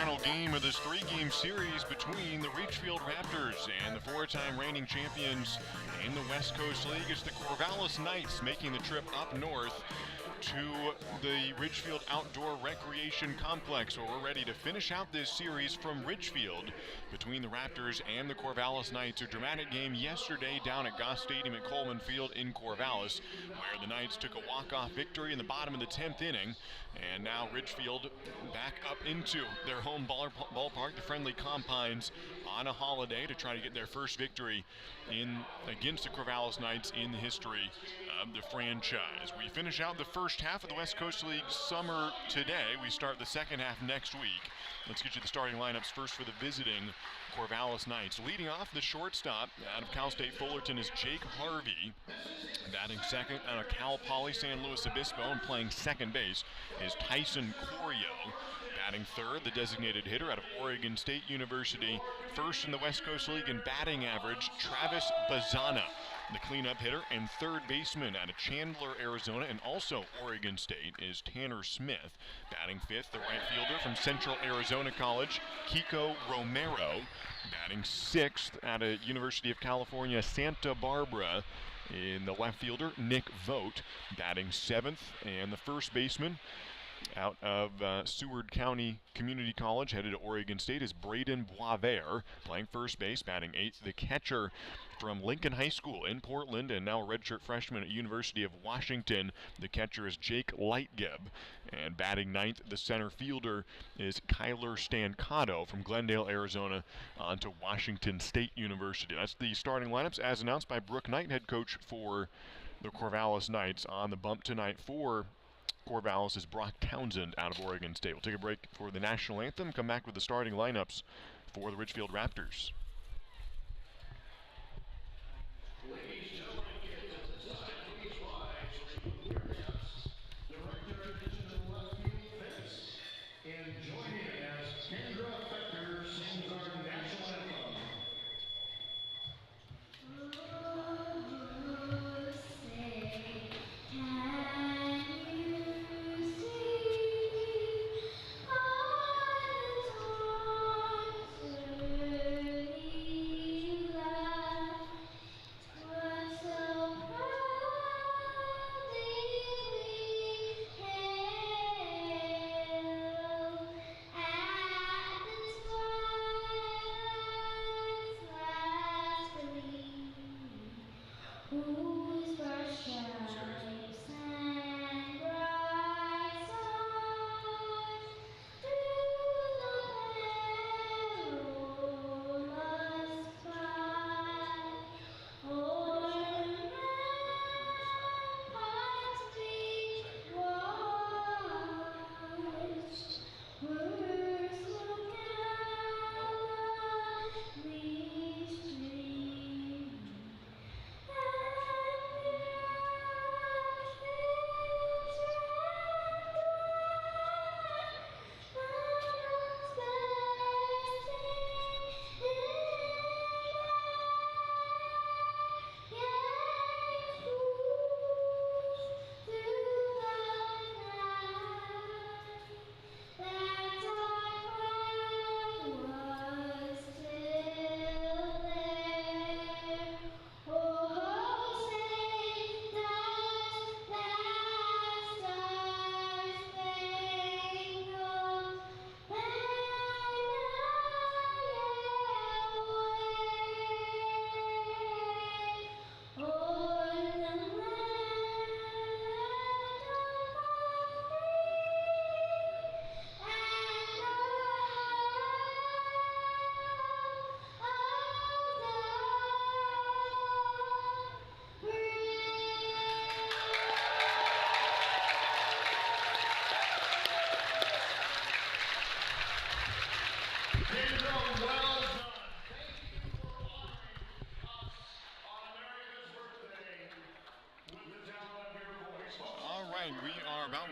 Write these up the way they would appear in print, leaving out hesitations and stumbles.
final game of this three-game series between the Ridgefield Raptors and the four-time reigning champions in the West Coast League. It's the Corvallis Knights making the trip up north to the Ridgefield Outdoor Recreation Complex, where we're ready to finish out this series from Ridgefield between the Raptors and the Corvallis Knights. A dramatic game yesterday down at Goss Stadium at Coleman Field in Corvallis, where the Knights took a walk-off victory in the bottom of the 10th inning, and now Ridgefield back up into their home ballpark, the Friendly Confines, on a holiday to try to get their first victory against the Corvallis Knights in the history of the franchise. We finish out the first half of the West Coast League summer today. We start the second half next week. Let's get you the starting lineups first for the visiting Corvallis Knights. Leading off, the shortstop out of Cal State Fullerton is Jake Harvey. Batting second out of Cal Poly San Luis Obispo and playing second base is Tyson Corio. Batting third, the designated hitter out of Oregon State University. First in the West Coast League in batting average, Travis Bazana. The cleanup hitter and third baseman out of Chandler, Arizona, and also Oregon State is Tanner Smith. Batting fifth, the right fielder from Central Arizona College, Kiko Romero. Batting sixth out of University of California, Santa Barbara, in the left fielder, Nick Vogt. Batting seventh, and the first baseman out of Seward County Community College, headed to Oregon State, is Braden Boisvert, playing first base. Batting eighth, the catcher from Lincoln High School in Portland, and now a redshirt freshman at University of Washington. The catcher is Jake Lightgeb. And batting ninth, the center fielder is Kyler Stancato from Glendale, Arizona, on to Washington State University. That's the starting lineups as announced by Brooke Knight, head coach for the Corvallis Knights. On the bump tonight for Corvallis is Brock Townsend out of Oregon State. We'll take a break for the national anthem, come back with the starting lineups for the Ridgefield Raptors. Ladies and gentlemen, please rise. Director attention to the left field fence. And joining as Kendra Fechter sings our national anthem.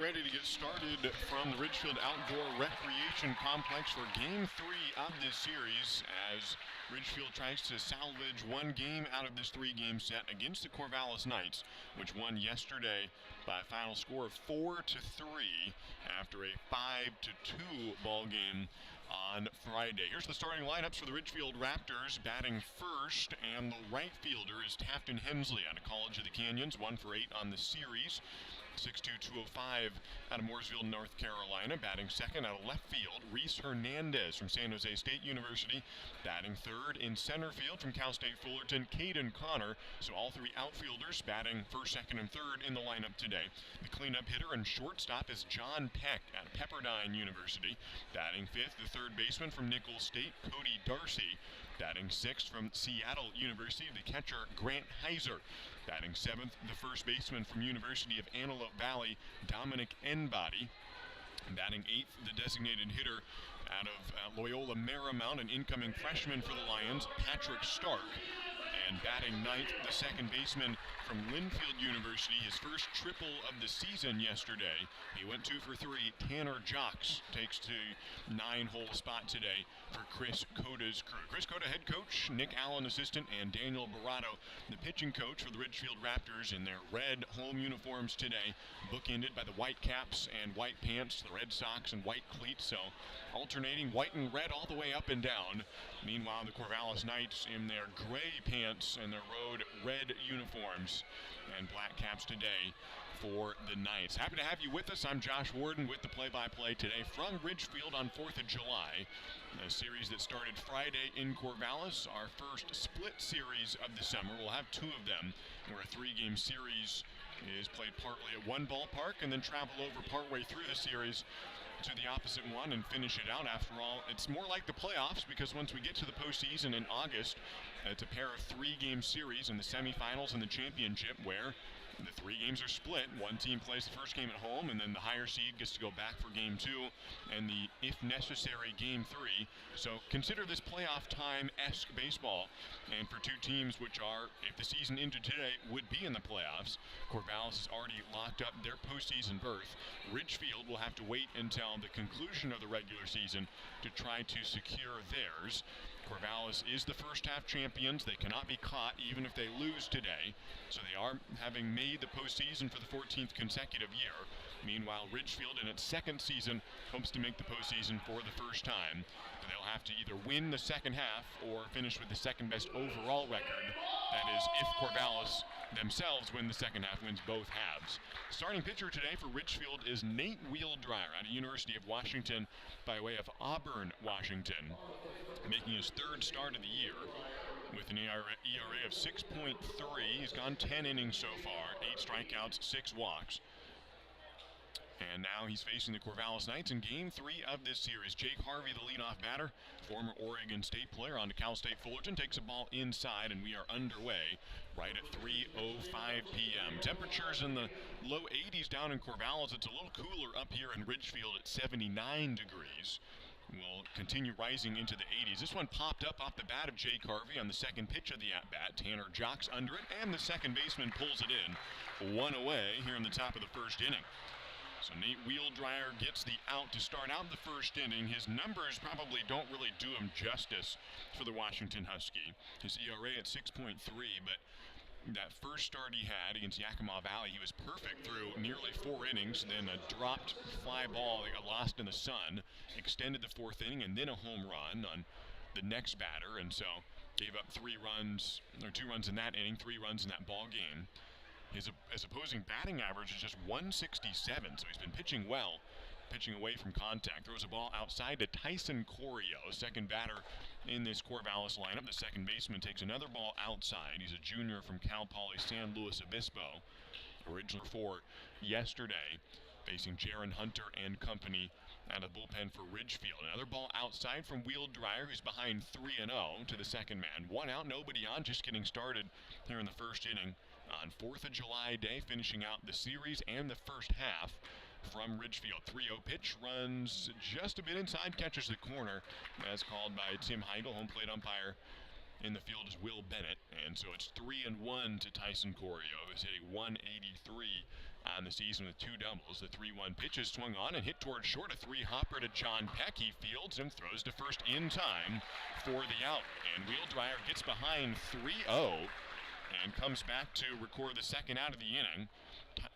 Ready to get started from the Ridgefield Outdoor Recreation Complex for Game 3 of this series, as Ridgefield tries to salvage one game out of this three-game set against the Corvallis Knights, which won yesterday by a final score of 4-3 after a 5-2 ball game on Friday. Here's the starting lineups for the Ridgefield Raptors. Batting first, and the right fielder is Tafton Hensley out of College of the Canyons, 1 for 8 on the series. 6'2", 205 out of Mooresville, North Carolina. Batting second out of left field, Reese Hernandez from San Jose State University. Batting third in center field from Cal State Fullerton, Caden Connor. So all three outfielders batting first, second, and third in the lineup today. The cleanup hitter and shortstop is John Peck out of Pepperdine University. Batting fifth, the third baseman from Nichols State, Cody Darcy. Batting sixth from Seattle University, the catcher Grant Heiser. Batting seventh, the first baseman from University of Antelope Valley, Dominic Enbody. Batting eighth, the designated hitter out of Loyola Marymount, an incoming freshman for the Lions, Patrick Stark. And batting ninth, the second baseman from Linfield University, his first triple of the season yesterday. He went 2 for 3. Tanner Jocks takes to 9-hole spot today for Chris Coda's crew. Chris Coda head coach, Nick Allen assistant, and Daniel Barato, the pitching coach for the Ridgefield Raptors in their red home uniforms today, bookended by the white caps and white pants, the red socks and white cleats, so alternating white and red all the way up and down. Meanwhile, the Corvallis Knights in their gray pants and their road red uniforms and black caps today for the Knights. Happy to have you with us. I'm Josh Warden with the play-by-play today from Ridgefield on 4th of July. A series that started Friday in Corvallis, our first split series of the summer. We'll have 2 of them, where a 3-game series is played partly at one ballpark and then travel over partway through the series to the opposite one and finish it out. After all, it's more like the playoffs, because once we get to the postseason in August, it's a pair of 3-game series in the semifinals and the championship, where the 3 games are split. One team plays the first game at home, and then the higher seed gets to go back for game 2 and the, if necessary, game 3. So consider this playoff time-esque baseball. And for 2 teams which are, if the season ended today, would be in the playoffs, Corvallis has already locked up their postseason berth. Ridgefield will have to wait until the conclusion of the regular season to try to secure theirs. Corvallis is the first half champions. They cannot be caught even if they lose today. So they are having made the postseason for the 14th consecutive year. Meanwhile, Ridgefield in its second season hopes to make the postseason for the first time. They'll have to either win the second half or finish with the second best overall record. That is, if Corvallis themselves win the second half, wins both halves. Starting pitcher today for Ridgefield is Nate Wheeldryer out of University of Washington by way of Auburn, Washington, making his 3rd start of the year with an ERA of 6.3. He's gone 10 innings so far, 8 strikeouts, 6 walks. And now he's facing the Corvallis Knights in Game 3 of this series. Jake Harvey, the leadoff batter, former Oregon State player on to Cal State Fullerton, takes a ball inside, and we are underway right at 3:05 p.m. Temperatures in the low 80s down in Corvallis. It's a little cooler up here in Ridgefield at 79 degrees. Will continue rising into the 80s. This one popped up off the bat of Jake Harvey on the second pitch of the at-bat. Tanner Jocks under it, and the second baseman pulls it in. 1 away here in the top of the first inning. So Nate Wheeldryer gets the out to start out the first inning. His numbers probably don't really do him justice for the Washington Husky. His ERA at 6.3, but that first start he had against Yakima Valley, he was perfect through nearly 4 innings, then a dropped fly ball that got lost in the sun, extended the 4th inning, and then a home run on the next batter, and so gave up 2 runs in that inning, 3 runs in that ball game. His opposing batting average is just 167, so he's been pitching well, pitching away from contact. Throws a ball outside to Tyson Corio, second batter in this Corvallis lineup. The second baseman takes another ball outside. He's a junior from Cal Poly San Luis Obispo, originally for yesterday, facing Jaron Hunter and company out of the bullpen for Ridgefield. Another ball outside from Wheeldryer, who's behind 3-0 to the second man. 1 out, nobody on, just getting started here in the first inning on 4th of July day, finishing out the series and the first half from Ridgefield. 3-0 pitch, runs just a bit inside, catches the corner, as called by Tim Heigl. Home plate umpire in the field is Will Bennett, and so it's 3-1 to Tyson Corio, who's hitting 183 on the season with 2 doubles. The 3-1 pitch is swung on and hit towards short. A 3-hopper to John Peck. He fields and throws to first in time for the out, and Wheeldryer gets behind 3-0 and comes back to record the second out of the inning.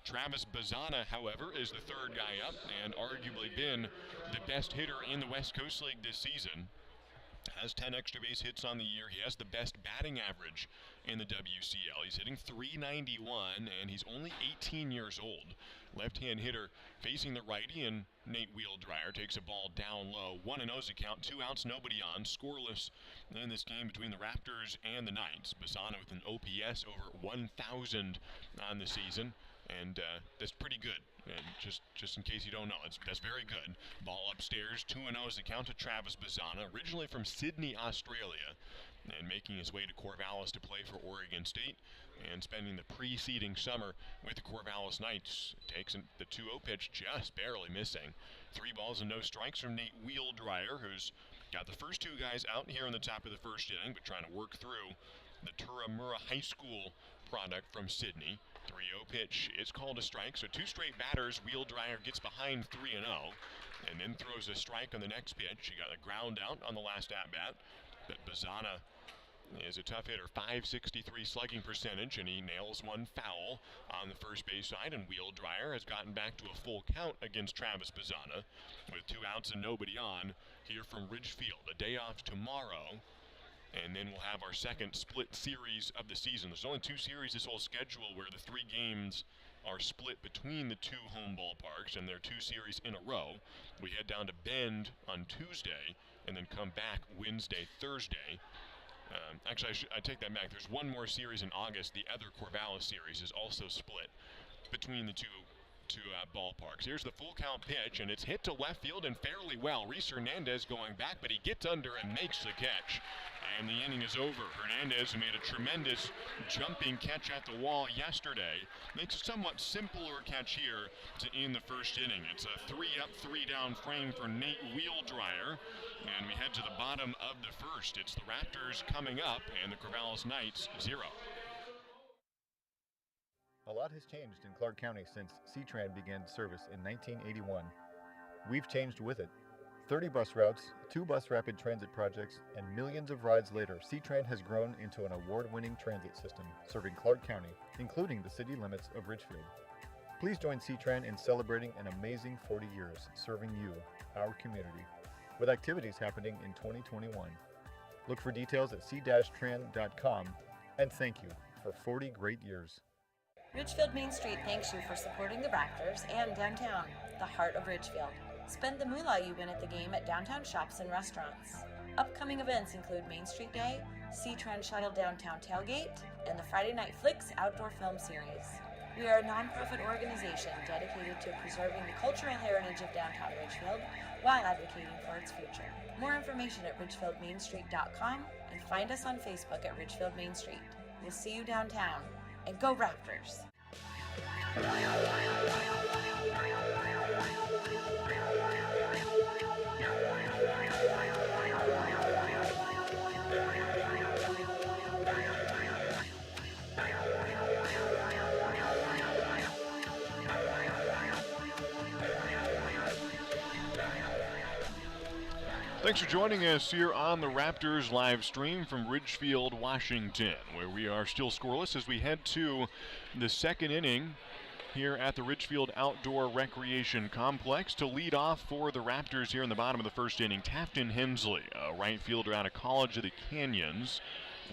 Travis Bazzana, however, is the third guy up and arguably been the best hitter in the West Coast League this season. Has 10 extra base hits on the year. He has the best batting average in the WCL. He's hitting .391, and he's only 18 years old. Left-hand hitter facing the righty, and Nate Wheeldryer takes a ball down low. 1-0's a count, 2 outs, nobody on. Scoreless in this game between the Raptors and the Knights. Bassano with an OPS over 1,000 on the season, and that's pretty good. And just in case you don't know, that's very good. Ball upstairs, 2-0 is the count to Travis Bazzana, originally from Sydney, Australia, and making his way to Corvallis to play for Oregon State, and spending the preceding summer with the Corvallis Knights. Takes the 2-0 pitch, just barely missing. 3 balls and no strikes from Nate Wheeldryer, who's got the first 2 guys out here in the top of the first inning, but trying to work through the Turramurra High School product from Sydney. 3-0 pitch is called a strike, so 2 straight batters. Wheeldryer gets behind 3-0, and then throws a strike on the next pitch. He got a ground out on the last at-bat, but Bazzana is a tough hitter, .563 slugging percentage, and he nails one foul on the first base side, and Wheeldryer has gotten back to a full count against Travis Bazzana with 2 outs and nobody on here from Ridgefield. A day off tomorrow, and then we'll have our second split series of the season. There's only 2 series this whole schedule where the 3 games are split between the 2 home ballparks, and they're 2 series in a row. We head down to Bend on Tuesday and then come back Wednesday, Thursday. Actually, I take that back. There's 1 more series in August. The other Corvallis series is also split between the two ballparks. Here's the full count pitch, and it's hit to left field and fairly well. Reese Hernandez going back, but he gets under and makes the catch. And the inning is over. Hernandez, who made a tremendous jumping catch at the wall yesterday, makes a somewhat simpler catch here to end the first inning. It's a 3-up, 3-down frame for Nate Wheeldryer, and we head to the bottom of the first. It's the Raptors coming up and the Corvallis Knights 0. A lot has changed in Clark County since C-Tran began service in 1981. We've changed with it. 30 bus routes, 2 bus rapid transit projects, and millions of rides later, C-Tran has grown into an award-winning transit system serving Clark County, including the city limits of Ridgefield. Please join C-Tran in celebrating an amazing 40 years serving you, our community, with activities happening in 2021. Look for details at c-tran.com, and thank you for 40 great years. Ridgefield Main Street thanks you for supporting the Raptors and downtown, the heart of Ridgefield. Spend the moolah you win at the game at downtown shops and restaurants. Upcoming events include Main Street Day, C-Tran Shuttle Downtown Tailgate, and the Friday Night Flicks Outdoor Film Series. We are a nonprofit organization dedicated to preserving the cultural heritage of downtown Ridgefield while advocating for its future. More information at ridgefieldmainstreet.com and find us on Facebook at Ridgefield Main Street. We'll see you downtown. And go Raptors! Thanks for joining us here on the Raptors live stream from Ridgefield, Washington, where we are still scoreless as we head to the second inning here at the Ridgefield Outdoor Recreation Complex. To lead off for the Raptors here in the bottom of the first inning, Tafton Hensley, a right fielder out of College of the Canyons.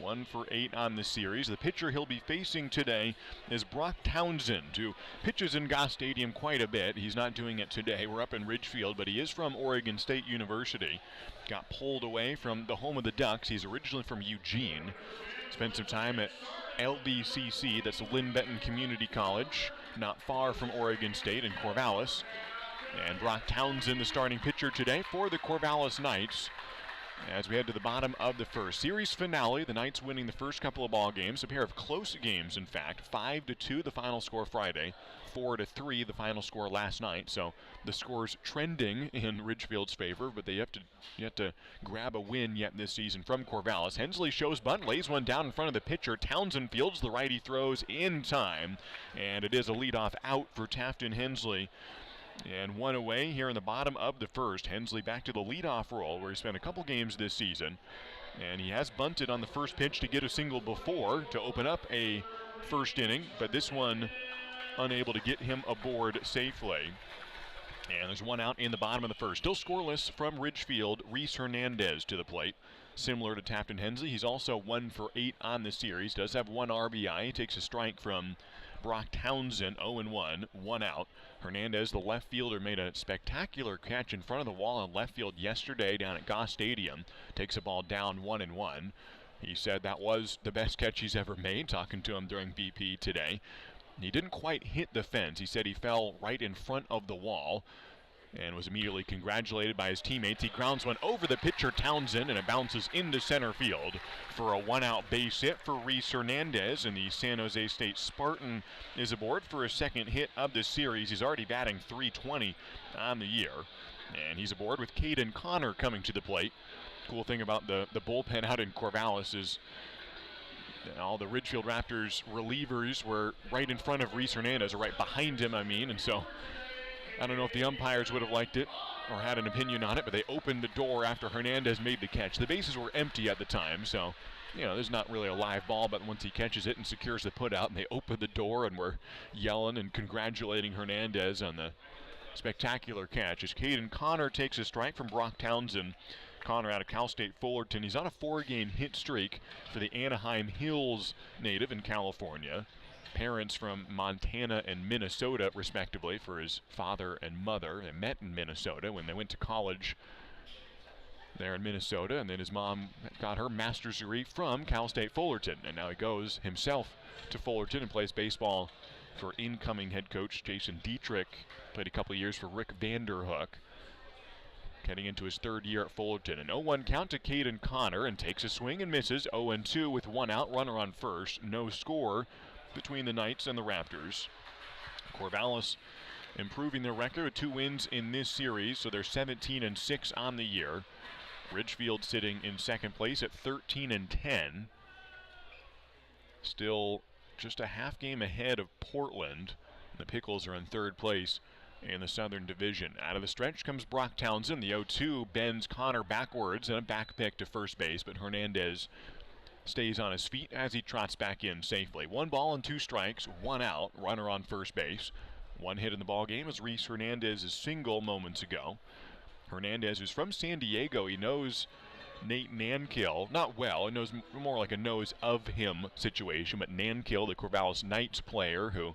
1 for 8 on the series. The pitcher he'll be facing today is Brock Townsend, who pitches in Goss Stadium quite a bit. He's not doing it today. We're up in Ridgefield, but he is from Oregon State University. Got pulled away from the home of the Ducks. He's originally from Eugene. Spent some time at LBCC, that's Lynn Benton Community College, not far from Oregon State and Corvallis. And Brock Townsend, the starting pitcher today for the Corvallis Knights. As we head to the bottom of the first series finale, the Knights winning the first couple of ball games, a pair of close games in fact. 5-2 the final score Friday, 4-3 the final score last night. So the score's trending in Ridgefield's favor, but they have to grab a win yet this season from Corvallis. Hensley shows bunt, lays one down in front of the pitcher. Townsend fields, the righty throws in time, and it is a leadoff out for Tafton Hensley. And 1 away here in the bottom of the first. Hensley back to the leadoff role where he spent a couple games this season. And he has bunted on the first pitch to get a single before to open up a first inning. But this one unable to get him aboard safely. And there's one out in the bottom of the first. Still scoreless from Ridgefield. Reese Hernandez to the plate. Similar to Tapton Hensley, he's also 1 for 8 on the series. Does have 1 RBI. He takes a strike from Brock Townsend, 0-1, 1 out. Hernandez, the left fielder, made a spectacular catch in front of the wall in left field yesterday down at Goss Stadium. Takes a ball down 1-1. He said that was the best catch he's ever made, talking to him during BP today. He didn't quite hit the fence. He said he fell right in front of the wall and was immediately congratulated by his teammates. He grounds one over the pitcher Townsend, and it bounces into center field for a 1-out base hit for Reese Hernandez, and the San Jose State Spartan is aboard for his second hit of the series. He's already batting .320 on the year, and he's aboard with Caden Connor coming to the plate. Cool thing about the bullpen out in Corvallis is all the Ridgefield Raptors relievers were right in front of Reese Hernandez, or right behind him, and so I don't know if the umpires would have liked it or had an opinion on it, but they opened the door after Hernandez made the catch. The bases were empty at the time, so there's not really a live ball, but once he catches it and secures the putout, and they opened the door and were yelling and congratulating Hernandez on the spectacular catch. As Caden Connor takes a strike from Brock Townsend. Connor out of Cal State Fullerton. He's on a 4-game hit streak for the Anaheim Hills native in California. Parents from Montana and Minnesota, respectively, for his father and mother. They met in Minnesota when they went to college there in Minnesota, and then his mom got her master's degree from Cal State Fullerton, and now he goes himself to Fullerton and plays baseball for incoming head coach Jason Dietrich. Played a couple of years for Rick Vanderhook. Getting into his 3rd year at Fullerton. An 0-1 count to Caden Connor, and takes a swing and misses. 0-2 with 1 out, runner on first. No score between the Knights and the Raptors. Corvallis improving their record with 2 wins in this series, so they're 17-6 on the year. Ridgefield sitting in 2nd place at 13-10. Still just a half game ahead of Portland. The Pickles are in 3rd place in the Southern Division. Out of the stretch comes Brock Townsend. The 0-2 bends Connor backwards and a back pick to first base, but Hernandez stays on his feet as he trots back in safely. 1 ball and 2 strikes, 1 out, runner on first base. 1 hit in the ball game is Reese Hernandez's single moments ago. Hernandez, who's from San Diego, he knows Nate Nankill, not well, he knows more like a knows of him situation, but Nankill, the Corvallis Knights player who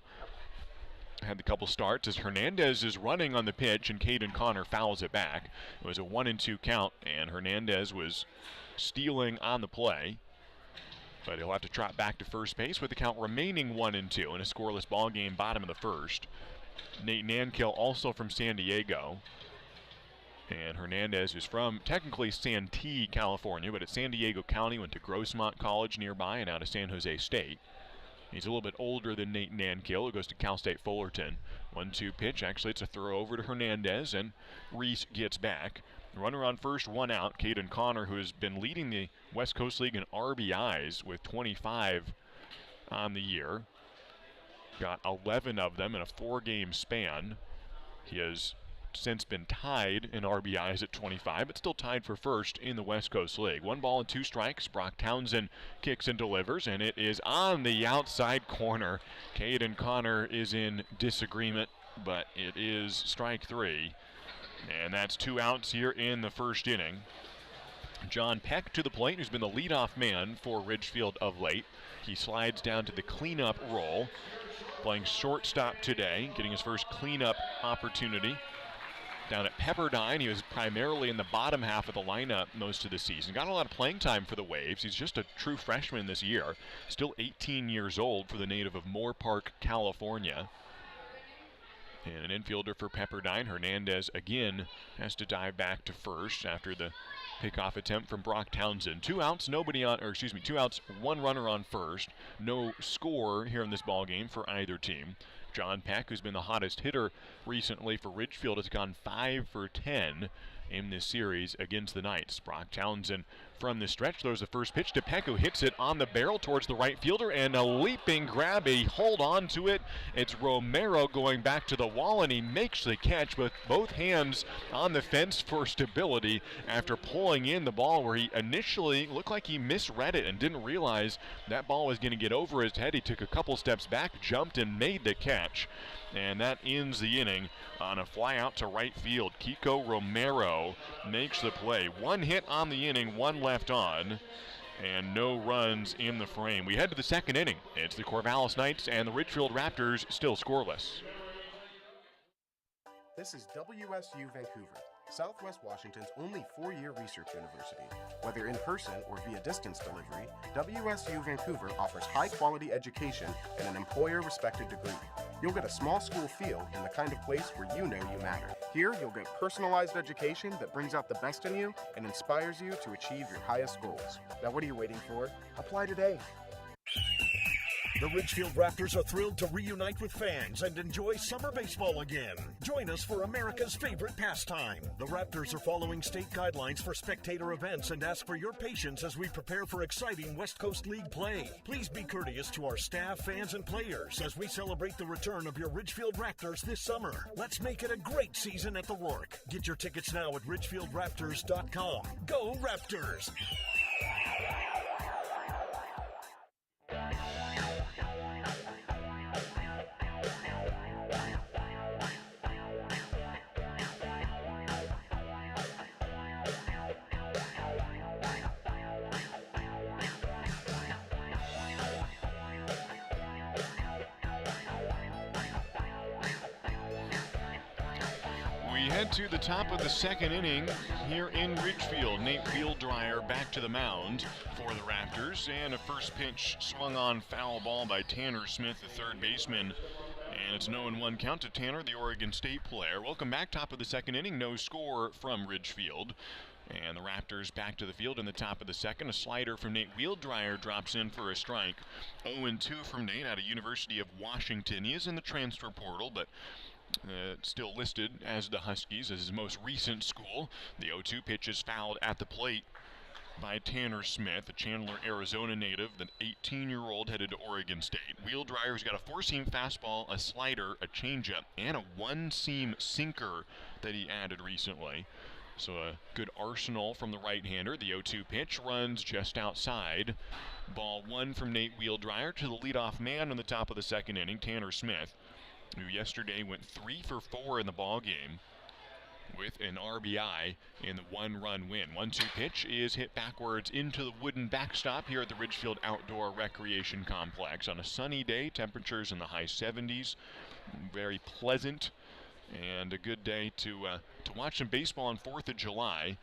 had the couple starts, as Hernandez is running on the pitch and Caden Connor fouls it back. It was a 1-2 count, and Hernandez was stealing on the play, but he'll have to trot back to first base with the count remaining 1-2 in a scoreless ball game, bottom of the first. Nate Nankill, also from San Diego, and Hernandez is from technically Santee, California, but it's San Diego County, went to Grossmont College nearby and out of San Jose State. He's a little bit older than Nate Nankill, who goes to Cal State Fullerton. 1-2 pitch. Actually, it's a throw over to Hernandez, and Reese gets back. Runner on first, 1 out. Caden Connor, who has been leading the West Coast League in RBIs with 25 on the year. Got 11 of them in a 4-game span. He has since been tied in RBIs at 25, but still tied for first in the West Coast League. 1 ball and 2 strikes. Brock Townsend kicks and delivers, and it is on the outside corner. Caden Connor is in disagreement, but it is strike 3. And that's 2 outs here in the first inning. John Peck to the plate, who's been the leadoff man for Ridgefield of late. He slides down to the cleanup role, playing shortstop today, getting his first cleanup opportunity. Down at Pepperdine, he was primarily in the bottom half of the lineup most of the season. Got a lot of playing time for the Waves. He's just a true freshman this year. Still 18 years old for the native of Moore Park, California. And an infielder for Pepperdine. Hernandez again has to dive back to first after the pickoff attempt from Brock Townsend. 2 outs, 2 outs, 1 runner on first. No score here in this ball game for either team. John Peck, who's been the hottest hitter recently for Ridgefield, has gone 5 for 10 in this series against the Knights. Brock Townsend from the stretch. Throws the first pitch to Peck, who hits it on the barrel towards the right fielder, and a leaping grab, a hold on to it. It's Romero going back to the wall, and he makes the catch with both hands on the fence for stability after pulling in the ball where he initially looked like he misread it and didn't realize that ball was going to get over his head. He took a couple steps back, jumped, and made the catch. And that ends the inning on a fly out to right field. Kiko Romero makes the play. One hit on the inning, one left on, and no runs in the frame. We head to the second inning. It's the Corvallis Knights and the Ridgefield Raptors still scoreless. This is WSU Vancouver, Southwest Washington's only four-year research university. Whether in person or via distance delivery, WSU Vancouver offers high-quality education and an employer-respected degree. You'll get a small school feel in the kind of place where you know you matter. Here, you'll get personalized education that brings out the best in you and inspires you to achieve your highest goals. Now, what are you waiting for? Apply today. The Ridgefield Raptors are thrilled to reunite with fans and enjoy summer baseball again. Join us for America's favorite pastime. The Raptors are following state guidelines for spectator events and ask for your patience as we prepare for exciting West Coast League play. Please be courteous to our staff, fans, and players as we celebrate the return of your Ridgefield Raptors this summer. Let's make it a great season at the Rourke. Get your tickets now at ridgefieldraptors.com. Go Raptors! We head to the top of the second inning here in Ridgefield. Nate Wheeldryer back to the mound for the Raptors, and a first pitch swung on foul ball by Tanner Smith, the third baseman. And it's 0-1 count to Tanner, the Oregon State player. Welcome back, top of the second inning, no score from Ridgefield. And the Raptors back to the field in the top of the second. A slider from Nate Wheeldryer drops in for a strike. 0-2 from Nate out of University of Washington. He is in the transfer portal, but still listed as the Huskies as his most recent school. The 0-2 pitch is fouled at the plate by Tanner Smith, a Chandler, Arizona native, the 18-year-old headed to Oregon State. Wheeldryer's got a four-seam fastball, a slider, a changeup, and a one-seam sinker that he added recently. So a good arsenal from the right-hander. The 0-2 pitch runs just outside. Ball one from Nate Wheeldryer to the leadoff man in the top of the second inning, Tanner Smith, who yesterday went 3 for 4 in the ball game with an RBI in the one-run win. 1-2 pitch is hit backwards into the wooden backstop here at the Ridgefield Outdoor Recreation Complex. On a sunny day, temperatures in the high 70s, very pleasant, and a good day to watch some baseball on 4th of July.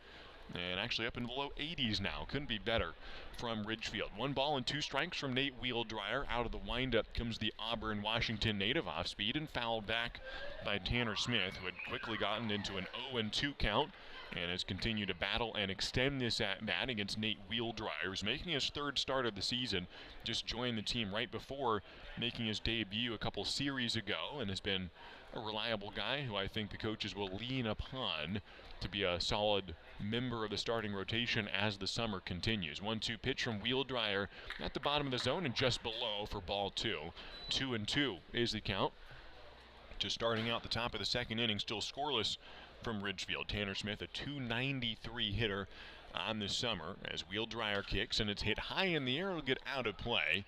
And actually up in the low 80s now. Couldn't be better from Ridgefield. 1 ball and 2 strikes from Nate Wheeldryer. Out of the windup comes the Auburn, Washington native off speed and fouled back by Tanner Smith, who had quickly gotten into an 0-2 count and has continued to battle and extend this at-bat against Nate Wheeldryer, who's making his third start of the season. Just joined the team right before making his debut a couple series ago and has been a reliable guy who I think the coaches will lean upon to be a solid member of the starting rotation as the summer continues. 1-2 pitch from Wheeldryer at the bottom of the zone and just below for ball 2. 2-2 is the count. Just starting out the top of the second inning, still scoreless from Ridgefield. Tanner Smith, a .293 hitter on this summer as Wheeldryer kicks, and it's hit high in the air. It'll get out of play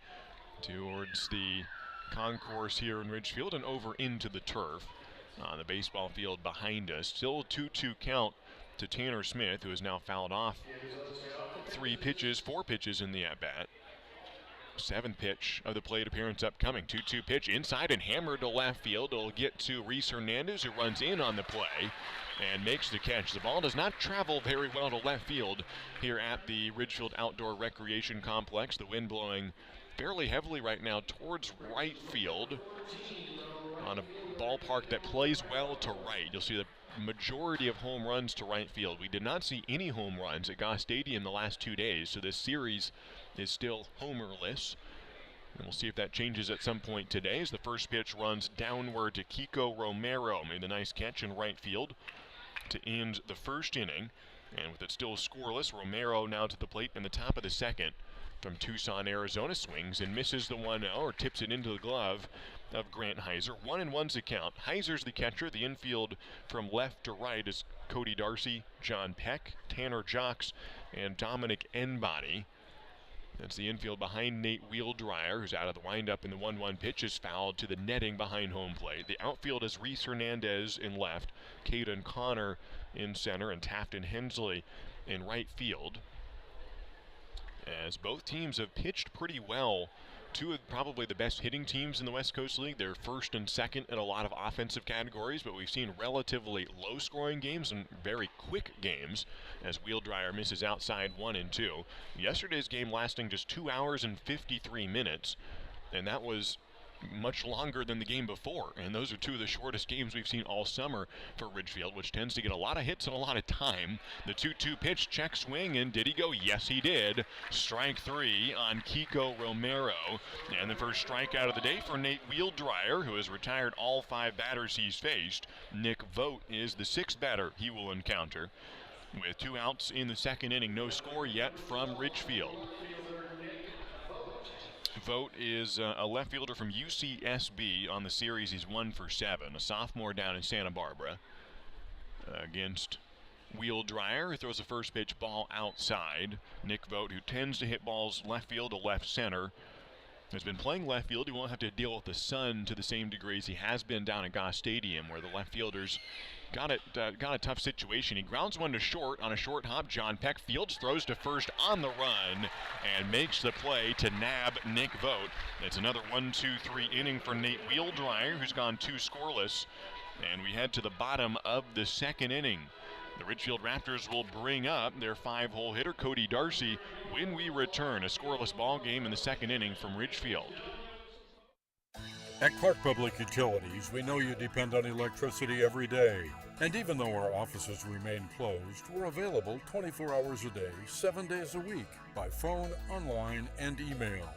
towards the concourse here in Ridgefield and over into the turf on the baseball field behind us. Still a 2-2 count to Tanner Smith, who has now fouled off 4 pitches in the at-bat. 7th pitch of the plate appearance upcoming. 2-2 pitch inside and hammered to left field. It'll get to Reese Hernandez, who runs in on the play and makes the catch. The ball does not travel very well to left field here at the Ridgefield Outdoor Recreation Complex. The wind blowing fairly heavily right now towards right field on a ballpark that plays well to right. You'll see the majority of home runs to right field. We did not see any home runs at Goss Stadium the last 2 days, so this series is still homerless. And we'll see if that changes at some point today as the first pitch runs downward to Kiko Romero. Made a nice catch in right field to end the first inning. And with it still scoreless, Romero now to the plate in the top of the second from Tucson, Arizona, swings and misses the 1-0, or tips it into the glove of Grant Heiser. 1-1's the count. Heiser's the catcher. The infield from left to right is Cody Darcy, John Peck, Tanner Jocks, and Dominic Enbody. That's the infield behind Nate Wheeldryer, who's out of the windup, and the 1-1 pitch is fouled to the netting behind home plate. The outfield is Reese Hernandez in left, Caden Connor in center, and Taft and Hensley in right field. As both teams have pitched pretty well. Two of probably the best hitting teams in the West Coast League. They're first and second in a lot of offensive categories, but we've seen relatively low-scoring games and very quick games as Wheeldryer misses outside 1-2. Yesterday's game lasting just 2 hours and 53 minutes, and that was much longer than the game before, and those are two of the shortest games we've seen all summer for Ridgefield, which tends to get a lot of hits and a lot of time. The 2-2 pitch, check swing, and did he go? Yes, he did. Strike three on Kiko Romero, and the first strikeout of the day for Nate Wheeldryer, who has retired all 5 batters he's faced. Nick Vogt is the 6th batter he will encounter. With 2 outs in the second inning, no score yet from Ridgefield. Vogt is a left fielder from UCSB. On the series, he's 1 for 7. A sophomore down in Santa Barbara. Against Wheeldryer, who throws the first pitch ball outside. Nick Vogt, who tends to hit balls left field to left center, has been playing left field. He won't have to deal with the sun to the same degree as he has been down at Goss Stadium, where the left fielders got a tough situation. He grounds one to short on a short hop. John Peck fields, throws to first on the run, and makes the play to nab Nick Vogt. It's another 1-2-3 inning for Nate Wheeldryer, who's gone 2 scoreless. And we head to the bottom of the second inning. The Ridgefield Raptors will bring up their 5-hole hitter, Cody Darcy, when we return. A scoreless ball game in the second inning from Ridgefield. At Clark Public Utilities, we know you depend on electricity every day. And even though our offices remain closed, we're available 24 hours a day, 7 days a week, by phone, online, and email.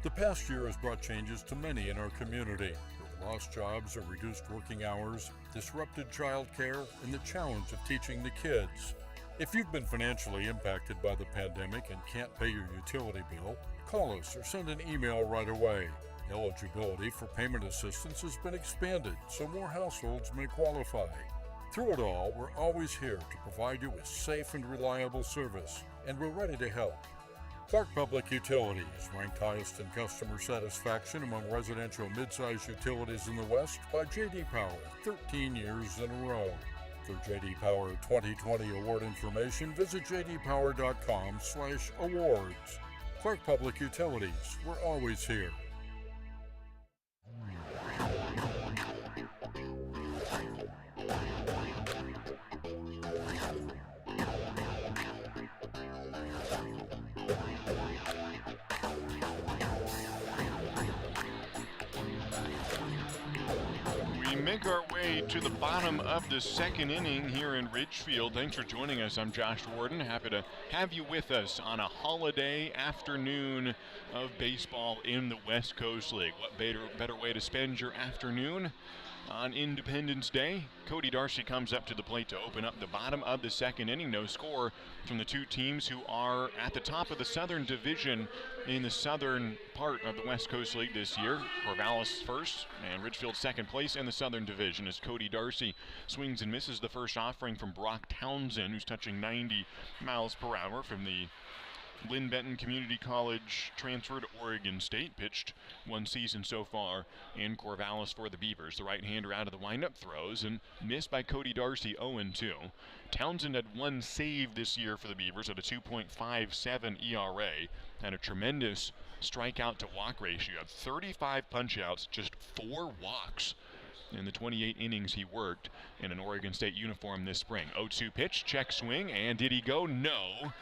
The past year has brought changes to many in our community, with lost jobs or reduced working hours, disrupted childcare, and the challenge of teaching the kids. If you've been financially impacted by the pandemic and can't pay your utility bill, call us or send an email right away. Eligibility for payment assistance has been expanded, so more households may qualify. Through it all, we're always here to provide you with safe and reliable service, and we're ready to help. Clark Public Utilities, ranked highest in customer satisfaction among residential mid-size utilities in the West by J.D. Power, 13 years in a row. For J.D. Power 2020 award information, visit jdpower.com/awards. Clark Public Utilities, we're always here. Make our way to the bottom of the second inning here in Ridgefield. Thanks for joining us. I'm Josh Warden. Happy to have you with us on a holiday afternoon of baseball in the West Coast League. What better way to spend your afternoon on Independence Day? Cody Darcy comes up to the plate to open up the bottom of the second inning. No score from the two teams who are at the top of the Southern Division in the southern part of the West Coast League this year. Corvallis first and Ridgefield second place in the Southern Division as Cody Darcy swings and misses the first offering from Brock Townsend, who's touching 90 miles per hour from the Lynn Benton Community College transfer to Oregon State. Pitched one season so far in Corvallis for the Beavers. The right-hander out of the windup throws and missed by Cody Darcy, 0-2. Townsend had one save this year for the Beavers at a 2.57 ERA and a tremendous strikeout to walk ratio. 35 punch-outs, just 4 walks in the 28 innings he worked in an Oregon State uniform this spring. 0-2 pitch, check swing, and did he go? No.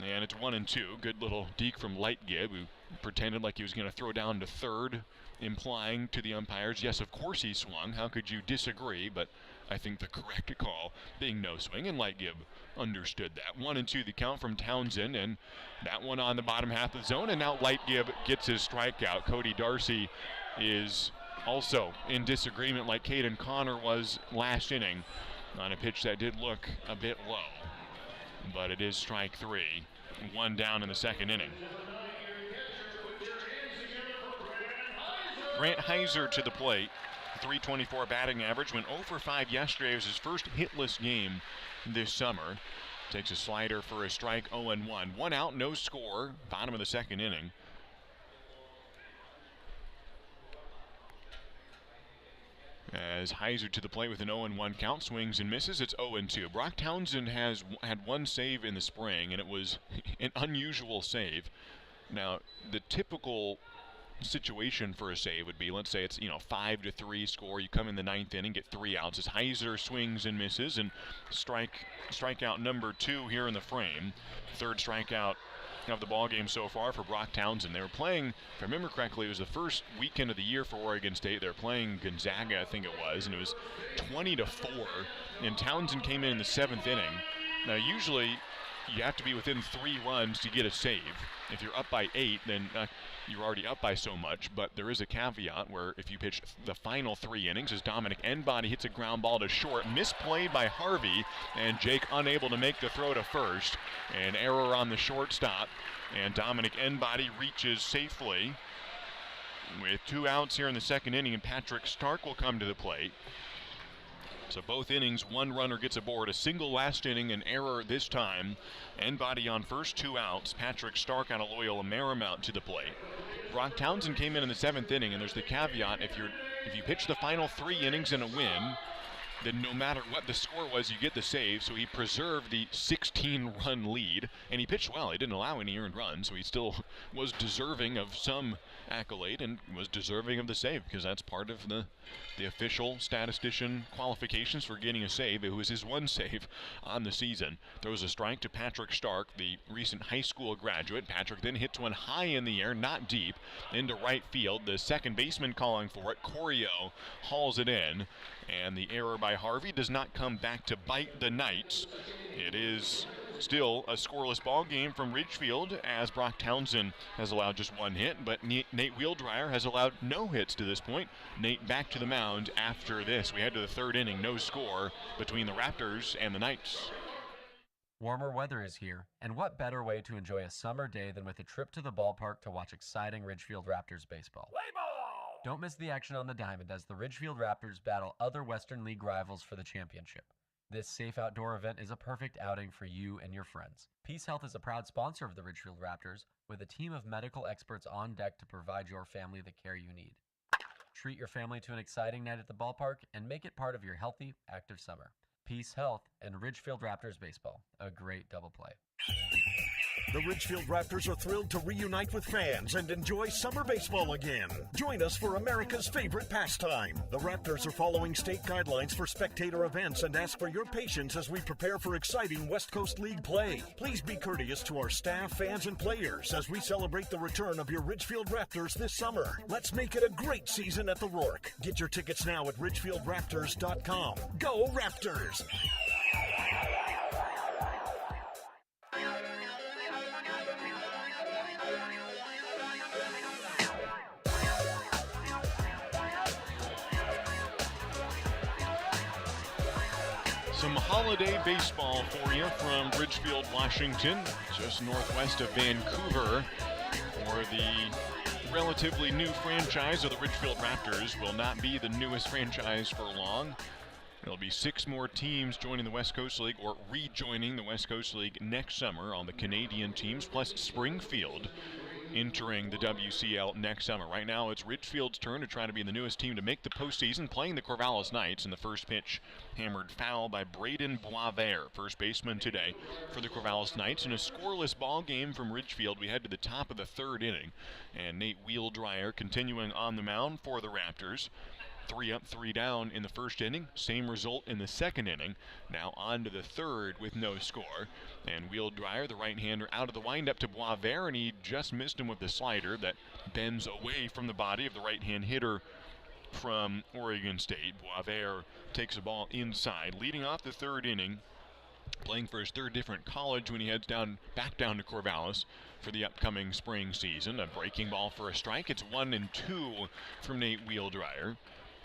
And it's 1-2. Good little deke from Lightgib, who pretended like he was going to throw down to third, implying to the umpires, yes, of course he swung. How could you disagree? But I think the correct call being no swing, and Lightgib understood that. 1-2 the count from Townsend, and that one on the bottom half of the zone, and now Lightgib gets his strikeout. Cody Darcy is also in disagreement like Caden Connor was last inning on a pitch that did look a bit low. but it is strike three. One down in the second inning. Grant Heiser to the plate. 324 batting average, went 0 for 5 yesterday. It was his first hitless game this summer. Takes a slider for a strike, 0-1. 1 out, no score, bottom of the second inning. As Heiser to the plate with an 0-1 count, swings and misses, it's 0-2. Brock Townsend has had one save in the spring, and it was an unusual save. Now, the typical situation for a save would be, let's say it's 5-3 score, you come in the ninth inning, get 3 outs as Heiser swings and misses, and strikeout number 2 here in the frame. Third strikeout of the ball game so far for Brock Townsend. They were playing, if I remember correctly, it was the first weekend of the year for Oregon State. They were playing Gonzaga, I think it was, and it was 20-4, and Townsend came in the 7th inning. Now usually you have to be within 3 runs to get a save. If you're up by 8, then you're already up by so much, but there is a caveat where if you pitch the final 3 innings, as Dominic Enbody hits a ground ball to short, misplayed by Harvey, and Jake unable to make the throw to first. An error on the shortstop, and Dominic Enbody reaches safely with 2 outs here in the second inning, and Patrick Stark will come to the plate. So both innings, 1 runner gets aboard. A single last inning, an error this time. Enbody on first, 2 outs. Patrick Stark out of Loyola Marymount to the plate. Brock Townsend came in the 7th inning, and there's the caveat: if you pitch the final 3 innings in a win, then no matter what the score was, you get the save. So he preserved the 16-run lead, and he pitched well. He didn't allow any earned runs, so he still was deserving of some accolade and was deserving of the save, because that's part of the official statistician qualifications for getting a save. It was his 1 save on the season. Throws a strike to Patrick Stark, the recent high school graduate. Patrick then hits one high in the air, not deep, into right field. The second baseman calling for it, Corio, hauls it in, and the error by Harvey does not come back to bite the Knights. It is still a scoreless ball game from Ridgefield, as Brock Townsend has allowed just 1 hit, but Nate Wheeldryer has allowed no hits to this point. Nate back to the mound after this. We head to the 3rd inning, no score between the Raptors and the Knights. Warmer weather is here, and what better way to enjoy a summer day than with a trip to the ballpark to watch exciting Ridgefield Raptors baseball. Don't miss the action on the diamond as the Ridgefield Raptors battle other Western League rivals for the championship. This safe outdoor event is a perfect outing for you and your friends. Peace Health is a proud sponsor of the Ridgefield Raptors, with a team of medical experts on deck to provide your family the care you need. Treat your family to an exciting night at the ballpark and make it part of your healthy, active summer. Peace Health and Ridgefield Raptors baseball, a great double play. The Ridgefield Raptors are thrilled to reunite with fans and enjoy summer baseball again. Join us for America's favorite pastime. The Raptors are following state guidelines for spectator events and ask for your patience as we prepare for exciting West Coast League play. Please be courteous to our staff, fans, and players as we celebrate the return of your Ridgefield Raptors this summer. Let's make it a great season at the Rourke. Get your tickets now at ridgefieldraptors.com. Go Raptors! Some holiday baseball for you from Ridgefield, Washington, just northwest of Vancouver, for the relatively new franchise of the Ridgefield Raptors. Will not be the newest franchise for long. There'll be 6 more teams joining the West Coast League, or rejoining the West Coast League next summer, on the Canadian teams, plus Springfield entering the WCL next summer. Right now it's Ridgefield's turn to try to be the newest team to make the postseason, playing the Corvallis Knights, and the first pitch hammered foul by Braden Boisvert, first baseman today for the Corvallis Knights. In a scoreless ball game from Ridgefield, we head to the top of the 3rd inning, and Nate Wheeldryer continuing on the mound for the Raptors. 3 up, 3 down in the first inning. Same result in the second inning. Now on to the 3rd with no score. And Wheeldryer, the right-hander, out of the windup to Boisvert, and he just missed him with the slider that bends away from the body of the right-hand hitter from Oregon State. Boisvert takes the ball inside, leading off the 3rd inning, playing for his 3rd different college when he heads back down to Corvallis for the upcoming spring season. A breaking ball for a strike. It's 1-2 from Nate Wheeldryer.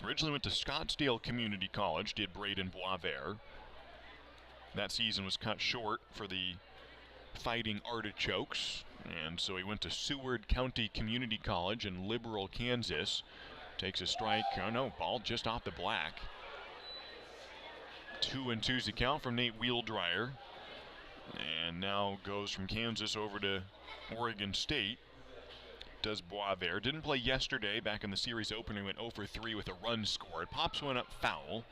Originally went to Scottsdale Community College, did Braden Boisvert. That season was cut short for the Fighting Artichokes, and so he went to Seward County Community College in Liberal, Kansas. Takes a strike. Oh no, ball just off the black. 2-2's the count from Nate Wheeldryer. And now goes from Kansas over to Oregon State. Does Boisvert. Didn't play yesterday. Back in the series opener, went 0 for 3 with a run scored. Pops one up foul.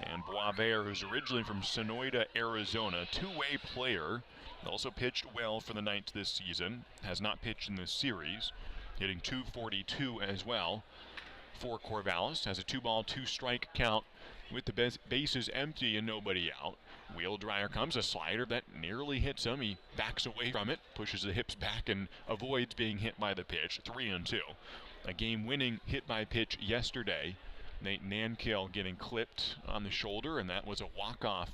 And Boisvert, who's originally from Sonoyta, Arizona, two-way player. Also pitched well for the Knights this season. Has not pitched in this series. Hitting .242 as well for Corvallis. Has a 2-ball, 2-strike count with the bases empty and nobody out. Wheeldryer comes, a slider that nearly hits him. He backs away from it, pushes the hips back and avoids being hit by the pitch. 3-2. A game-winning hit by pitch yesterday. Nate Nankill getting clipped on the shoulder, and that was a walk-off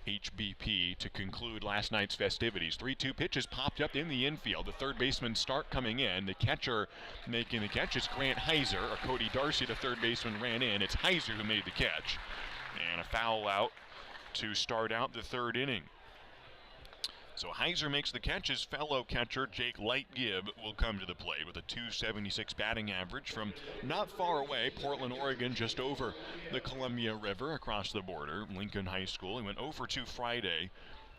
HBP to conclude last night's festivities. 3-2 pitches popped up in the infield. The third baseman start coming in. The catcher making the catch is Grant Heiser, or Cody Darcy, the third baseman, ran in. It's Heiser who made the catch. And a foul out to start out the third inning. So Heiser makes the catch. His fellow catcher, Jake Lightgibb, will come to the plate with a .276 batting average from not far away, Portland, Oregon, just over the Columbia River across the border, Lincoln High School. He went 0 for 2 Friday,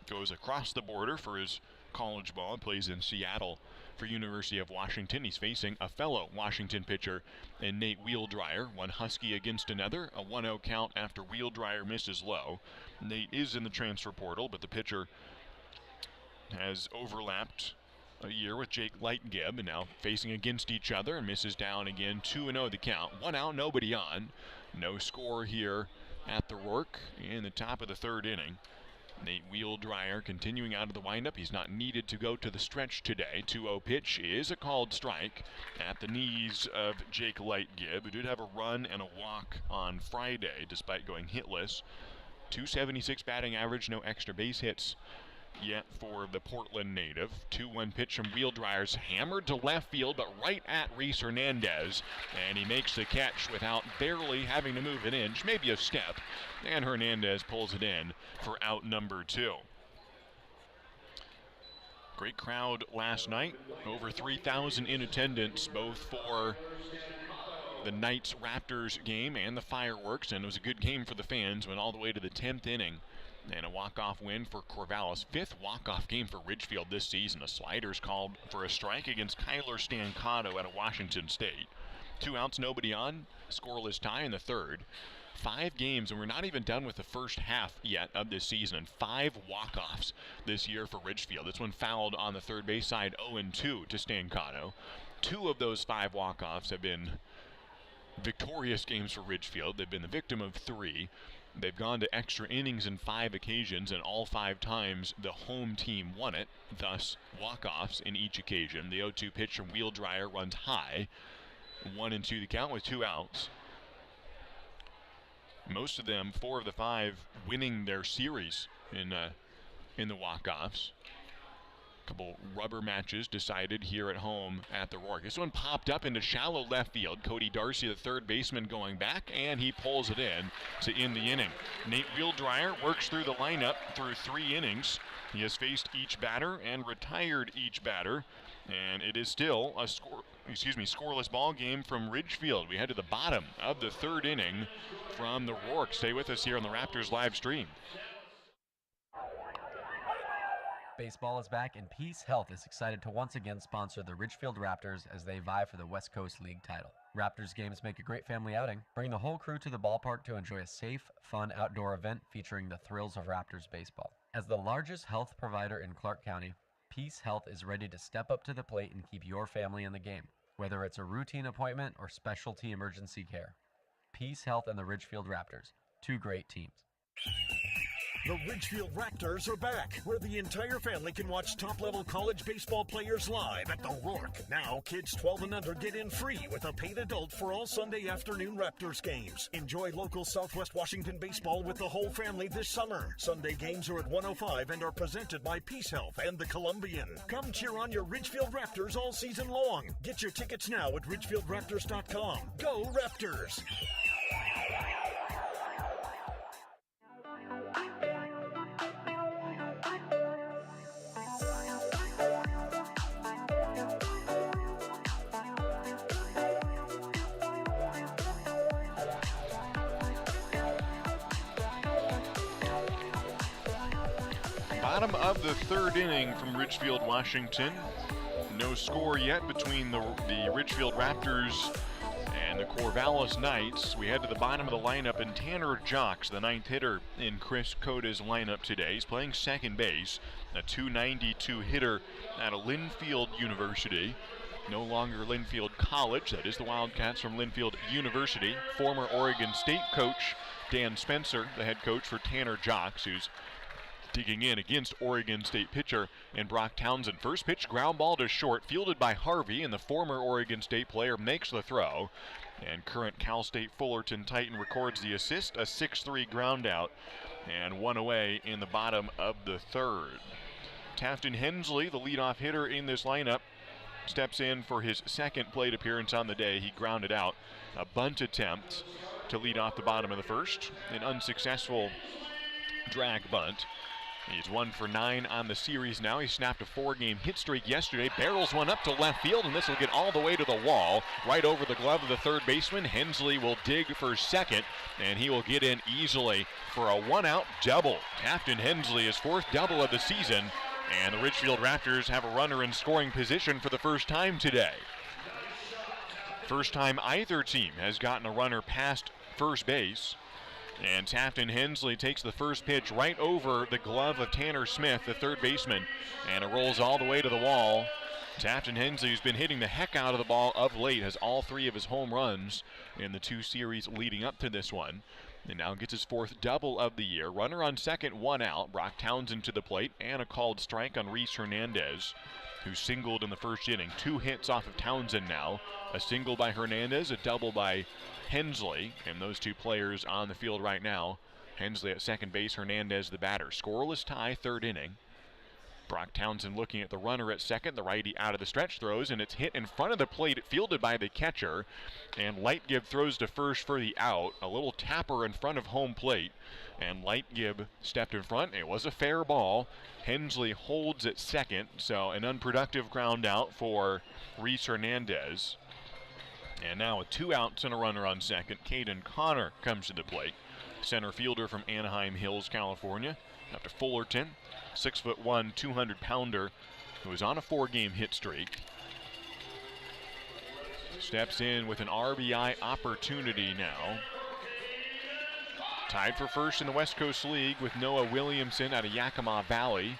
goes across the border for his college ball and plays in Seattle for University of Washington. He's facing a fellow Washington pitcher in Nate Wheeldryer. One Husky against another, a 1-0 count after Wheeldryer misses low. Nate is in the transfer portal, but the pitcher has overlapped a year with Jake Lightgibb, and now facing against each other and misses down again. 2-0 the count. 1 out, nobody on. No score here at the Rourke in the top of the third inning. Nate Wheeldryer continuing out of the windup. He's not needed to go to the stretch today. 2-0 pitch is a called strike at the knees of Jake Lightgibb, who did have a run and a walk on Friday despite going hitless. .276 batting average, no extra base hits yet for the Portland native. 2-1 pitch from Wheeldryer's hammered to left field, but right at Reese Hernandez, and he makes the catch without barely having to move an inch, maybe a step, and Hernandez pulls it in for out number 2. Great crowd last night, over 3,000 in attendance, both for the Knights Raptors game and the fireworks, and it was a good game for the fans. Went all the way to the 10th inning. And a walk-off win for Corvallis. 5th walk-off game for Ridgefield this season. A slider's called for a strike against Kyler Stancato out of Washington State. 2 outs, nobody on. Scoreless tie in the third. 5 games, and we're not even done with the first half yet of this season. And 5 walk-offs this year for Ridgefield. This one fouled on the third base side, 0-2 to Stancato. 2 of those 5 walk-offs have been victorious games for Ridgefield. They've been the victim of 3. They've gone to extra innings in 5 occasions, and all 5 times the home team won it, thus walk-offs in each occasion. The 0-2 pitch from Wheeldryer runs high. 1-2 the count with 2 outs. Most of them, 4 of the 5, winning their series in the walk-offs. Couple rubber matches decided here at home at the Rourke. This one popped up into shallow left field. Cody Darcy, the third baseman, going back, and he pulls it in to end the inning. Nate Wheeldryer works through the lineup through 3 innings. He has faced each batter and retired each batter, and it is still a scoreless ball game from Ridgefield. We head to the bottom of the third inning from the Rourke. Stay with us here on the Raptors live stream. Baseball is back, and Peace Health is excited to once again sponsor the Ridgefield Raptors as they vie for the West Coast League title. Raptors games make a great family outing. Bring the whole crew to the ballpark to enjoy a safe, fun outdoor event featuring the thrills of Raptors baseball. As the largest health provider in Clark County, Peace Health is ready to step up to the plate and keep your family in the game, whether it's a routine appointment or specialty emergency care. Peace Health and the Ridgefield Raptors, 2 great teams. The Ridgefield Raptors are back, where the entire family can watch top-level college baseball players live at the Rourke. Now, kids 12 and under get in free with a paid adult for all Sunday afternoon Raptors games. Enjoy local Southwest Washington baseball with the whole family this summer. Sunday games are at 105 and are presented by Peace Health and the Columbian. Come cheer on your Ridgefield Raptors all season long. Get your tickets now at ridgefieldraptors.com. Go Raptors! Bottom of the third inning from Ridgefield, Washington. No score yet between the Ridgefield Raptors and the Corvallis Knights. We head to the bottom of the lineup, and Tanner Jocks, the ninth hitter in Chris Coda's lineup today. He's playing second base, a .292 hitter out of Linfield University. No longer Linfield College, that is the Wildcats from Linfield University. Former Oregon State coach Dan Spencer, the head coach for Tanner Jocks, who's digging in against Oregon State pitcher and Brock Townsend. First pitch, ground ball to short, fielded by Harvey, and the former Oregon State player makes the throw. And current Cal State Fullerton Titan records the assist, a 6-3 ground out, and one away in the bottom of the third. Tafton Hensley, the leadoff hitter in this lineup, steps in for his second plate appearance on the day. He grounded out a bunt attempt to lead off the bottom of the first, an unsuccessful drag bunt. He's 1 for 9 on the series now. He snapped a 4-game hit streak yesterday, barrels one up to left field, and this will get all the way to the wall, right over the glove of the third baseman. Hensley will dig for second, and he will get in easily for a one-out double. Tafton Hensley, his fourth double of the season, and the Ridgefield Raptors have a runner in scoring position for the first time today. First time either team has gotten a runner past first base. And Tafton Hensley takes the first pitch right over the glove of Tanner Smith, the third baseman, and it rolls all the way to the wall. Tafton Hensley, who's been hitting the heck out of the ball of late, has all 3 of his home runs in the 2 series leading up to this one. And now gets his fourth double of the year. Runner on second, 1 out. Brock Townsend to the plate, and a called strike on Reese Hernandez, who singled in the first inning. 2 hits off of Townsend now. A single by Hernandez, a double by Hensley, and those 2 players on the field right now. Hensley at second base, Hernandez the batter. Scoreless tie, third inning. Brock Townsend looking at the runner at second. The righty out of the stretch throws, and it's hit in front of the plate, fielded by the catcher. And Lightgib throws to first for the out. A little tapper in front of home plate, and Lightgib stepped in front. It was a fair ball. Hensley holds at second, so an unproductive ground out for Reese Hernandez. And now with 2 outs and a runner on second, Caden Connor comes to the plate. Center fielder from Anaheim Hills, California. After Fullerton, 6'1", 200-pounder, who is on a 4-game hit streak. Steps in with an RBI opportunity now. Tied for first in the West Coast League with Noah Williamson out of Yakima Valley.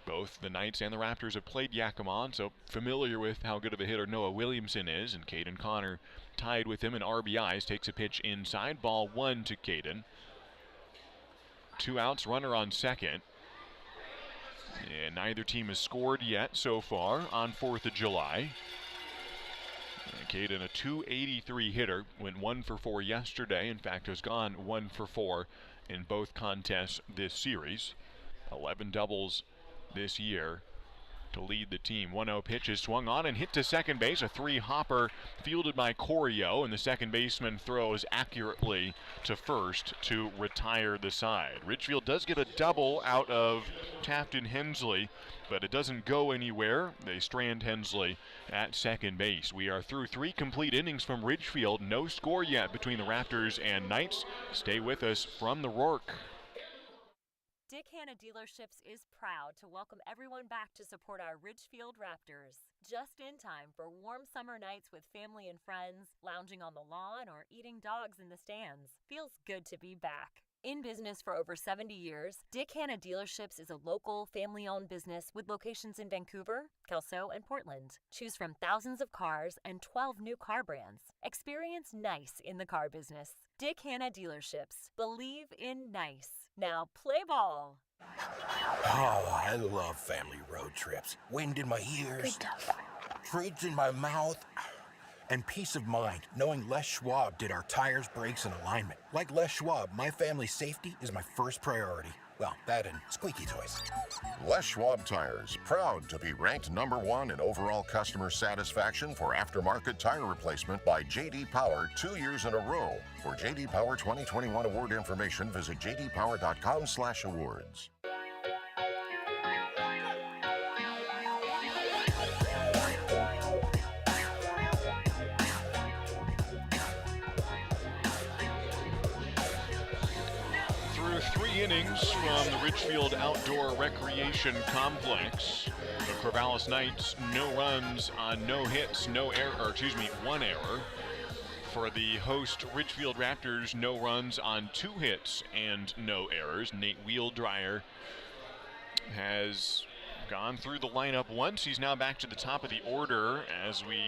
Both the Knights and the Raptors have played Yakima, so familiar with how good of a hitter Noah Williamson is. And Caden Connor tied with him in RBIs, takes a pitch inside, ball 1 to Caden. 2 outs, runner on second. And neither team has scored yet so far on 4th of July. And Caden, a .283 hitter, went 1 for 4 yesterday. In fact, has gone 1 for 4 in both contests this series. 11 doubles this year to lead the team. 1-0 pitch is swung on and hit to second base. A 3-hopper fielded by Corio, and the second baseman throws accurately to first to retire the side. Ridgefield does get a double out of Tafton Hensley, but it doesn't go anywhere. They strand Hensley at second base. We are through 3 complete innings from Ridgefield. No score yet between the Raptors and Knights. Stay with us from the Rourke. Dick Hanna Dealerships is proud to welcome everyone back to support our Ridgefield Raptors. Just in time for warm summer nights with family and friends, lounging on the lawn, or eating dogs in the stands. Feels good to be back. In business for over 70 years, Dick Hanna Dealerships is a local, family-owned business with locations in Vancouver, Kelso, and Portland. Choose from thousands of cars and 12 new car brands. Experience nice in the car business. Dick Hanna Dealerships. Believe in nice. Now play ball. Oh, I love family road trips. Wind in my ears, treats in my mouth, and peace of mind knowing Les Schwab did our tires, brakes, and alignment. Like Les Schwab, my family's safety is my first priority. Well, that and squeaky toys. Les Schwab Tires, proud to be ranked #1 in overall customer satisfaction for aftermarket tire replacement by J.D. Power 2 years in a row. For J.D. Power 2021 award information, visit jdpower.com/awards. Through 3 3 innings from the Ridgefield Outdoor Recreation Complex. The Corvallis Knights, no runs on no hits, one error. For the host Ridgefield Raptors, no runs on 2 hits and no errors. Nate Wheeldryer has gone through the lineup once. He's now back to the top of the order as we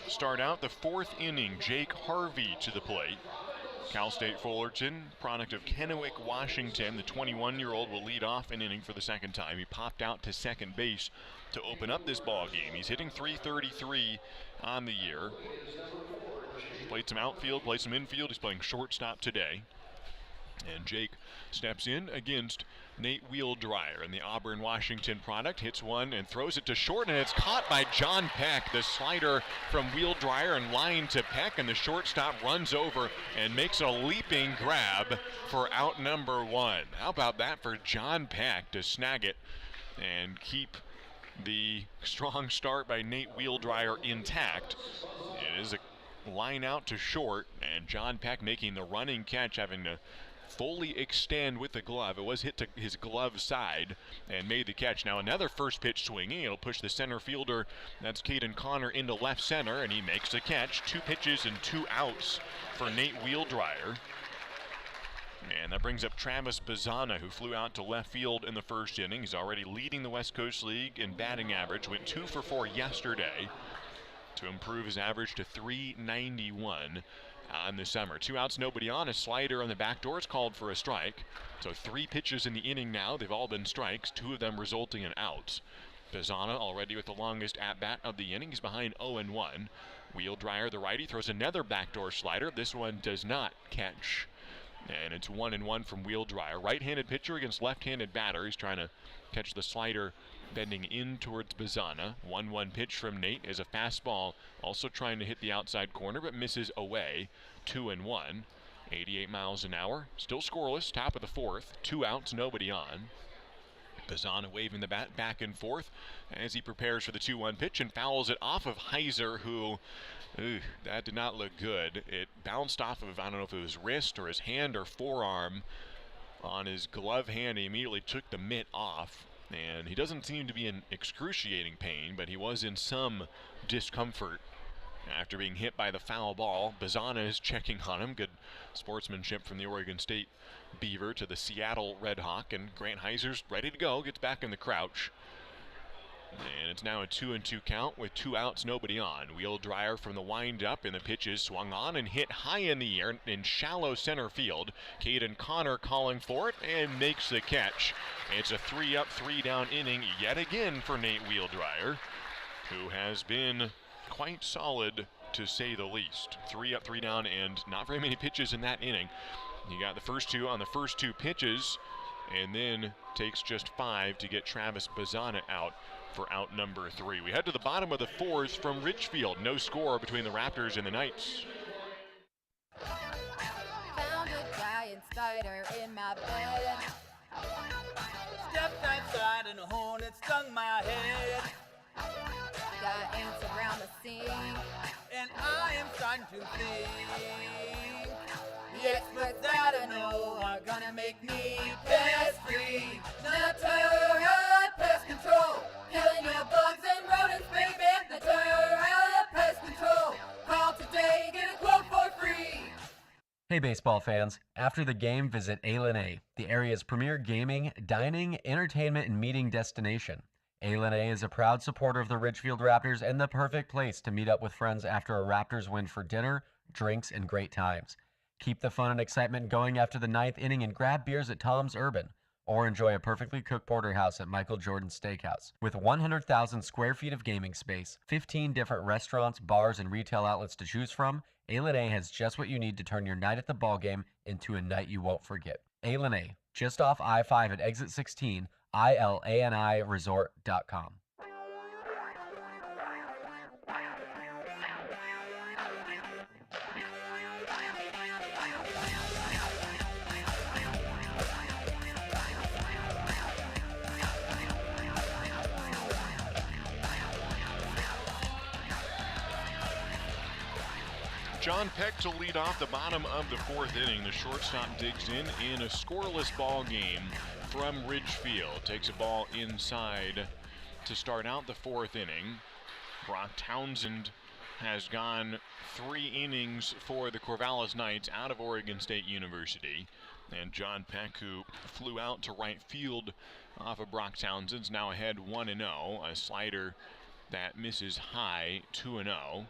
start out the 4th inning. Jake Harvey to the plate. Cal State Fullerton, product of Kennewick, Washington. The 21-year-old will lead off an inning for the 2nd time. He popped out to second base to open up this ball game. He's hitting .333 on the year. Played some outfield, played some infield. He's playing shortstop today. And Jake steps in against Nate Wheeldryer, and the Auburn, Washington product hits one and throws it to short, and it's caught by John Peck. The slider from Wheeldryer and line to Peck, and the shortstop runs over and makes a leaping grab for out number 1. How about that for John Peck to snag it and keep the strong start by Nate Wheeldryer intact? It is a line out to short, and John Peck making the running catch, having to fully extend with the glove. It was hit to his glove side and made the catch. Now another first pitch swinging. It'll push the center fielder, that's Caden Connor, into left center, and he makes the catch. 2 pitches and 2 outs for Nate Wheeldryer. And that brings up Travis Bazana, who flew out to left field in the 1st inning. He's already leading the West Coast League in batting average. Went 2 for 4 yesterday to improve his average to .391 on the summer. 2 outs, nobody on. A slider on the back door is called for a strike. So 3 pitches in the inning now. They've all been strikes, 2 of them resulting in outs. Bazana already with the longest at-bat of the inning. He's behind 0-1. Wheeldryer, the righty, throws another backdoor slider. This one does not catch. And it's 1-1 from Wheeldryer. Right-handed pitcher against left-handed batter. He's trying to catch the slider bending in towards Bazana. 1-1 pitch from Nate is a fastball, also trying to hit the outside corner, but misses away. 2-1. 88 miles an hour. Still scoreless, top of the 4th. 2 outs, nobody on. Bazana waving the bat back and forth as he prepares for the 2-1 pitch and fouls it off of Heiser, who, that did not look good. It bounced off of, I don't know if it was wrist or his hand or forearm on his glove hand. He immediately took the mitt off. And he doesn't seem to be in excruciating pain, but he was in some discomfort after being hit by the foul ball. Bazana is checking on him. Good sportsmanship from the Oregon State Beaver to the Seattle Red Hawk. And Grant Heiser's ready to go. Gets back in the crouch. And it's now a 2-2 count with 2 outs, nobody on. Wheeldryer from the windup, and the pitch is swung on and hit high in the air in shallow center field. Caden Connor calling for it and makes the catch. It's a 3-up, 3-down inning yet again for Nate Wheeldryer, who has been quite solid to say the least. 3-up, 3-down, and not very many pitches in that inning. He got the first 2 on the first 2 pitches, and then takes just 5 to get Travis Bazana out for out number 3. We head to the bottom of the 4th from Ridgefield. No score between the Raptors and the Knights. Found a giant spider in my bed. Stepped outside and a hornet stung my head. Got ants around the sink, And I am starting to think. the experts that I know are gonna make me pest-free. Natural pest control, killing your bugs and rodents, baby. Natural pest control. Call today, get a quote for free. Hey baseball fans, after the game visit A, the area's premier gaming, dining, entertainment, and meeting destination. A is a proud supporter of the Ridgefield Raptors and the perfect place to meet up with friends after a Raptors win for dinner, drinks, and great times. Keep the fun and excitement going after the 9th inning and grab beers at Tom's Urban, or enjoy a perfectly cooked porterhouse at Michael Jordan's Steakhouse. With 100,000 square feet of gaming space, 15 different restaurants, bars, and retail outlets to choose from, A has just what you need to turn your night at the ballgame into a night you won't forget. A, just off I-5 at exit 16, ILANIresort.com. John Peck to lead off the bottom of the fourth inning. The shortstop digs in a scoreless ball game from Ridgefield. Takes a ball inside to start out the fourth inning. Brock Townsend has gone 3 innings for the Corvallis Knights out of Oregon State University. And John Peck, who flew out to right field off of Brock Townsend, is now ahead 1-0. A slider that misses high, 2-0.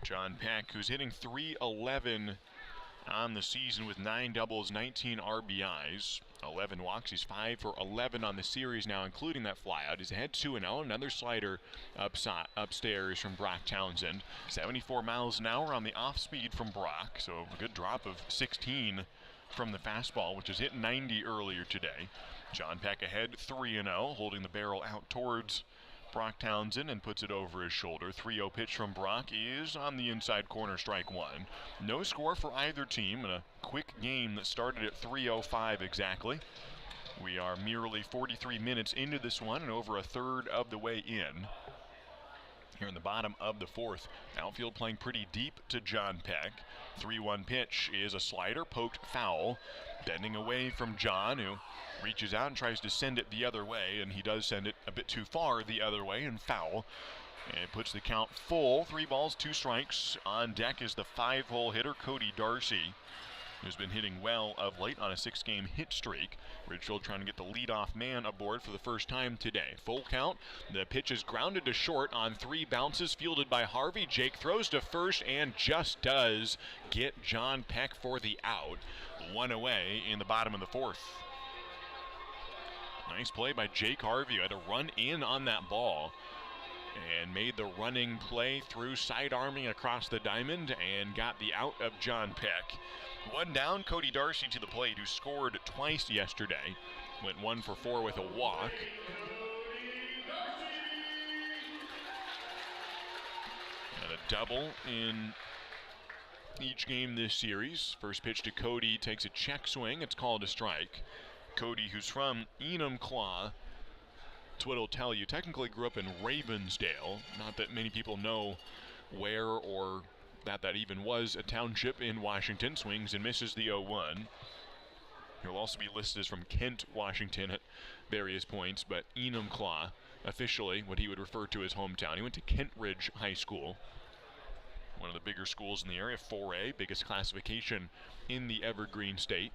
John Peck, who's hitting .311 on the season with 9 doubles, 19 RBIs, 11 walks. He's 5 for 11 on the series now, including that flyout. He's ahead 2-0. Another slider upstairs from Brock Townsend. 74 miles an hour on the off speed from Brock, so a good drop of 16 from the fastball, which was hit 90 earlier today. John Peck ahead 3-0, holding the barrel out towards Brock Townsend and puts it over his shoulder. 3-0 pitch from Brock is on the inside corner, strike one. No score for either team in a quick game that started at 3:05 exactly. We are merely 43 minutes into this one and over a third of the way in. Here in the bottom of the fourth, outfield playing pretty deep to John Peck. 3-1 pitch is a slider, poked foul. Bending away from John, who reaches out and tries to send it the other way, and he does send it a bit too far the other way and foul. And it puts the count full. 3 balls, 2 strikes. On deck is the 5-hole hitter, Cody Darcy, who's been hitting well of late on a 6-game hit streak. Ridgefield trying to get the leadoff man aboard for the first time today. Full count. The pitch is grounded to short on 3 bounces, fielded by Harvey. Jake throws to first and just does get John Peck for the out. 1 away in the bottom of the fourth. Nice play by Jake Harvey, who had to run in on that ball and made the running play through sidearming across the diamond and got the out of John Peck. 1 down, Cody Darcy to the plate, who scored twice yesterday. Went 1 for 4 with a walk. And a double in each game this series. First pitch to Cody, takes a check swing. It's called a strike. Cody, who's from Enumclaw, that's what it'll tell you. Technically grew up in Ravensdale. Not that many people know where or that even was a township in Washington. Swings and misses the 0-1. He'll also be listed as from Kent, Washington at various points, but Enumclaw, officially what he would refer to as hometown. He went to Kent Ridge High School, one of the bigger schools in the area, 4A, biggest classification in the Evergreen State.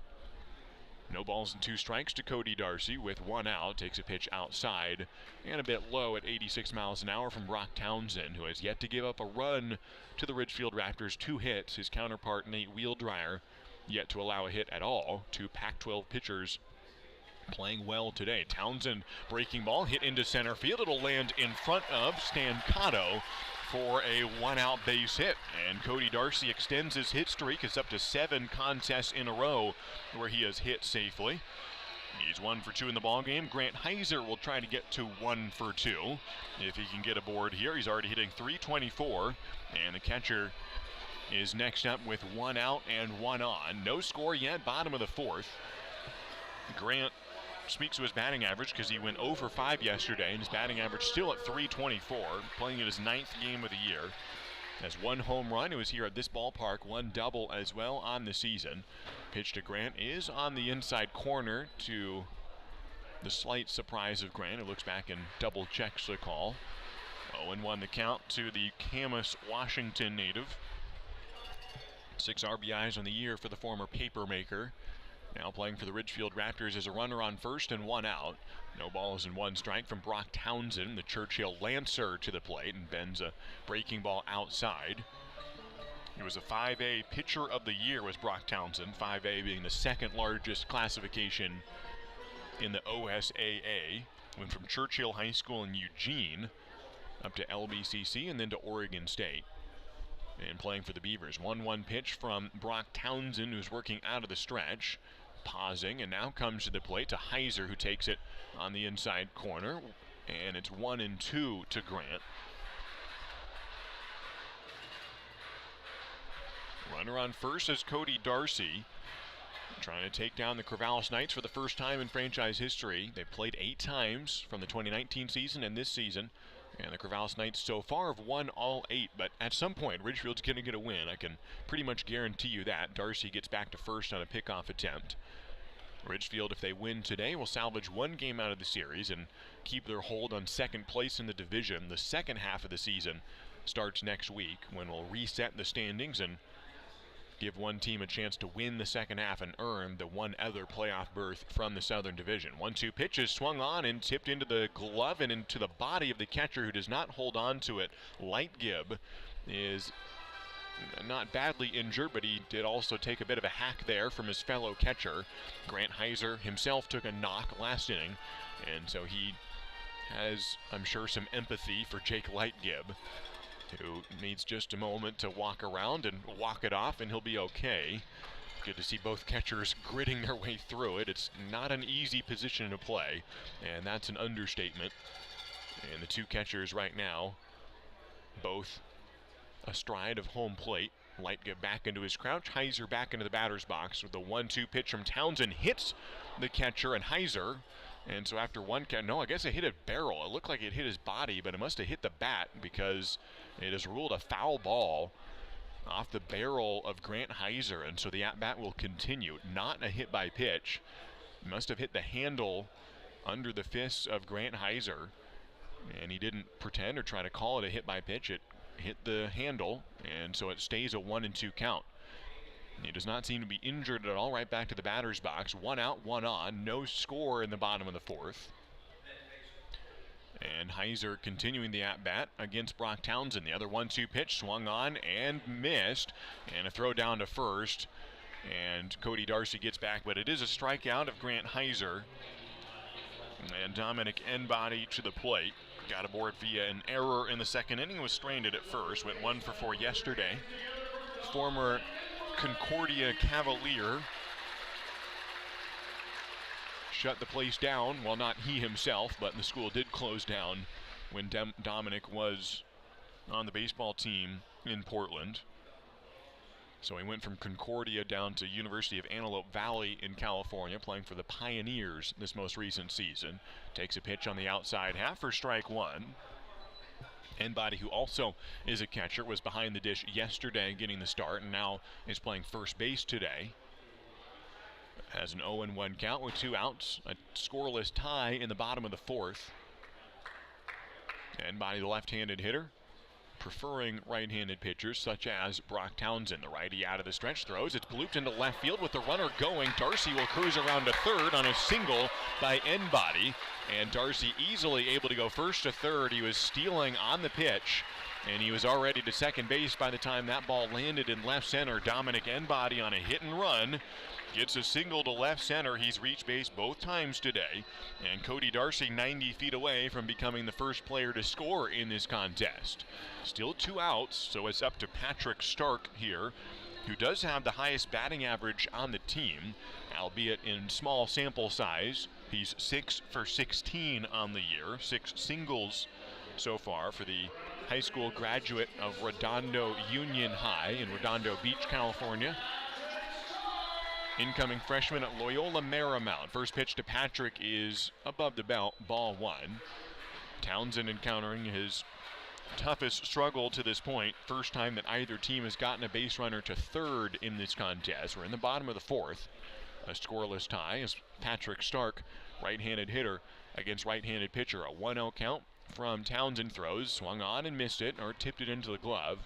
No balls and 2 strikes to Cody Darcy with 1 out. Takes a pitch outside and a bit low at 86 miles an hour from Brock Townsend, who has yet to give up a run to the Ridgefield Raptors. 2 hits. His counterpart, Nate Wheeldryer, yet to allow a hit at all. 2 Pac-12 pitchers playing well today. Townsend breaking ball, hit into center field. It'll land in front of Stancato for a 1-out base hit, and Cody Darcy extends his hit streak. It's up to 7 contests in a row where he has hit safely. He's 1 for 2 in the ballgame. Grant Heiser will try to get to 1 for 2 if he can get aboard here. He's already hitting .324, and the catcher is next up with 1 out and 1 on. No score yet, bottom of the fourth. Grant speaks to his batting average because he went 0 for 5 yesterday, and his batting average still at .324, playing in his 9th game of the year. Has 1 home run. He was here at this ballpark, 1 double as well on the season. Pitch to Grant is on the inside corner, to the slight surprise of Grant, who looks back and double checks the call. 0-1 the count to the Camas, Washington native. 6 RBIs on the year for the former papermaker. Now playing for the Ridgefield Raptors as a runner on first and 1 out. No balls and 1 strike from Brock Townsend, the Churchill Lancer, to the plate, and bends a breaking ball outside. He was a 5A pitcher of the year, was Brock Townsend, 5A being the 2nd largest classification in the OSAA. Went from Churchill High School in Eugene up to LBCC and then to Oregon State. And playing for the Beavers. 1-1 pitch from Brock Townsend, who's working out of the stretch. Pausing, and now comes to the plate to Heiser, who takes it on the inside corner. And it's 1-2 to Grant. Runner on first is Cody Darcy, trying to take down the Corvallis Knights for the first time in franchise history. They've played 8 times from the 2019 season and this season. And the Corvallis Knights so far have won all 8, but at some point, Ridgefield's going to get a win. I can pretty much guarantee you that. Darcy gets back to first on a pickoff attempt. Ridgefield, if they win today, will salvage 1 game out of the series and keep their hold on second place in the division. The second half of the season starts next week, when we'll reset the standings and give one team a chance to win the second half and earn the one other playoff berth from the Southern Division. 1-2 pitch is swung on and tipped into the glove and into the body of the catcher, who does not hold on to it. Lightgib is not badly injured, but he did also take a bit of a hack there from his fellow catcher. Grant Heiser himself took a knock last inning, and so he has, I'm sure, some empathy for Jake Lightgib, who needs just a moment to walk around and walk it off, and he'll be okay. Good to see both catchers gritting their way through it. It's not an easy position to play, and that's an understatement. And the two catchers right now, both astride of home plate. Lightgib back into his crouch, Heiser back into the batter's box with the 1-2 pitch from Townsend. Hits the catcher and Heiser. And so after one count, no, I guess it hit a barrel. It looked like it hit his body, but it must have hit the bat, because it is ruled a foul ball off the barrel of Grant Heiser. And so the at-bat will continue. Not a hit by pitch. It must have hit the handle under the fists of Grant Heiser. And he didn't pretend or try to call it a hit by pitch. It hit the handle, and so it stays a 1-2 count. He does not seem to be injured at all. Right back to the batter's box. 1 out, 1 on. No score in the bottom of the 4th. And Heiser continuing the at-bat against Brock Townsend. The other 1-2 pitch swung on and missed. And a throw down to first. And Cody Darcy gets back, but it is a strikeout of Grant Heiser. And Dominic Enbody to the plate. Got aboard via an error in the second inning. Was stranded at first. Went 1 for 4 yesterday. Former Concordia Cavalier shut the place down. Well, not he himself, but the school did close down when Dominic was on the baseball team in Portland. So he went from Concordia down to University of Antelope Valley in California, playing for the Pioneers this most recent season. Takes a pitch on the outside half for strike 1. Enbody, who also is a catcher, was behind the dish yesterday getting the start, and now is playing first base today. Has an 0-1 count with 2 outs, a scoreless tie in the bottom of the 4th. Enbody, the left-handed hitter, preferring right-handed pitchers such as Brock Townsend. The righty out of the stretch throws. It's blooped into left field with the runner going. Darcy will cruise around to third on a single by Enbody. And Darcy easily able to go first to third. He was stealing on the pitch, and he was already to second base by the time that ball landed in left center. Dominic Enbody on a hit and run gets a single to left center. He's reached base both times today. And Cody Darcy 90 feet away from becoming the first player to score in this contest. Still 2 outs, so it's up to Patrick Stark here, who does have the highest batting average on the team, albeit in small sample size. He's 6 for 16 on the year, 6 singles so far for the high school graduate of Redondo Union High in Redondo Beach, California. Incoming freshman at Loyola Marymount. First pitch to Patrick is above the belt, ball 1. Townsend encountering his toughest struggle to this point. First time that either team has gotten a base runner to third in this contest. We're in the bottom of the 4th. A scoreless tie as Patrick Stark, right-handed hitter against right-handed pitcher. A 1-0 count from Townsend. Throws, swung on and missed it, or tipped it into the glove.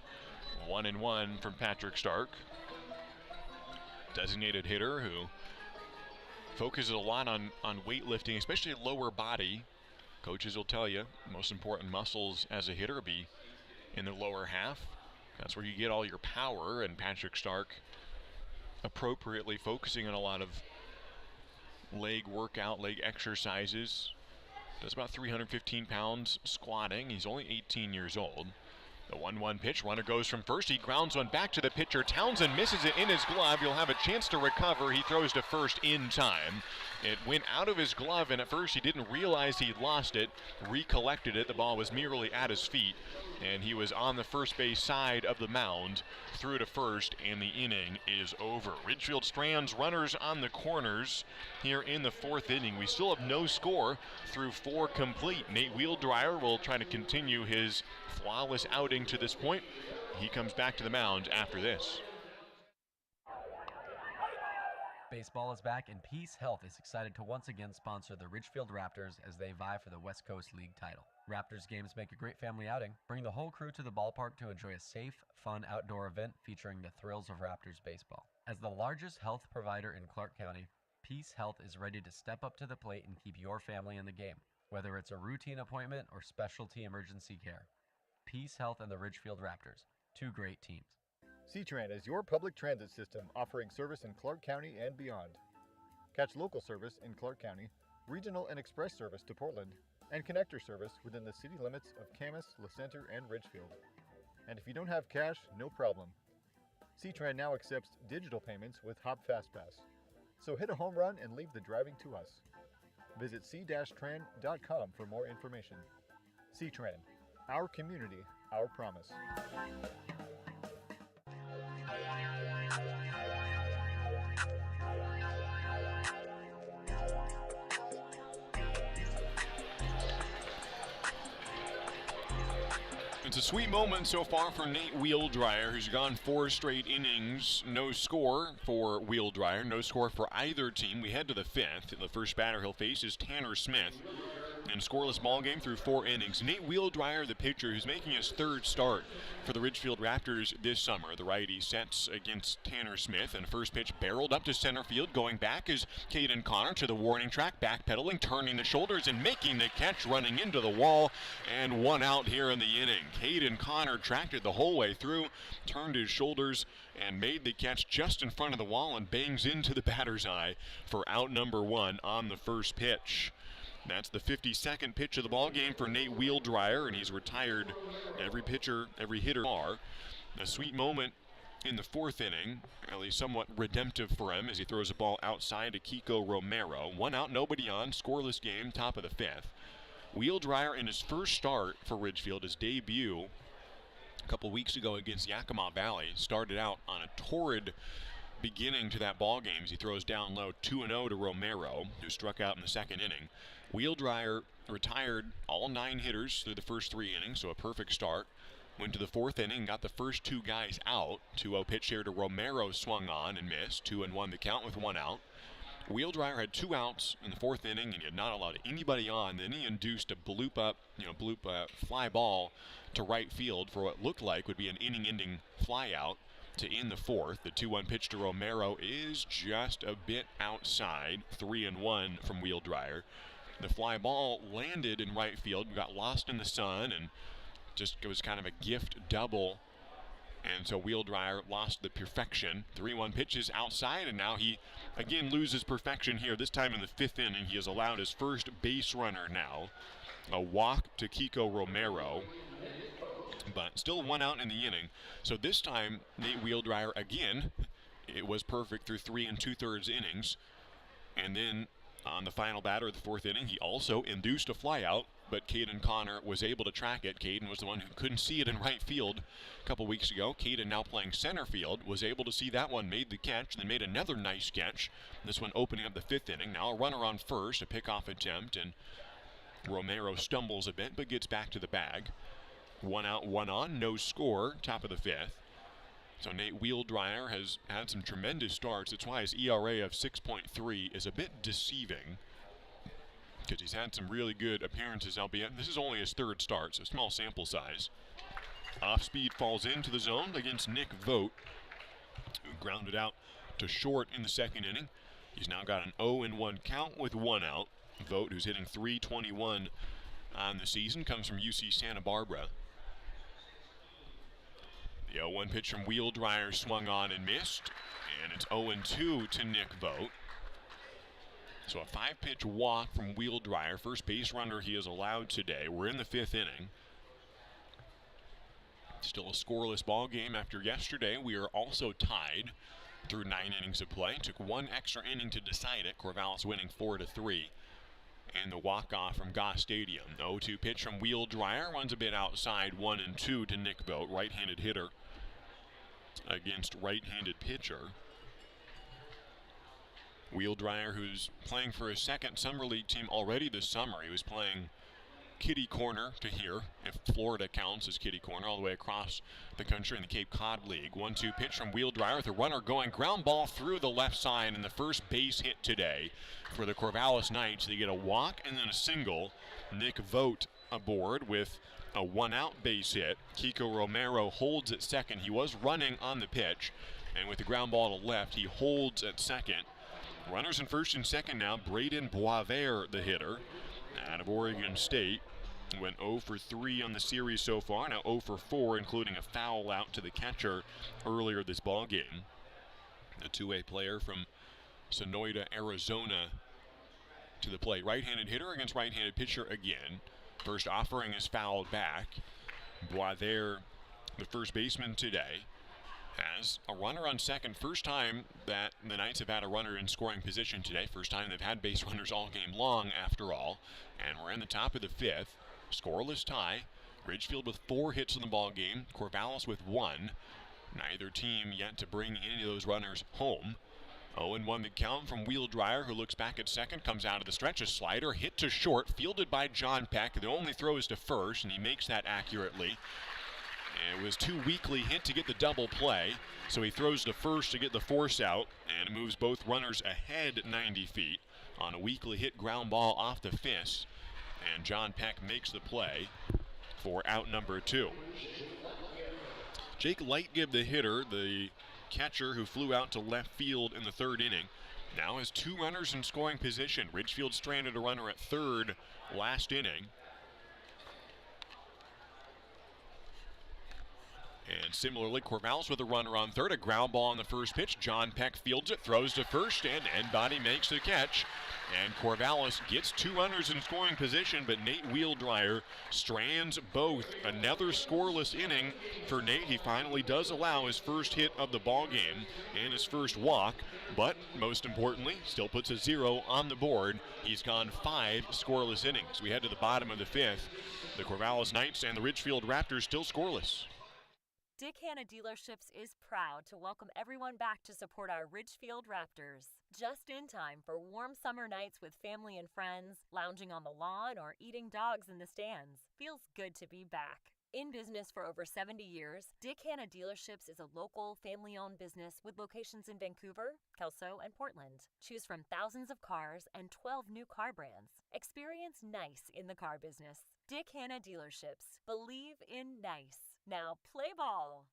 1-1 from Patrick Stark. Designated hitter who focuses a lot on weightlifting, especially lower body. Coaches will tell you most important muscles as a hitter will be in the lower half. That's where you get all your power, and Patrick Stark appropriately focusing on a lot of leg workout, leg exercises. Does about 315 pounds squatting. He's only 18 years old. The 1-1 pitch, runner goes from first, he grounds one back to the pitcher. Townsend misses it in his glove. He'll have a chance to recover. He throws to first in time. It went out of his glove, and at first he didn't realize he'd lost it. Recollected it. The ball was merely at his feet, and he was on the first base side of the mound. Threw to first, and the inning is over. Ridgefield strands runners on the corners here in the 4th inning. We still have no score through 4 complete. Nate Wheeldryer will try to continue his flawless outing to this point. He comes back to the mound after this. Baseball is back, and Peace Health is excited to once again sponsor the Ridgefield Raptors as they vie for the West Coast League title. Raptors games make a great family outing. Bring the whole crew to the ballpark to enjoy a safe, fun outdoor event featuring the thrills of Raptors baseball. As the largest health provider in Clark County, Peace Health is ready to step up to the plate and keep your family in the game, whether it's a routine appointment or specialty emergency care. Peace Health and the Ridgefield Raptors, 2 great teams. C-Tran is your public transit system offering service in Clark County and beyond. Catch local service in Clark County, regional and express service to Portland, and connector service within the city limits of Camas, La Center, and Ridgefield. And if you don't have cash, no problem. C-Tran now accepts digital payments with Hop FastPass. So hit a home run and leave the driving to us. Visit c-tran.com for more information. C-Tran, our community, our promise. It's a sweet moment so far for Nate Wheeldryer, who's gone 4 straight innings. No score for Wheeldryer, no score for either team. We head to the 5th. The first batter he'll face is Tanner Smith. And scoreless ball game through 4 innings. Nate Wheeldryer, the pitcher, who's making his 3rd start for the Ridgefield Raptors this summer. The righty sets against Tanner Smith, and first pitch barreled up to center field. Going back is Caden Connor to the warning track, backpedaling, turning the shoulders, and making the catch, running into the wall, and 1 out here in the inning. Caden Connor tracked it the whole way through, turned his shoulders, and made the catch just in front of the wall and bangs into the batter's eye for out number 1 on the first pitch. That's the 52nd pitch of the ball game for Nate Wheeldryer, and he's retired every pitcher, every hitter. A sweet moment in the 4th inning, at least somewhat redemptive for him, as he throws a ball outside to Kiko Romero. 1 out, nobody on, scoreless game, top of the 5th. Wheeldryer in his first start for Ridgefield, his debut a couple weeks ago against Yakima Valley, started out on a torrid beginning to that ball game as he throws down low 2-0 to Romero, who struck out in the 2nd inning. Wheeldryer retired all 9 hitters through the first 3 innings, so a perfect start. Went to the 4th inning, got the first 2 guys out. 2-0 pitch here to Romero, swung on and missed. 2-1 the count with 1 out. Wheeldryer had 2 outs in the 4th inning, and he had not allowed anybody on. Then he induced a bloop fly ball to right field for what looked like would be an inning-ending fly out to end the 4th. The 2-1 pitch to Romero is just a bit outside. 3-1 from Wheeldryer. The fly ball landed in right field, got lost in the sun, and just it was kind of a gift double. And so Wheeldryer lost the perfection. 3-1 pitches outside, and now he again loses perfection here. This time in the 5th inning, he has allowed his first base runner now. A walk to Kiko Romero, but still 1 out in the inning. So this time, Nate Wheeldryer again, it was perfect through 3 2/3 innings. And then on the final batter of the 4th inning, he also induced a flyout, but Caden Connor was able to track it. Caden was the one who couldn't see it in right field a couple weeks ago. Caden, now playing center field, was able to see that one, made the catch, then made another nice catch. This one opening up the 5th inning. Now a runner on first, a pickoff attempt, and Romero stumbles a bit but gets back to the bag. 1 out, 1 on, no score, top of the 5th. So Nate Wheeldryer has had some tremendous starts. That's why his ERA of 6.3 is a bit deceiving, because he's had some really good appearances, albeit this is only his 3rd start, so small sample size. Off speed falls into the zone against Nick Vogt, who grounded out to short in the 2nd inning. He's now got an 0-1 count with 1 out. Vogt, who's hitting .321 on the season, comes from UC Santa Barbara. The 0-1 pitch from Wheeldryer swung on and missed, and it's 0-2 to Nick Vogt. So a 5-pitch walk from Wheeldryer, first base runner he has allowed today. We're in the 5th inning. Still a scoreless ball game after yesterday. We are also tied through 9 innings of play. Took one extra inning to decide it. Corvallis winning 4-3. And the walk-off from Goss Stadium. 0-2 pitch from Wheel Dryer. Runs a bit outside, 1-2 to Nick Vogt, right-handed hitter against right-handed pitcher. Wheel Dryer, who's playing for his second summer league team already this summer. He was playing kitty corner to here, if Florida counts as kitty corner, all the way across the country in the Cape Cod League. 1-2 pitch from Wheel Dryer with a runner going, ground ball through the left side, and the first base hit today for the Corvallis Knights. They get a walk and then a single. Nick Vogt aboard with a one-out base hit. Kiko Romero holds at second. He was running on the pitch, and with the ground ball to left, he holds at second. Runners in first and second now. Braden Boisvert, the hitter, out of Oregon State. Went 0 for 3 on the series so far. Now 0 for 4, including a foul out to the catcher earlier this ball game. A two-way player from Sonoyta, Arizona, to the plate. Right-handed hitter against right-handed pitcher again. First offering is fouled back. Boisvert, the first baseman today, has a runner on second. First time that the Knights have had a runner in scoring position today. First time they've had base runners all game long, after all. And we're in the top of the fifth. Scoreless tie. Ridgefield with 4 hits in the ball game. Corvallis with 1. Neither team yet to bring any of those runners home. 0-1 the count from Wheel Dryer, who looks back at second, comes out of the stretch. A slider hit to short, fielded by John Peck. The only throw is to first, and he makes that accurately. And it was too weakly hit to get the double play, so he throws to first to get the force out, and moves both runners ahead 90 feet on a weakly hit ground ball off the fist. And John Peck makes the play for out number 2. Jake Lightgib, the hitter, the catcher who flew out to left field in the 3rd inning, now has 2 runners in scoring position. Ridgefield stranded a runner at third last inning. And similarly, Corvallis with a runner on third. A ground ball on the first pitch. John Peck fields it, throws to first, and Body makes the catch. And Corvallis gets 2 runners in scoring position, but Nate Wheel Dryer strands both. Another scoreless inning for Nate. He finally does allow his first hit of the ball game and his first walk, but most importantly, still puts a 0 on the board. He's gone 5 scoreless innings. We head to the bottom of the 5th. The Corvallis Knights and the Ridgefield Raptors still scoreless. Dick Hanna Dealerships is proud to welcome everyone back to support our Ridgefield Raptors. Just in time for warm summer nights with family and friends, lounging on the lawn, or eating dogs in the stands. Feels good to be back. In business for over 70 years, Dick Hanna Dealerships is a local, family-owned business with locations in Vancouver, Kelso, and Portland. Choose from thousands of cars and 12 new car brands. Experience nice in the car business. Dick Hanna Dealerships. Believe in nice. Now play ball.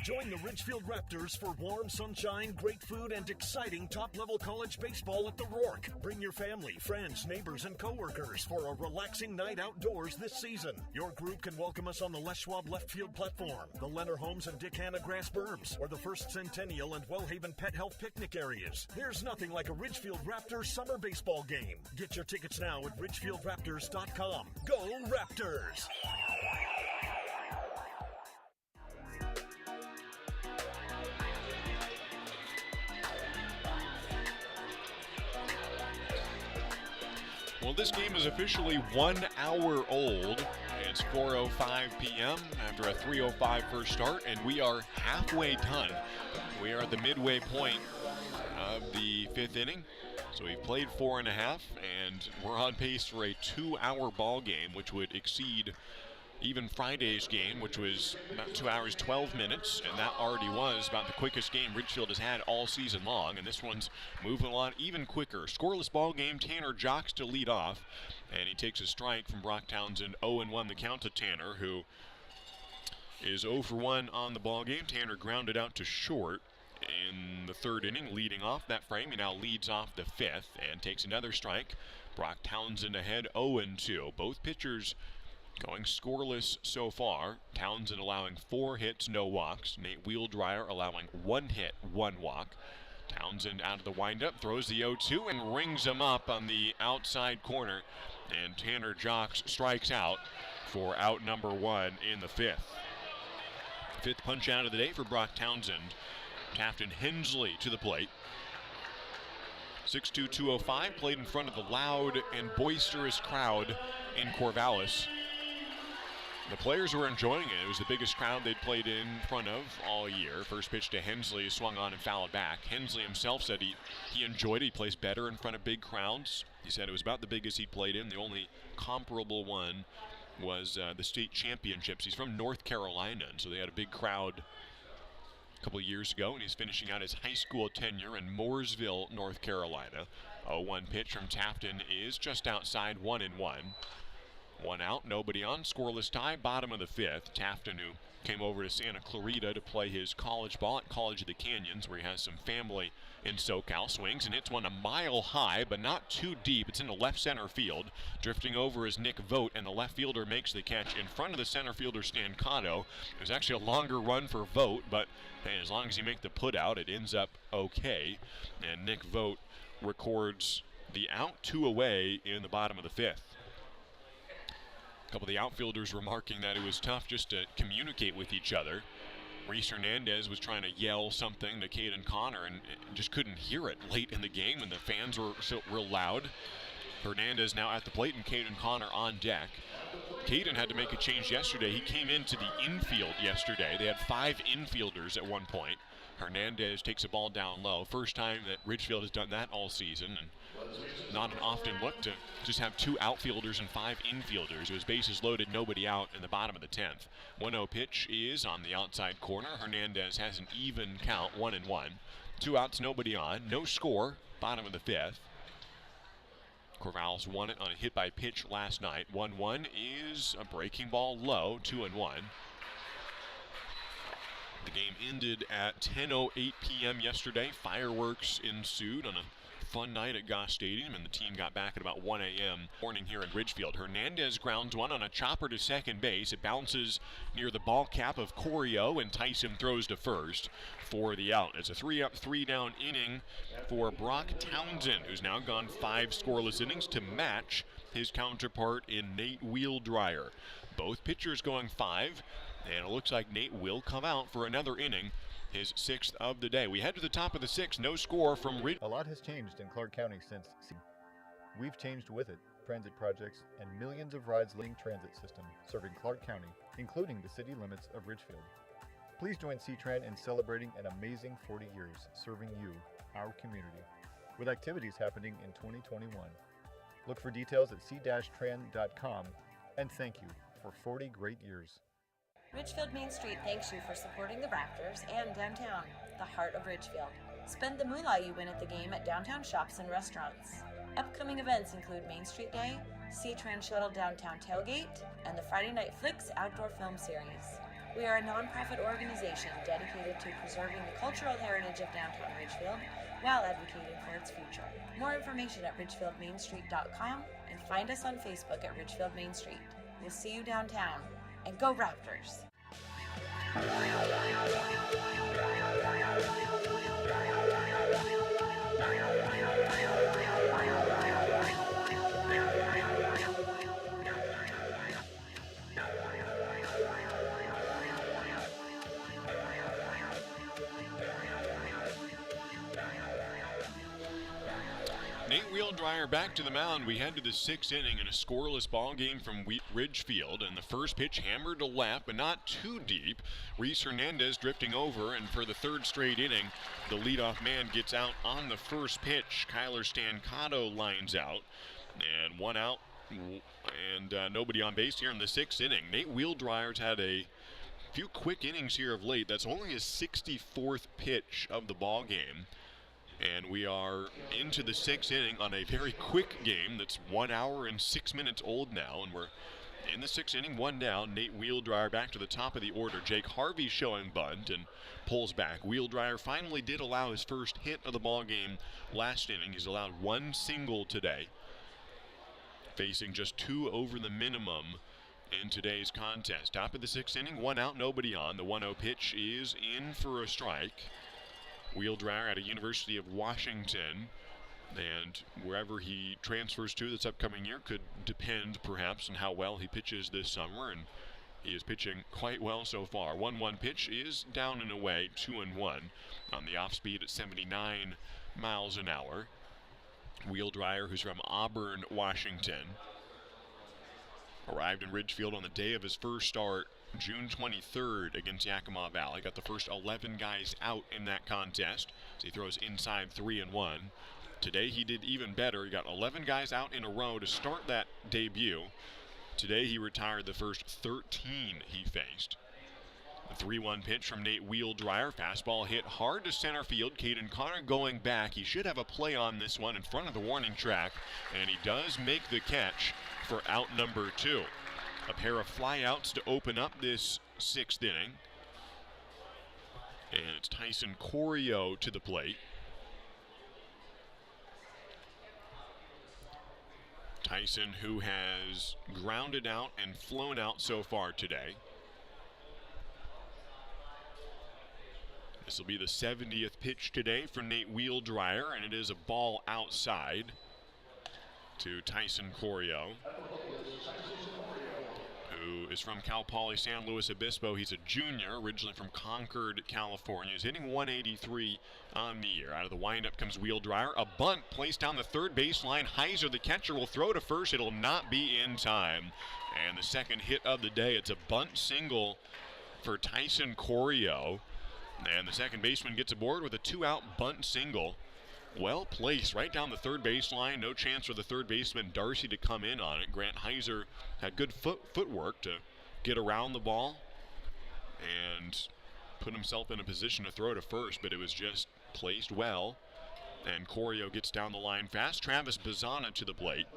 Join the Ridgefield Raptors for warm sunshine, great food, and exciting top-level college baseball at the Rourke. Bring your family, friends, neighbors, and coworkers for a relaxing night outdoors this season. Your group can welcome us on the Les Schwab left field platform, the Leonard Homes and Dick Hanna grass berms, or the First Centennial and Wellhaven Pet Health picnic areas. There's nothing like a Ridgefield Raptors summer baseball game. Get your tickets now at ridgefieldraptors.com. Go Raptors! Well, this game is officially 1 hour old. It's 4:05 p.m. after a 3:05 first start, and we are halfway done. We are at the midway point of the 5th inning. So we've played 4.5, and we're on pace for a 2-hour ball game, which would exceed even Friday's game, which was about 2 hours, 12 minutes, and that already was about the quickest game Ridgefield has had all season long, and this one's moving along even quicker. Scoreless ball game, Tanner Jocks to lead off, and he takes a strike from Brock Townsend. 0-1 the count to Tanner, who is 0 for 1 on the ball game. Tanner grounded out to short in the 3rd inning, leading off that frame. He now leads off the 5th and takes another strike. Brock Townsend ahead, 0-2. Both pitchers going scoreless so far. Townsend allowing 4 hits, no walks. Nate Wheel Dryer allowing 1 hit, 1 walk. Townsend out of the windup, throws the 0-2 and rings him up on the outside corner. And Tanner Jocks strikes out for out number 1 in the 5th. Fifth punch out of the day for Brock Townsend. Tafton Hensley to the plate. 6'2", 205, played in front of the loud and boisterous crowd in Corvallis. The players were enjoying it. It was the biggest crowd they'd played in front of all year. First pitch to Hensley, swung on and fouled back. Hensley himself said he enjoyed it. He plays better in front of big crowds. He said it was about the biggest he'd played in. The only comparable one was the state championships. He's from North Carolina, and so they had a big crowd a couple of years ago, and he's finishing out his high school tenure in Mooresville, North Carolina. 0-1 pitch from Tafton is just outside, 1-1. One out, nobody on, scoreless tie, bottom of the fifth. Tafton, who came over to Santa Clarita to play his college ball at College of the Canyons, where he has some family in SoCal, swings and hits one a mile high, but not too deep. It's in the left center field. Drifting over is Nick Vogt, and the left fielder makes the catch in front of the center fielder, Stancato. It was actually a longer run for Vogt, but hey, as long as you make the put out, it ends up okay. And Nick Vogt records the out, 2 away in the bottom of the fifth. A couple of the outfielders remarking that it was tough just to communicate with each other. Reese Hernandez was trying to yell something to Caden Connor and just couldn't hear it late in the game when the fans were so real loud. Hernandez now at the plate and Caden Connor on deck. Caden had to make a change yesterday. He came into the infield yesterday. They had 5 infielders at one point. Hernandez takes a ball down low. First time that Ridgefield has done that all season, and not an often look to just have 2 outfielders and 5 infielders. It was bases loaded, nobody out in the bottom of the 10th. 1-0 pitch is on the outside corner. Hernandez has an even count, 1-1. 2 outs, nobody on, no score, bottom of the 5th. Corvallis won it on a hit by pitch last night. 1-1 is a breaking ball low, 2-1. The game ended at 10:08 p.m. yesterday. Fireworks ensued on a fun night at Goss Stadium, and the team got back at about 1 a.m. morning here in Ridgefield. Hernandez grounds one on a chopper to second base. It bounces near the ball cap of Corio, and Tyson throws to first for the out. It's a 3-up, 3-down inning for Brock Townsend, who's now gone 5 scoreless innings to match his counterpart in Nate Wheeldryer. Both pitchers going 5. And it looks like Nate will come out for another inning, his 6th of the day. We head to the top of the 6th, no score from A lot has changed in Clark County since we've changed with it. Transit projects and millions of rides linking transit system serving Clark County, including the city limits of Ridgefield. Please join C-Tran in celebrating an amazing 40 years serving you, our community, with activities happening in 2021. Look for details at c-tran.com, and thank you for 40 great years. Ridgefield Main Street thanks you for supporting the Raptors and downtown, the heart of Ridgefield. Spend the moolah you win at the game at downtown shops and restaurants. Upcoming events include Main Street Day, C-Tran Shuttle Downtown Tailgate, and the Friday Night Flicks Outdoor Film Series. We are a nonprofit organization dedicated to preserving the cultural heritage of downtown Ridgefield while advocating for its future. More information at ridgefieldmainstreet.com and find us on Facebook at Ridgefield Main Street. We'll see you downtown. And go Raptors! Nate Wheeldryer back to the mound. We head to the 6th inning in a scoreless ball game from Ridgefield, and the first pitch hammered to left, but not too deep. Reese Hernandez drifting over, and for the 3rd straight inning, the leadoff man gets out on the first pitch. Kyler Stancato lines out, and 1 out, and nobody on base here in the 6th inning. Nate Wheeldryer's had a few quick innings here of late. That's only his 64th pitch of the ball game. And we are into the 6th inning on a very quick game that's 1 hour and 6 minutes old now. And we're in the 6th inning, 1 down. Nate Wheeldryer back to the top of the order. Jake Harvey showing bunt and pulls back. Wheeldryer finally did allow his first hit of the ball game last inning. He's allowed 1 single today, facing just 2 over the minimum in today's contest. Top of the 6th inning, 1 out, nobody on. The 1-0 pitch is in for a strike. Wheeldryer out of University of Washington, and wherever he transfers to this upcoming year could depend perhaps on how well he pitches this summer, and He is pitching quite well so far. 1-1 pitch is down and away, 2-1 on the off speed at 79 miles an hour. Wheel Dryer, who's from Auburn, Washington, arrived in Ridgefield on the day of his first start, June 23rd against Yakima Valley. Got the first 11 guys out in that contest. So he throws inside 3-1. Today he did even better. He got 11 guys out in a row to start that debut. Today he retired the first 13 he faced. The 3-1 pitch from Nate Wheel Dryer. Fastball hit hard to center field. Caden Connor going back. He should have a play on this one in front of the warning track. And he does make the catch for out number 2. A pair of flyouts to open up this 6th inning. And it's Tyson Corio to the plate. Tyson, who has grounded out and flown out so far today. This will be the 70th pitch today for Nate Wheel Dryer, and it is a ball outside to Tyson Corio, who is from Cal Poly San Luis Obispo. He's a junior, originally from Concord, California. He's hitting 183 on the year. Out of the windup comes Wheel Dryer. A bunt placed down the third baseline. Heiser, the catcher, will throw to first. It'll not be in time. And the second hit of the day, it's a bunt single for Tyson Corio. And the second baseman gets aboard with a 2-out bunt single. Well placed right down the third baseline. No chance for the third baseman Darcy to come in on it. Grant Heiser had good footwork to get around the ball and put himself in a position to throw to first, but it was just placed well. And Corio gets down the line fast. Travis Bazzana to the plate.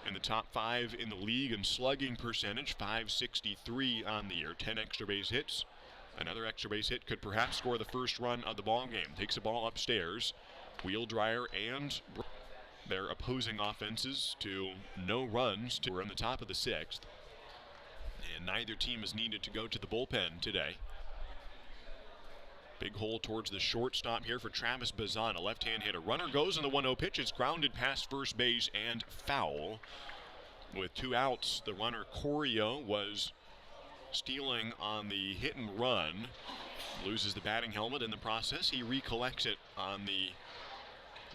In the top 5 in the league in slugging percentage, .563 on the year, 10 extra base hits. Another extra base hit could perhaps score the first run of the ball game. Takes the ball upstairs. Wheel Dryer and their opposing offenses to no runs. We're in the top of the 6th. And neither team is needed to go to the bullpen today. Big hole towards the shortstop here for Travis Bazzana. Left-hand hitter. Runner goes in the 1-0 pitch. It's grounded past first base and foul. With 2 outs, the runner Corio was stealing on the hit and run. Loses the batting helmet in the process. He recollects it on the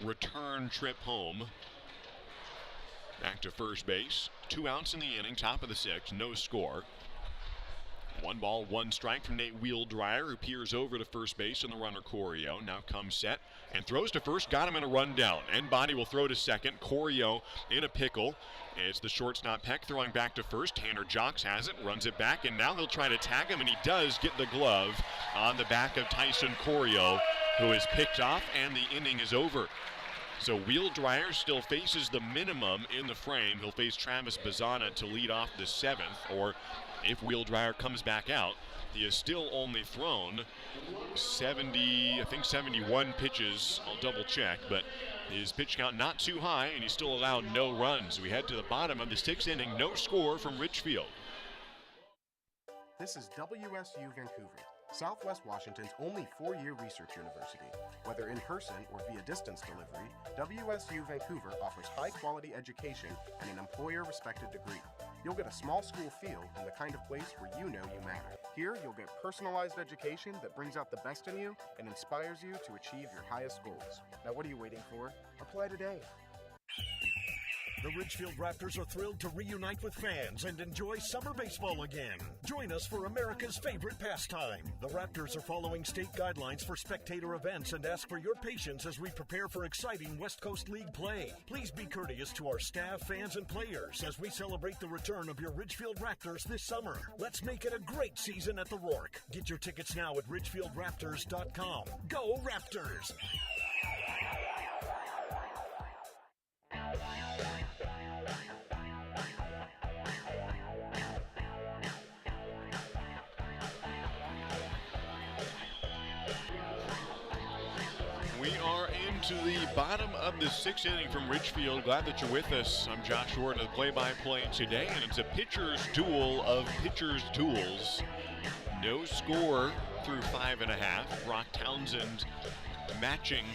return trip home. Back to first base. 2 outs in the inning, top of the 6th, no score. 1 ball, 1 strike from Nate Wheel Dryer, who peers over to first base, and the runner Corio now comes set and throws to first. Got him in a rundown. Body will throw to second. Corio in a pickle. It's the shortstop Peck throwing back to first. Tanner Jocks has it, runs it back, and now he'll try to tag him, and he does get the glove on the back of Tyson Corio, who is picked off, and the inning is over. So Wheel Dryer still faces the minimum in the frame. He'll face Travis Bazzana to lead off the 7th, or if Wheel Dryer comes back out, he has still only thrown 71 pitches. I'll double check, but his pitch count not too high, and he's still allowed no runs. We head to the bottom of the 6th inning, no score from Ridgefield. This is WSU Vancouver, Southwest Washington's only 4-year research university. Whether in person or via distance delivery, WSU Vancouver offers high-quality education and an employer-respected degree. You'll get a small school feel and the kind of place where you know you matter. Here, you'll get personalized education that brings out the best in you and inspires you to achieve your highest goals. Now, what are you waiting for? Apply today. The Ridgefield Raptors are thrilled to reunite with fans and enjoy summer baseball again. Join us for America's favorite pastime. The Raptors are following state guidelines for spectator events and ask for your patience as we prepare for exciting West Coast League play. Please be courteous to our staff, fans, and players as we celebrate the return of your Ridgefield Raptors this summer. Let's make it a great season at the Rourke. Get your tickets now at ridgefieldraptors.com. Go Raptors! We are into the bottom of the 6th inning from Ridgefield. Glad that you're with us. I'm Josh Ward, the play-by-play today, and it's a pitcher's duel of pitcher's duels. No score through 5.5. Brock Townsend matching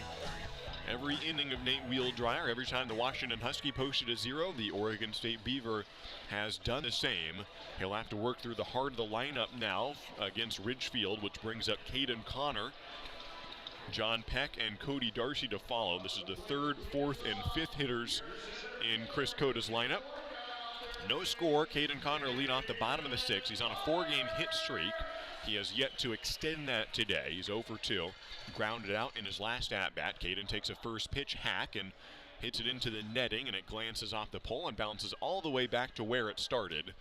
every inning of Nate Wheeldryer, every time the Washington Husky posted a 0, the Oregon State Beaver has done the same. He'll have to work through the heart of the lineup now against Ridgefield, which brings up Caden Connor, John Peck, and Cody Darcy to follow. This is the 3rd, 4th, and 5th hitters in Chris Coda's lineup. No score. Caden Connor lead off the bottom of the 6th. He's on a 4-game hit streak. He has yet to extend that today. He's 0 for 2. Grounded out in his last at-bat. Caden takes a first pitch hack and hits it into the netting, and it glances off the pole and bounces all the way back to where it started.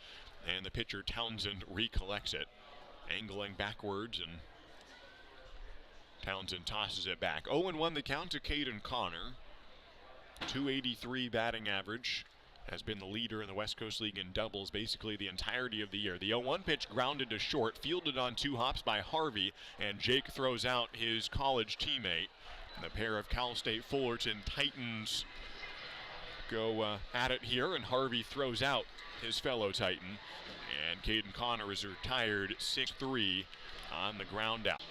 And the pitcher, Townsend, recollects it, angling backwards, and Townsend tosses it back. 0-1 the count to Caden Connor. .283 batting average. Has been the leader in the West Coast League in doubles basically the entirety of the year. The 0-1 pitch grounded to short, fielded on 2 hops by Harvey, and Jake throws out his college teammate. The pair of Cal State Fullerton Titans go at it here, and Harvey throws out his fellow Titan. And Caden Connor is retired 6-3 on the ground out.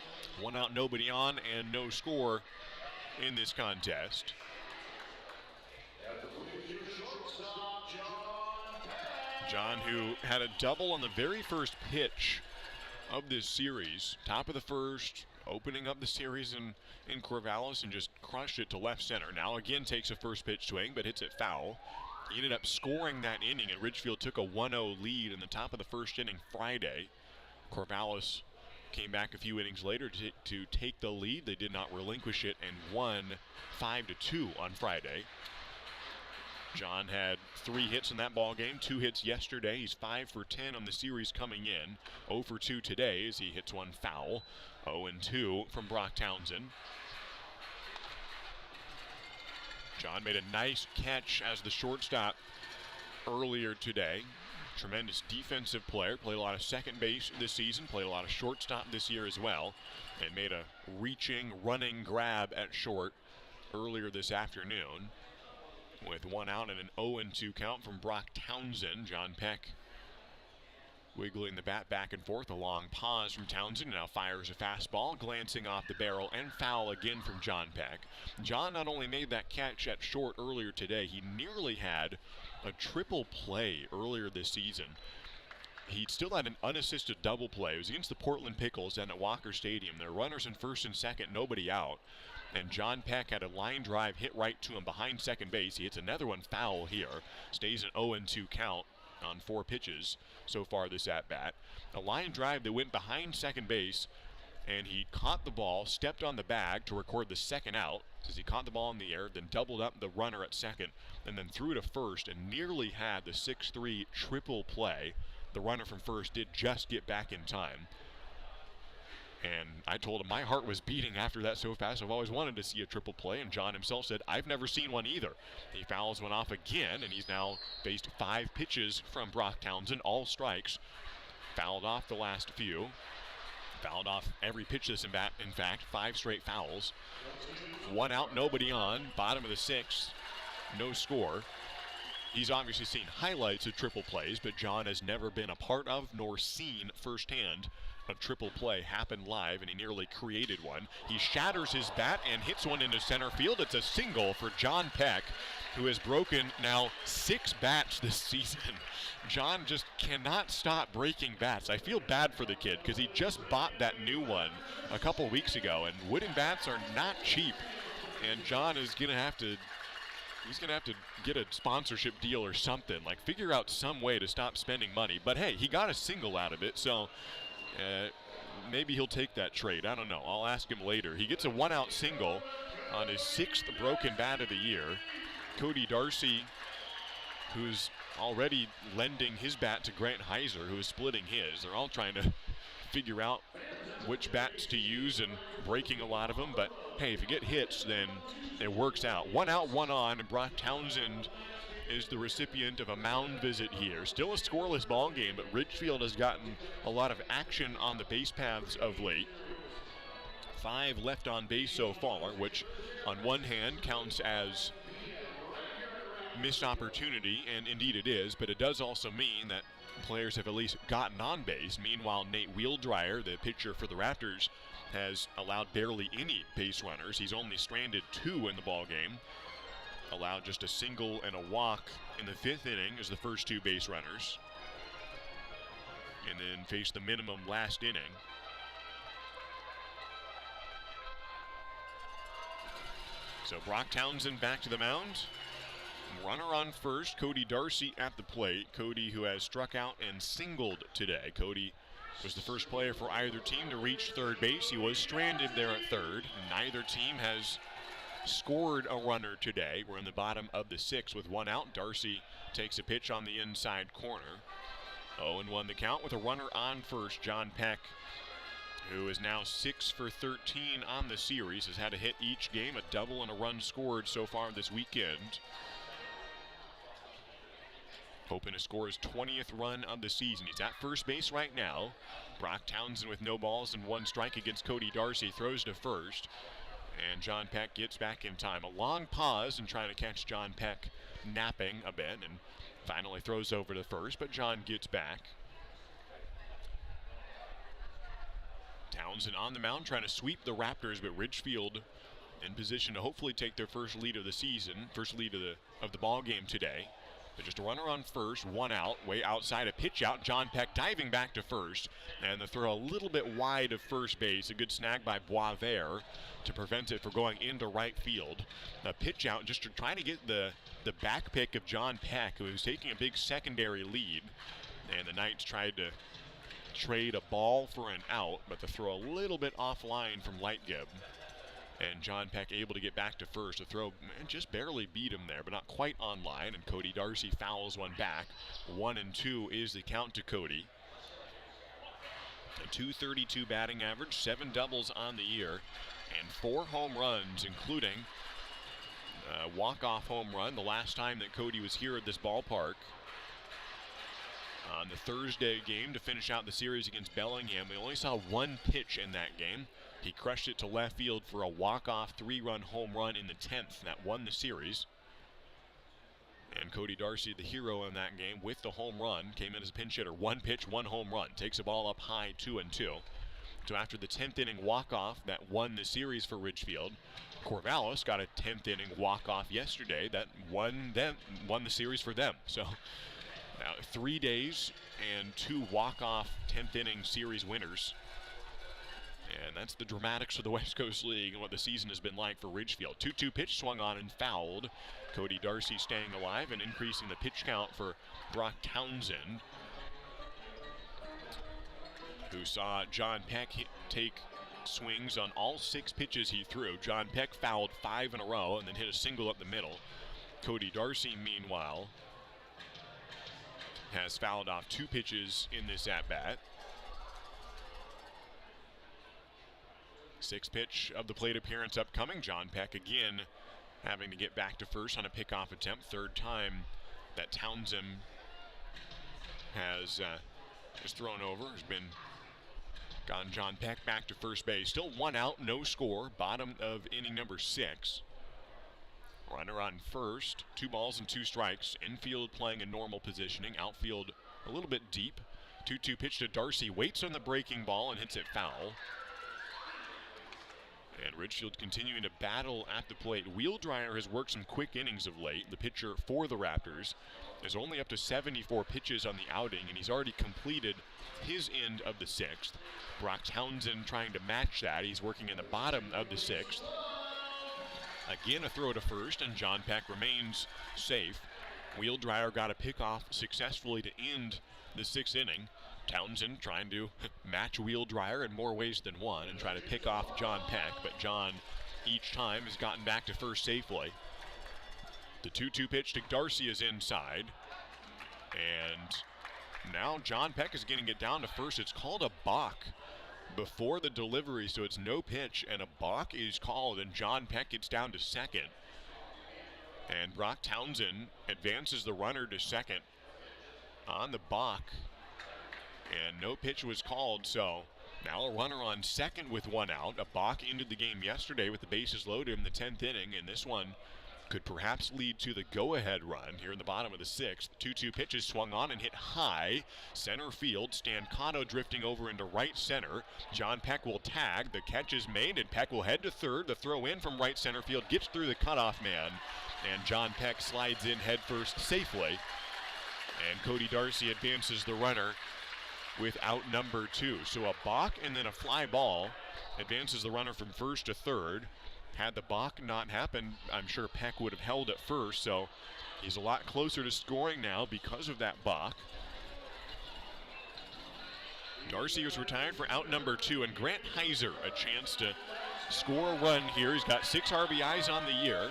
1 out, nobody on, and no score in this contest. John, who had a double on the very first pitch of this series, top of the 1st, opening up the series in Corvallis, and just crushed it to left center. Now again takes a first pitch swing, but hits it foul. He ended up scoring that inning, and Ridgefield took a 1-0 lead in the top of the 1st inning Friday. Corvallis came back a few innings later to take the lead. They did not relinquish it and won 5-2 on Friday. John had 3 hits in that ball game, 2 hits yesterday. He's 5 for 10 on the series coming in. 0 for 2 today as he hits one foul. 0-2 from Brock Townsend. John made a nice catch as the shortstop earlier today. Tremendous defensive player. Played a lot of second base this season. Played a lot of shortstop this year as well. And made a reaching, running grab at short earlier this afternoon. With 1 out and an 0-2 count from Brock Townsend. John Peck wiggling the bat back and forth. A long pause from Townsend. Now fires a fastball, glancing off the barrel, and foul again from John Peck. John not only made that catch at short earlier today, he nearly had a triple play earlier this season. He still had an unassisted double play. It was against the Portland Pickles down at Walker Stadium. There were runners in first and second, nobody out. And John Peck had a line drive hit right to him behind second base. He hits another one foul here. Stays an 0-2 count on 4 pitches so far this at-bat. A line drive that went behind second base, and he caught the ball, stepped on the bag to record the second out, as he caught the ball in the air, then doubled up the runner at second, and then threw to first, and nearly had the 6-3 triple play. The runner from first did just get back in time. And I told him my heart was beating after that so fast. I've always wanted to see a triple play, and John himself said, I've never seen one either. He fouls one off again, and he's now faced 5 pitches from Brock Townsend, all strikes. Fouled off the last few. Fouled off every pitch this in fact, 5 straight fouls. 1 out, nobody on, bottom of the 6th, no score. He's obviously seen highlights of triple plays, but John has never been a part of nor seen firsthand a triple play happen live, and he nearly created one. He shatters his bat and hits one into center field. It's a single for John Peck, who has broken now 6 bats this season. John just cannot stop breaking bats. I feel bad for the kid because he just bought that new one a couple weeks ago, and wooden bats are not cheap. And John is going to have to get a sponsorship deal or something. Like, figure out some way to stop spending money. But hey, he got a single out of it, so maybe he'll take that trade. I don't know. I'll ask him later. He gets a 1-out single on his 6th broken bat of the year. Cody Darcy, who's already lending his bat to Grant Heiser, who is splitting his. They're all trying to figure out which bats to use and breaking a lot of them. But hey, if you get hits, then it works out. 1 out, 1 on, and Brock Townsend is the recipient of a mound visit here. Still a scoreless ball game, but Ridgefield has gotten a lot of action on the base paths of late. 5 left on base so far, which on one hand counts as missed opportunity, and indeed it is, but it does also mean that players have at least gotten on base. Meanwhile, Nate Wheeldryer, the pitcher for the Raptors, has allowed barely any base runners. He's only stranded 2 in the ball game. Allowed just a single and a walk in the 5th inning as the first 2 base runners. And then faced the minimum last inning. So Brock Townsend back to the mound. Runner on first, Cody Darcy at the plate. Cody, who has struck out and singled today. Cody was the first player for either team to reach third base. He was stranded there at third. Neither team has scored a runner today. We're in the bottom of the 6th with 1 out. Darcy takes a pitch on the inside corner. 0-1 the count with a runner on first. John Peck, who is now 6 for 13 on the series, has had a hit each game, a double and a run scored so far this weekend. Hoping to score his 20th run of the season. He's at first base right now. Brock Townsend with no balls and 1 strike against Cody Darcy throws to first. And John Peck gets back in time. A long pause in trying to catch John Peck napping a bit and finally throws over to first, but John gets back. Townsend on the mound trying to sweep the Raptors, but Ridgefield in position to hopefully take their first lead of the season, first lead of the ball game today. But just a runner on first, 1 out, way outside, a pitch out. John Peck diving back to first, and the throw a little bit wide of first base. A good snag by Boisvert to prevent it from going into right field. A pitch out just to try to get the back pick of John Peck, who was taking a big secondary lead. And the Knights tried to trade a ball for an out, but the throw a little bit offline from Lightgib. And John Peck able to get back to first. The throw just barely beat him there, but not quite on line. And Cody Darcy fouls one back. 1-2 is the count to Cody. A .232 batting average, 7 doubles on the year, and 4 home runs, including a walk-off home run the last time that Cody was here at this ballpark. On the Thursday game to finish out the series against Bellingham, we only saw 1 pitch in that game. He crushed it to left field for a walk-off 3-run home run in the 10th that won the series. And Cody Darcy, the hero in that game with the home run, came in as a pinch hitter. 1 pitch, 1 home run. Takes the ball up high, 2-2. So after the 10th inning walk-off that won the series for Ridgefield, Corvallis got a 10th inning walk-off yesterday that won the series for them. So now 3 days and 2 walk-off 10th inning series winners. And that's the dramatics of the West Coast League and what the season has been like for Ridgefield. 2-2 pitch swung on and fouled. Cody Darcy staying alive and increasing the pitch count for Brock Townsend, who saw John Peck take swings on all 6 pitches he threw. John Peck fouled 5 in a row and then hit a single up the middle. Cody Darcy, meanwhile, has fouled off 2 pitches in this at-bat. 6th pitch of the plate appearance upcoming. John Peck again having to get back to first on a pickoff attempt. 3rd time that Townsend has thrown over. Has been gotten John Peck back to first base. Still 1 out, no score. Bottom of inning number 6. Runner on first. 2 balls and 2 strikes. Infield playing in normal positioning. Outfield a little bit deep. 2-2 pitch to Darcy. Waits on the breaking ball and hits it foul. And Ridgefield continuing to battle at the plate. Wheeldryer has worked some quick innings of late. The pitcher for the Raptors is only up to 74 pitches on the outing, and he's already completed his end of the 6th. Brock Townsend trying to match that. He's working in the bottom of the 6th. Again, a throw to first, and John Peck remains safe. Wheeldryer got a pickoff successfully to end the 6th inning. Townsend trying to match Wheeldryer in more ways than one and try to pick off John Peck, but John each time has gotten back to first safely. The 2-2 pitch to Darcy is inside, and now John Peck is getting it down to first. It's called a balk before the delivery, so it's no pitch, and a balk is called, and John Peck gets down to second. And Brock Townsend advances the runner to second on the balk. And no pitch was called, so now a runner on second with 1 out. A balk ended the game yesterday with the bases loaded in the 10th inning, and this one could perhaps lead to the go-ahead run here in the bottom of the sixth. 2-2 pitches swung on and hit high. Center field, Stancano drifting over into right center. John Peck will tag. The catch is made, and Peck will head to third. The throw in from right center field gets through the cutoff man, and John Peck slides in headfirst safely. And Cody Darcy advances the runner with out number 2. So a balk and then a fly ball advances the runner from first to third. Had the balk not happened, I'm sure Peck would have held at first, so he's a lot closer to scoring now because of that balk. Darcy was retired for out number 2, and Grant Heiser a chance to score a run here. He's got 6 RBIs on the year,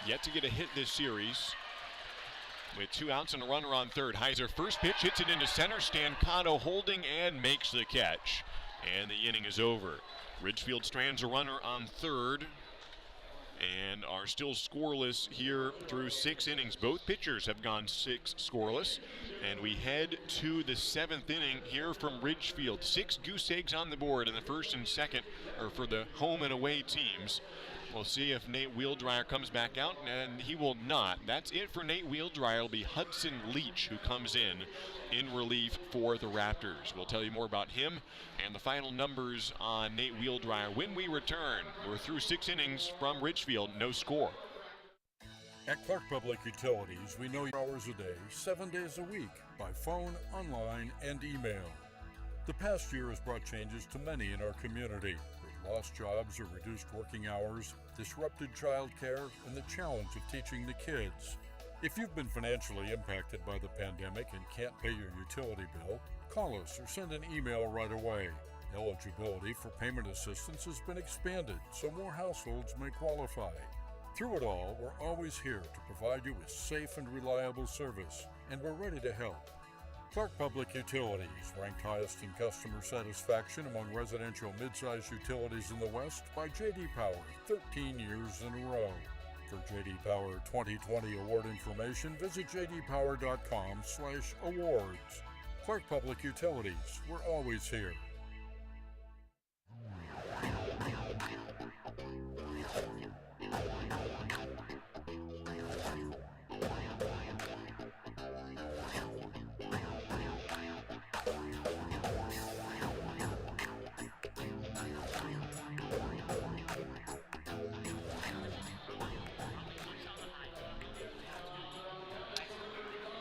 yet to get a hit this series. With 2 outs and a runner on third, Heiser first pitch hits it into center. Stancano holding and makes the catch, and the inning is over. Ridgefield strands a runner on third and are still scoreless here through 6 innings. Both pitchers have gone 6 scoreless, and we head to the 7th inning here from Ridgefield. 6 goose eggs on the board in the first and second, or for the home and away teams. We'll see if Nate Wheeldryer comes back out, and he will not. That's it for Nate Wheeldryer. It'll be Hudson Leach who comes in relief for the Raptors. We'll tell you more about him and the final numbers on Nate Wheeldryer when we return. We're through 6 innings from Ridgefield, no score. At Clark Public Utilities, we know your hours a day, 7 days a week, by phone, online, and email. The past year has brought changes to many in our community, with lost jobs or reduced working hours, disrupted childcare, and the challenge of teaching the kids. If you've been financially impacted by the pandemic and can't pay your utility bill, call us or send an email right away. Eligibility for payment assistance has been expanded so more households may qualify. Through it all, we're always here to provide you with safe and reliable service, and we're ready to help. Clark Public Utilities, ranked highest in customer satisfaction among residential mid-sized utilities in the West by J.D. Power 13 years in a row. For J.D. Power 2020 award information, visit jdpower.com/awards. Clark Public Utilities, we're always here.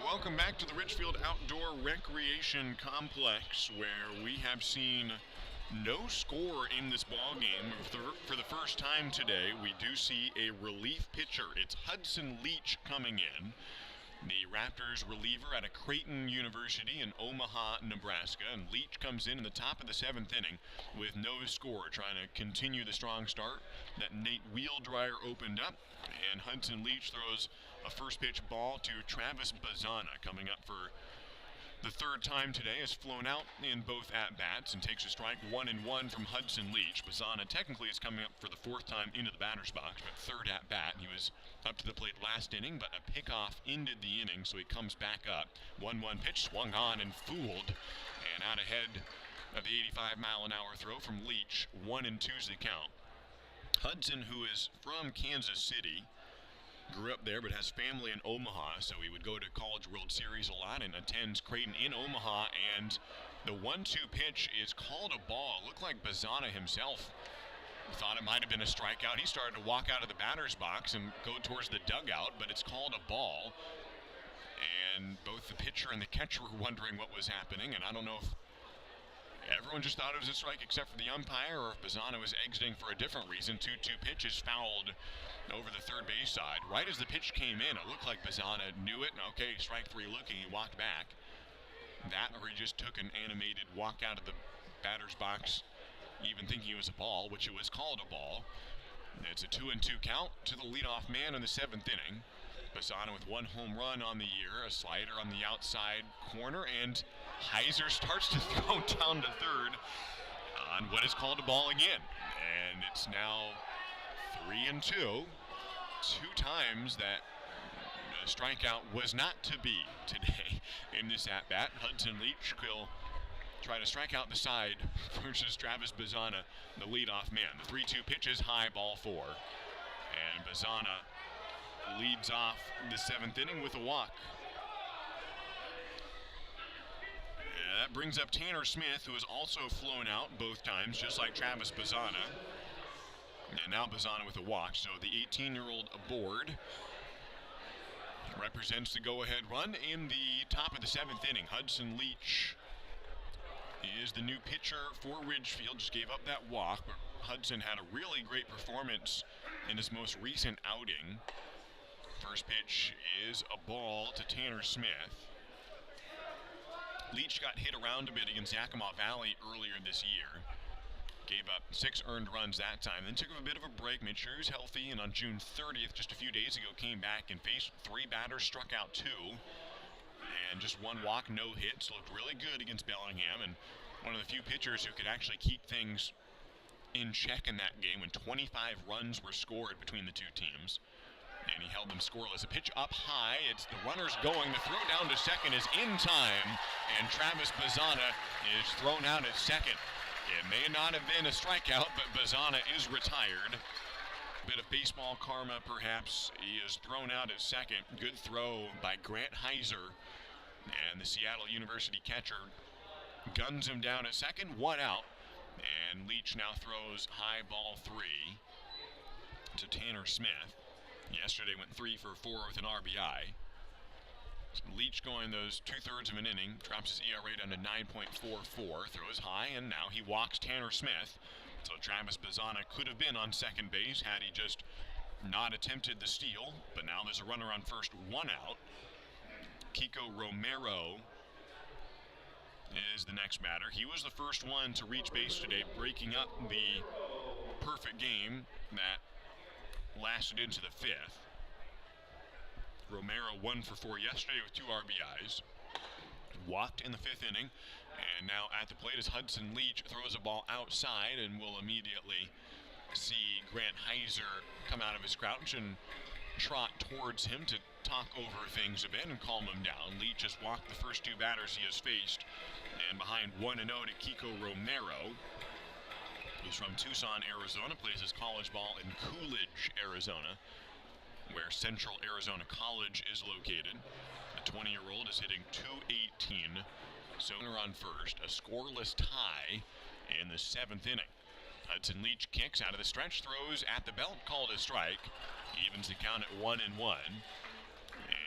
Welcome back to the Ridgefield Outdoor Recreation Complex, where we have seen no score in this ball game. For the first time today, we do see a relief pitcher. It's Hudson Leach coming in, the Raptors reliever out of Creighton University in Omaha, Nebraska. And Leach comes in the top of the 7th inning with no score, trying to continue the strong start that Nate Wheeldryer opened up. And Hudson Leach throws a first pitch ball to Travis Bazana, coming up for the 3rd time today, has flown out in both at-bats and takes a strike 1-1 from Hudson Leach. Bazana technically is coming up for the 4th time into the batter's box, but 3rd at-bat. He was up to the plate last inning, but a pickoff ended the inning, so he comes back up. 1-1 pitch swung on and fooled, and out ahead of the 85-mile-an-hour throw from Leach. 1-2's the count. Hudson, who is from Kansas City, grew up there but has family in Omaha, so he would go to College World Series a lot and attends Creighton in Omaha. And the 1-2 pitch is called a ball. It looked like Bazana himself thought it might have been a strikeout. He started to walk out of the batter's box and go towards the dugout, but it's called a ball. And both the pitcher and the catcher were wondering what was happening, and I don't know if everyone just thought it was a strike except for the umpire, or if Bazana was exiting for a different reason. 2-2 pitch is fouled over the third base side. Right as the pitch came in, it looked like Bazana knew it, and okay, strike 3 looking, he walked back. That, or he just took an animated walk out of the batter's box, even thinking it was a ball, which it was called a ball. It's a 2-2 count to the leadoff man in the 7th inning. Bazana with 1 home run on the year, a slider on the outside corner, and Heiser starts to throw down to third on what is called a ball again. And it's now 3-2. 2 times that strikeout was not to be today in this at-bat. Hudson Leach will try to strike out the side versus Travis Bazana, the leadoff man. The 3-2 pitch is high, ball 4. And Bazana leads off the 7th inning with a walk. That brings up Tanner Smith, who has also flown out both times, just like Travis Bazzana. And now Bazzana with a walk, so the 18-year-old aboard represents the go-ahead run in the top of the 7th inning. Hudson Leach is the new pitcher for Ridgefield. Just gave up that walk, but Hudson had a really great performance in his most recent outing. First pitch is a ball to Tanner Smith. Leach got hit around a bit against Yakima Valley earlier this year. Gave up 6 earned runs that time, then took a bit of a break, made sure he was healthy, and on June 30th, just a few days ago, came back and faced 3 batters, struck out 2, and just 1 walk, no hits. Looked really good against Bellingham, and one of the few pitchers who could actually keep things in check in that game when 25 runs were scored between the two teams. And he held them scoreless. A pitch up high. It's the runners going. The throw down to second is in time. And Travis Bazzana is thrown out at second. It may not have been a strikeout, but Bazzana is retired. Bit of baseball karma, perhaps. He is thrown out at second. Good throw by Grant Heiser. And the Seattle University catcher guns him down at second. 1 out. And Leach now throws high ball 3 to Tanner Smith. Yesterday went 3 for 4 with an RBI. So Leach going those 2/3 of an inning, drops his ERA down to 9.44, throws high, and now he walks Tanner Smith. So Travis Bazzana could have been on second base had he just not attempted the steal, but now there's a runner on first, 1 out. Kiko Romero is the next batter. He was the first one to reach base today, breaking up the perfect game that lasted into the 5th. Romero 1 for 4 yesterday with 2 RBIs. Walked in the 5th inning, and now at the plate is Hudson Leach. Throws a ball outside, and we'll immediately see Grant Heiser come out of his crouch and trot towards him to talk over things a bit and calm him down. Leach just walked the first 2 batters he has faced, and behind 1-0 to Kiko Romero. He's from Tucson, Arizona, plays his college ball in Coolidge, Arizona, where Central Arizona College is located. The 20-year-old is hitting .218. So runner on first, a scoreless tie in the 7th inning. Hudson Leach kicks out of the stretch, throws at the belt, called a strike. Evens the count at 1-1.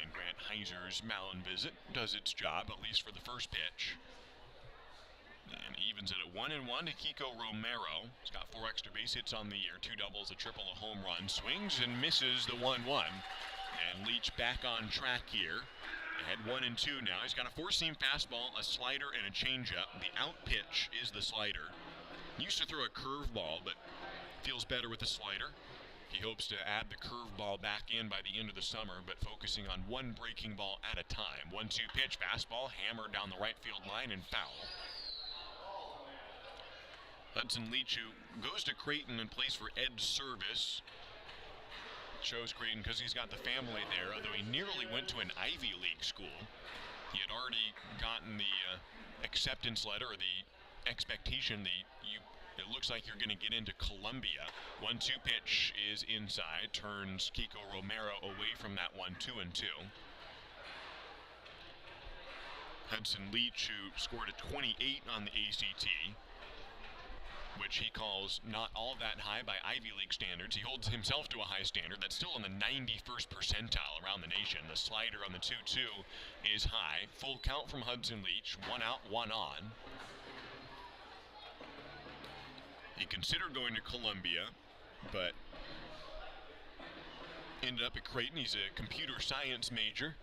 And Grant Heiser's mound visit does its job, at least for the first pitch. And evens it at 1-1 to Kiko Romero. He's got 4 extra base hits on the year, 2 doubles, a triple, a home run. Swings and misses the 1-1. And Leach back on track here. Ahead 1-2 now. He's got a 4-seam fastball, a slider, and a changeup. The out pitch is the slider. He used to throw a curveball, but feels better with the slider. He hopes to add the curveball back in by the end of the summer, but focusing on 1 breaking ball at a time. 1-2 pitch, fastball, hammered down the right field line and foul. Hudson Leach, who goes to Creighton and plays for Ed Service. Chose Creighton because he's got the family there, although he nearly went to an Ivy League school. He had already gotten the acceptance letter, or the expectation that it looks like you're going to get into Columbia. 1-2 pitch is inside, turns Kiko Romero away from that one, 2-2. Hudson Leach, who scored a 28 on the ACT, which he calls not all that high by Ivy League standards. He holds himself to a high standard that's still in the 91st percentile around the nation. The slider on the 2-2 is high. Full count from Hudson Leach, 1 out, 1 on. He considered going to Columbia, but ended up at Creighton. He's a computer science major.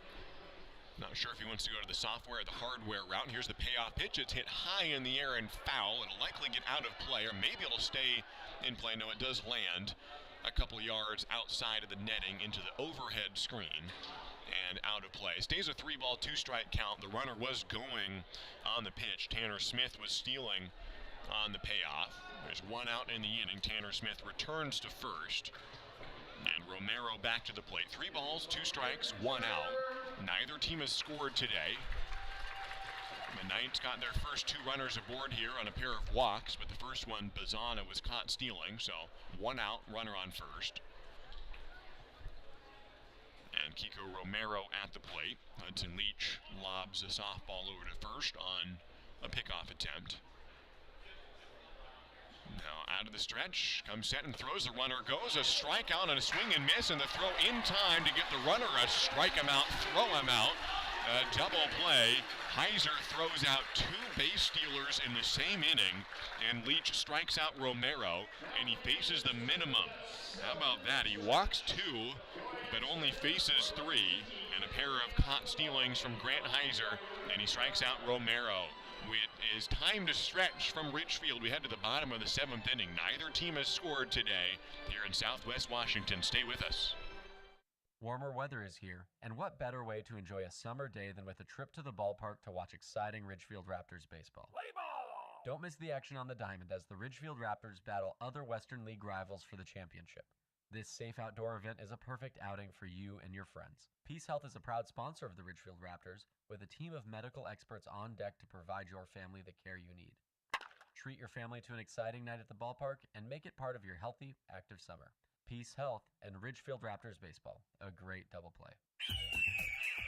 Not sure if he wants to go to the software or the hardware route. And here's the payoff pitch. It's hit high in the air and foul. It'll likely get out of play, or maybe it'll stay in play. No, it does land a couple yards outside of the netting into the overhead screen and out of play. Stays a 3-ball, 2-strike count. The runner was going on the pitch. Tanner Smith was stealing on the payoff. There's 1 out in the inning. Tanner Smith returns to first. And Romero back to the plate. 3 balls, 2 strikes, 1 out. Neither team has scored today. The Knights got their first 2 runners aboard here on a pair of walks, but the first one, Bazzana, was caught stealing, so 1 out, runner on first. Kiko Romero at the plate. Hudson Leach lobs a softball over to first on a pickoff attempt. Now out of the stretch, comes set and throws. The runner goes. A strikeout and a swing and miss, and the throw in time to get the runner a strike him out, throw him out. A double play. Heiser throws out two base stealers in the same inning, and Leach strikes out Romero, and he faces the minimum. How about that? He walks two, but only faces three, and a pair of caught stealings from Grant Heiser, and he strikes out Romero. It is time to stretch from Ridgefield. We head to the bottom of the seventh inning. Neither team has scored today here in Southwest Washington. Stay with us. Warmer weather is here, and what better way to enjoy a summer day than with a trip to the ballpark to watch exciting Ridgefield Raptors baseball. Don't miss the action on the diamond as the Ridgefield Raptors battle other Western League rivals for the championship. This safe outdoor event is a perfect outing for you and your friends. Peace Health is a proud sponsor of the Ridgefield Raptors, with a team of medical experts on deck to provide your family the care you need. Treat your family to an exciting night at the ballpark and make it part of your healthy, active summer. Peace Health and Ridgefield Raptors baseball, a great double play.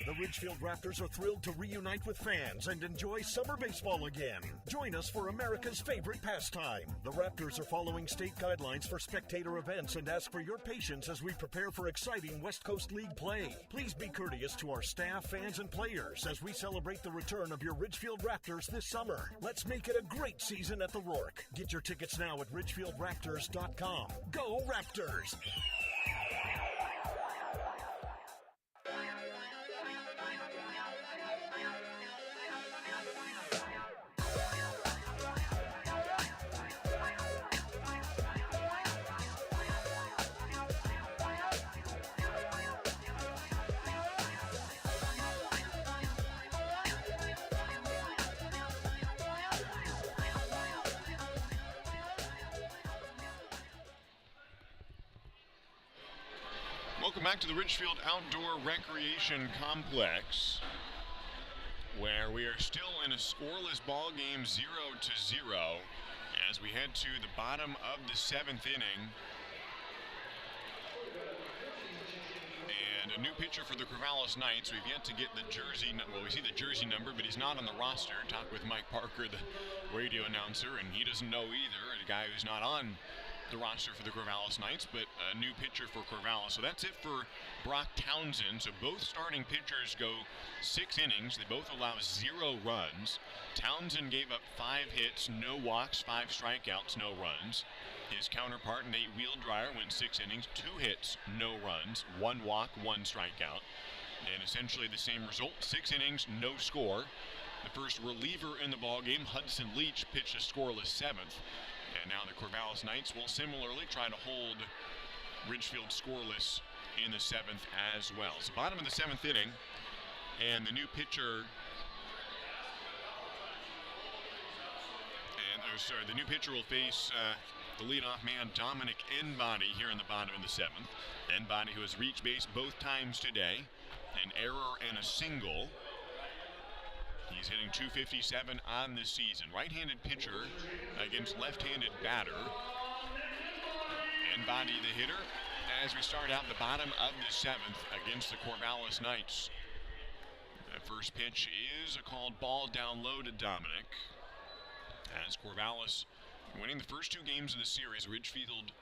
The Ridgefield Raptors are thrilled to reunite with fans and enjoy summer baseball again. Join us for America's favorite pastime. The Raptors are following state guidelines for spectator events and ask for your patience as we prepare for exciting West Coast League play. Please be courteous to our staff, fans, and players as we celebrate the return of your Ridgefield Raptors this summer. Let's make it a great season at the Rourke. Get your tickets now at ridgefieldraptors.com. Go Raptors! Welcome back to the Ridgefield Outdoor Recreation Complex, where we are still in a scoreless ball game, 0-0, as we head to the bottom of the seventh inning. And a new pitcher for the Corvallis Knights. We've yet to get the jersey, well, we see the jersey number, but he's not on the roster. Talked with Mike Parker, the radio announcer, and he doesn't know either. A guy who's not on the roster for the Corvallis Knights, but a new pitcher for Corvallis. So that's it for Brock Townsend. So both starting pitchers go 6 innings. They both allow 0 runs. Townsend gave up 5 hits, no walks, 5 strikeouts, no runs. His counterpart, Nate Wheeldryer, went 6 innings, 2 hits, no runs, 1 walk, 1 strikeout. And essentially the same result, 6 innings, no score. The first reliever in the ballgame, Hudson Leach, pitched a scoreless 7th. And now the Corvallis Knights will similarly try to hold Ridgefield scoreless in the 7th as well. So bottom of the 7th inning, and the new pitcher, the new pitcher will face the leadoff man, Dominic Enbody, here in the bottom of the 7th. Enbody, who has reached base both times today, an error and a single. He's hitting .257 on this season. Right-handed pitcher against left-handed batter. Enbody, the hitter, as we start out the bottom of the 7th against the Corvallis Knights. The first pitch is a called ball down low to Dominic. As Corvallis winning the first 2 games of the series, Ridgefield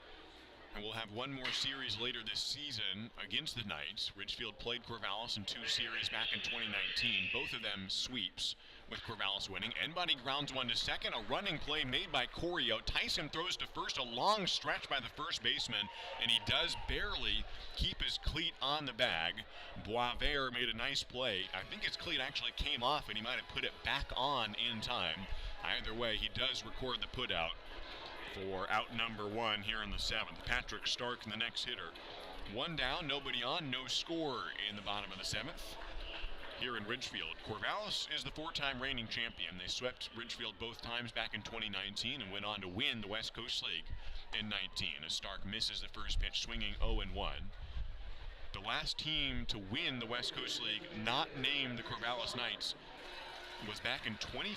will have one more series later this season against the Knights. Ridgefield played Corvallis in 2 series back in 2019. Both of them sweeps, with Corvallis winning. Enbody grounds one to second. A running play made by Corio. Tyson throws to first. A long stretch by the first baseman, and he does barely keep his cleat on the bag. Boisvert made a nice play. I think his cleat actually came off, and he might have put it back on in time. Either way, he does record the putout for out number 1 here in the 7th. Patrick Stark, the next hitter. 1 down, nobody on, no score in the bottom of the 7th here in Ridgefield. Corvallis is the 4-time reigning champion. They swept Ridgefield both times back in 2019 and went on to win the West Coast League in 19, as Stark misses the first pitch, swinging 0-1. The last team to win the West Coast League, not named the Corvallis Knights, was back in 2015.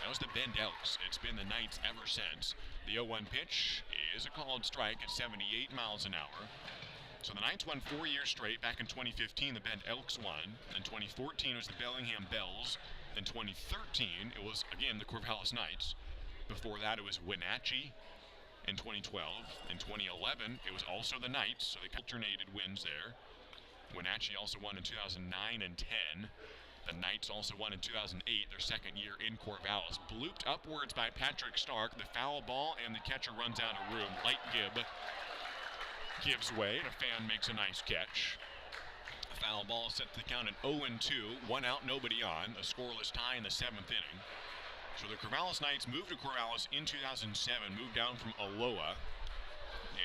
That was the Bend Elks. It's been the Knights ever since. The 0-1 pitch is a called strike at 78 miles an hour. So the Knights won 4 years straight. Back in 2015, the Bend Elks won. In 2014, it was the Bellingham Bells. In 2013, it was, again, the Corvallis Knights. Before that, it was Wenatchee. In 2012, in 2011, it was also the Knights, so they alternated wins there. Wenatchee also won in 2009 and 10. The Knights also won in 2008, their second year in Corvallis. Blooped upwards by Patrick Stark, the foul ball, and the catcher runs out of room. Light Gibb gives way, and a fan makes a nice catch. The foul ball set the count at 0-2, 1 out, nobody on, a scoreless tie in the 7th inning. So the Corvallis Knights moved to Corvallis in 2007, moved down from Aloha,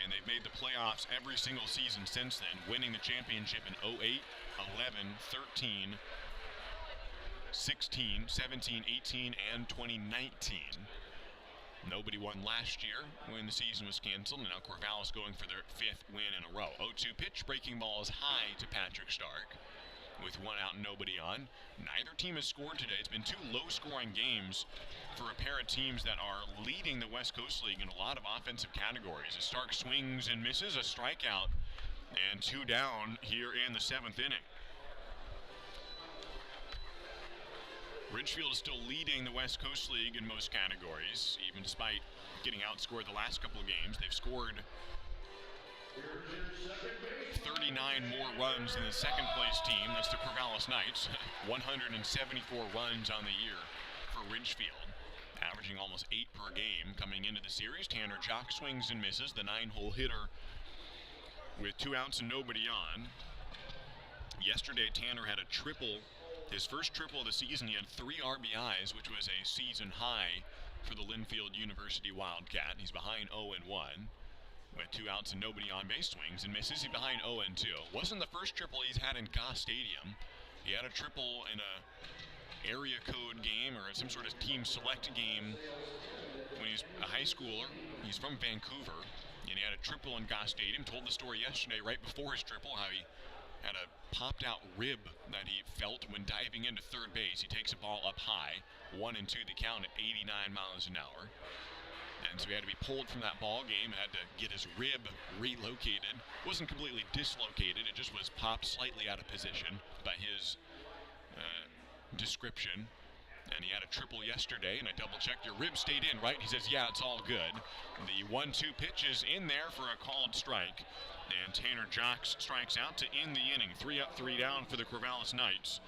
and they've made the playoffs every single season since then, winning the championship in 08, 11, 13, 16, 17, 18, and 2019. Nobody won last year when the season was canceled, and now Corvallis going for their 5th win in a row. 0-2 pitch, breaking ball is high to Patrick Stark. With 1 out and nobody on. Neither team has scored today. It's been 2 low-scoring games for a pair of teams that are leading the West Coast League in a lot of offensive categories. As Stark swings and misses, a strikeout, and 2 down here in the 7th inning. Ridgefield is still leading the West Coast League in most categories, even despite getting outscored the last couple of games. They've scored 39 more runs than the second place team. That's the Corvallis Knights. 174 runs on the year for Ridgefield, averaging almost 8 per game coming into the series. Tanner Jock swings and misses, the 9-hole hitter, with 2 outs and nobody on. Yesterday, Tanner had a triple, his first triple of the season. He had 3 RBIs, which was a season high for the Linfield University Wildcat. He's behind 0-1. With 2 outs and nobody on base, swings and misses. He's behind 0-2. Wasn't the first triple he's had in Goss Stadium. He had a triple in a area code game or some sort of team select game when he was a high schooler. He's from Vancouver, and he had a triple in Goss Stadium. Told the story yesterday, right before his triple, how he had a popped out rib that he felt when diving into third base. He takes a ball up high, 1-2 the count at 89 miles an hour. And so he had to be pulled from that ball game, had to get his rib relocated. Wasn't completely dislocated, it just was popped slightly out of position by his description. And he had a triple yesterday, and I double-checked, your rib stayed in, right? He says, yeah, it's all good. The 1-2 pitch is in there for a called strike. And Tanner Jocks strikes out to end the inning. 3 up, 3 down for the Corvallis Knights.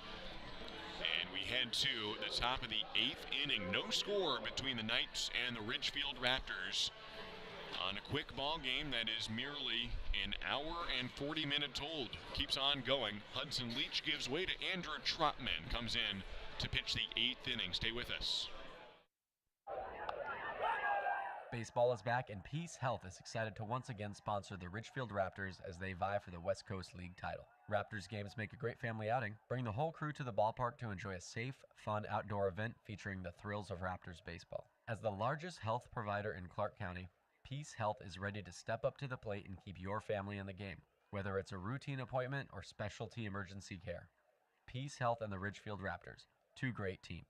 And we head to the top of the 8th inning. No score between the Knights and the Ridgefield Raptors on a quick ball game that is merely an hour and 40 minutes old. Keeps on going. Hudson Leach gives way to Andrew Trotman. Comes in to pitch the 8th inning. Stay with us. Baseball is back, and Peace Health is excited to once again sponsor the Ridgefield Raptors as they vie for the West Coast League title. Raptors games make a great family outing. Bring the whole crew to the ballpark to enjoy a safe, fun outdoor event featuring the thrills of Raptors baseball. As the largest health provider in Clark County, Peace Health is ready to step up to the plate and keep your family in the game, whether it's a routine appointment or specialty emergency care. Peace Health and the Ridgefield Raptors, 2 great teams.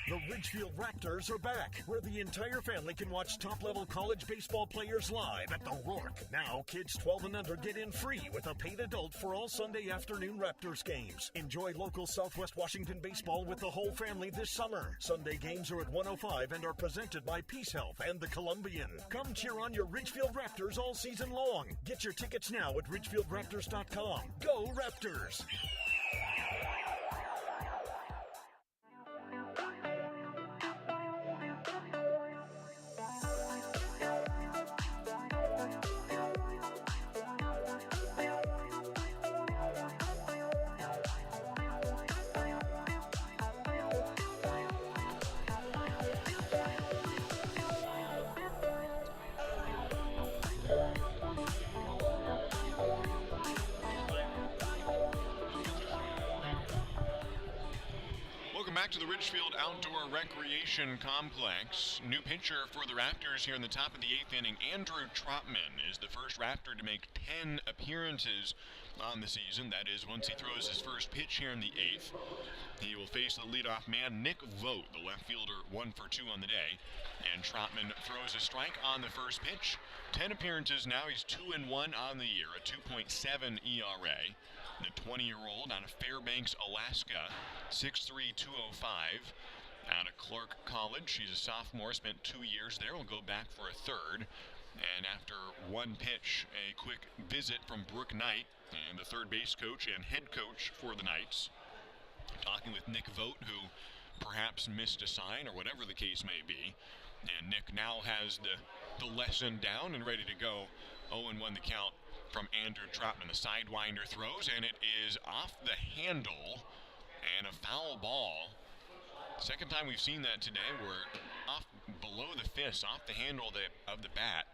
The Ridgefield Raptors are back, where the entire family can watch top-level college baseball players live at the Rourke. Now, kids 12 and under get in free with a paid adult for all Sunday afternoon Raptors games. Enjoy local Southwest Washington baseball with the whole family this summer. Sunday games are at 105 and are presented by Peace Health and the Columbian. Come cheer on your Ridgefield Raptors all season long. Get your tickets now at ridgefieldraptors.com. Go Raptors! back to the Ridgefield Outdoor Recreation Complex. New pitcher for the Raptors here in the top of the 8th inning. Andrew Trotman is the first Raptor to make 10 appearances on the season. That is, once he throws his first pitch here in the 8th. He will face the leadoff man, Nick Vogt, the left fielder, 1 for 2 on the day. And Trotman throws a strike on the first pitch. 10 appearances now. He's 2-1 on the year, a 2.7 ERA. The 20-year-old out of Fairbanks, Alaska, 6'3", 205. Out of Clark College, she's a sophomore, spent 2 years there, will go back for a third. And after one pitch, a quick visit from Brooke Knight, and the third base coach and head coach for the Knights, talking with Nick Vogt, who perhaps missed a sign or whatever the case may be. And Nick now has the lesson down and ready to go. 0-1 the count from Andrew Trotman. The sidewinder throws, and it is off the handle and a foul ball. Second time we've seen that today. We're off below the fist, off the handle of the bat.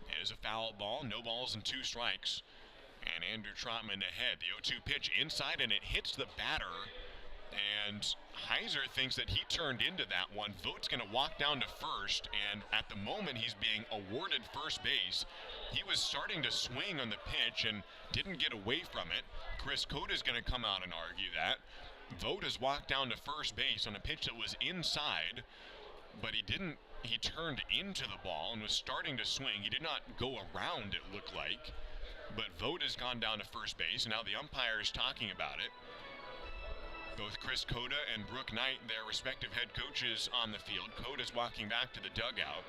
It is a foul ball, no balls and 2 strikes. And Andrew Trotman ahead. The 0-2 pitch inside, and it hits the batter. And Heiser thinks that he turned into that one. Vogt's going to walk down to first, and at the moment he's being awarded first base. He was starting to swing on the pitch and didn't get away from it. Chris Cota is going to come out and argue that. Vogt has walked down to first base on a pitch that was inside, but he didn't. He turned into the ball and was starting to swing. He did not go around, it looked like. But Vogt has gone down to first base, and now the umpire is talking about it. Both Chris Cota and Brooke Knight, their respective head coaches, on the field. Cota's walking back to the dugout.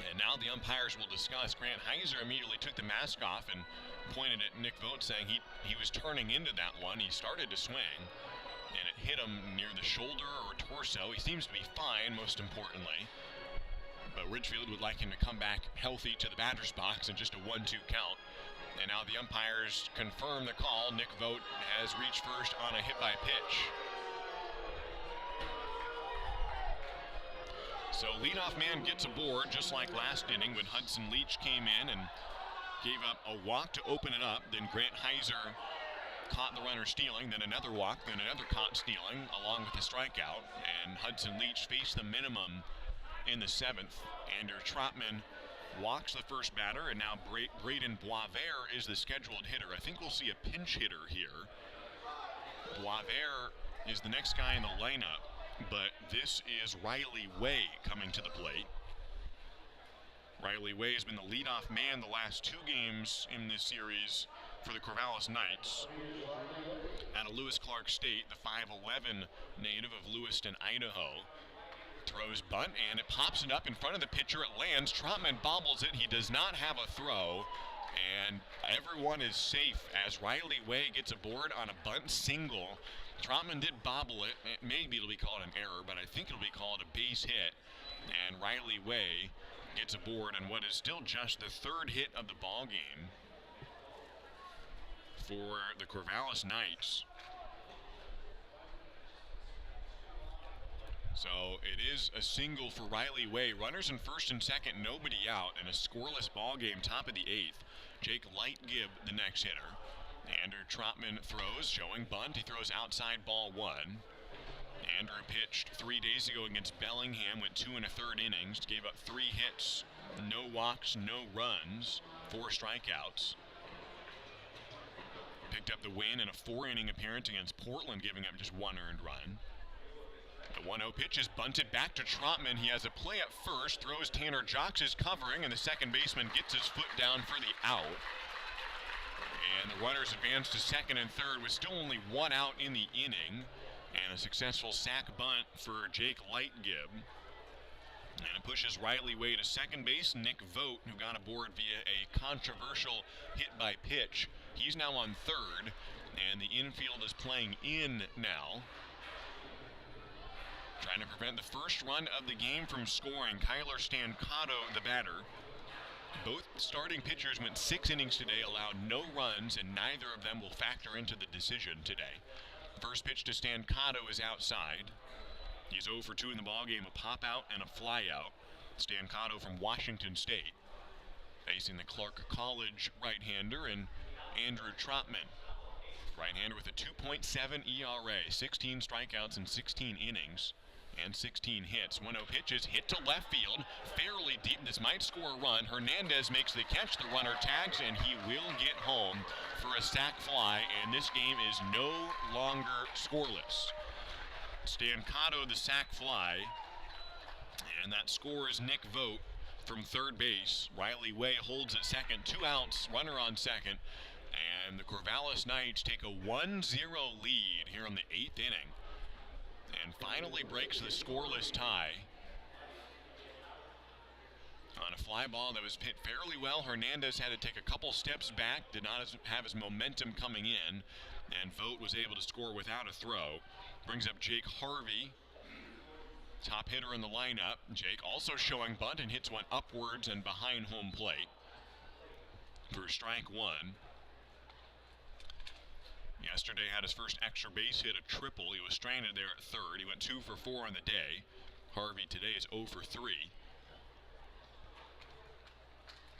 And now the umpires will discuss. Grant Heiser immediately took the mask off and pointed at Nick Vogt, saying he was turning into that one. He started to swing, and it hit him near the shoulder or torso. He seems to be fine, most importantly. But Ridgefield would like him to come back healthy to the batter's box in just a 1-2 count. And now the umpires confirm the call. Nick Vogt has reached first on a hit by pitch. So leadoff man gets aboard, just like last inning when Hudson Leach came in and gave up a walk to open it up. Then Grant Heiser caught the runner stealing, then another walk, then another caught stealing, along with a strikeout. And Hudson Leach faced the minimum in the 7th. Andrew Trotman walks the first batter, and now Braden Boisvert is the scheduled hitter. I think we'll see a pinch hitter here. Boisvert is the next guy in the lineup, but this is Riley Way coming to the plate. Riley Way has been the leadoff man the last 2 games in this series for the Corvallis Knights. Out of Lewis Clark State, the 5'11" native of Lewiston, Idaho. Throws bunt, and it pops it up in front of the pitcher. It lands. Trotman bobbles it. He does not have a throw, and everyone is safe as Riley Way gets aboard on a bunt single. Trotman did bobble it. Maybe it'll be called an error, but I think it'll be called a base hit. And Riley Way gets aboard on what is still just the 3rd hit of the ball game for the Corvallis Knights. So it is a single for Riley Way. Runners in first and second, nobody out, and a scoreless ball game, top of the 8th. Jake Lightgib, the next hitter. Andrew Trotman throws, showing bunt. He throws outside, ball 1. Andrew pitched 3 days ago against Bellingham, went 2 1/3 innings, gave up 3 hits, no walks, no runs, 4 strikeouts. Picked up the win in a 4-inning appearance against Portland, giving up just 1 earned run. The 1-0 pitch is bunted back to Trotman. He has a play at first, throws Tanner Jocks is covering, and the second baseman gets his foot down for the out. And the runners advance to second and third with still only 1 out in the inning. And a successful sac bunt for Jake Lightgib. And it pushes Riley Way to second base. Nick Vogt, who got aboard via a controversial hit by pitch, he's now on third. And the infield is playing in now. Trying to prevent the first run of the game from scoring. Kyler Stancato, the batter. Both starting pitchers went 6 innings today, allowed no runs, and neither of them will factor into the decision today. First pitch to Stancato is outside. He's 0 for 2 in the ballgame, a pop out and a fly out. Stancato from Washington State, facing the Clark College right-hander and Andrew Trotman. Right-hander left-hander with a 2.7 ERA, 16 strikeouts in 16 innings, and 16 hits. 1-0 pitches, hit to left field, fairly deep. This might score a run. Hernandez makes the catch. The runner tags, and he will get home for a sac fly, and this game is no longer scoreless. Stancato the sac fly, and that scores Nick Vogt from third base. Riley Way holds at second, 2 outs, runner on second, and the Corvallis Knights take a 1-0 lead here in the 8th inning, and finally breaks the scoreless tie on a fly ball that was hit fairly well. Hernandez had to take a couple steps back, did not have his momentum coming in, and Vogt was able to score without a throw. Brings up Jake Harvey, top hitter in the lineup. Jake also showing bunt and hits one upwards and behind home plate for strike one. Yesterday had his first extra base hit, a triple. He was stranded there at third. He went 2 for 4 on the day. Harvey today is 0 for 3.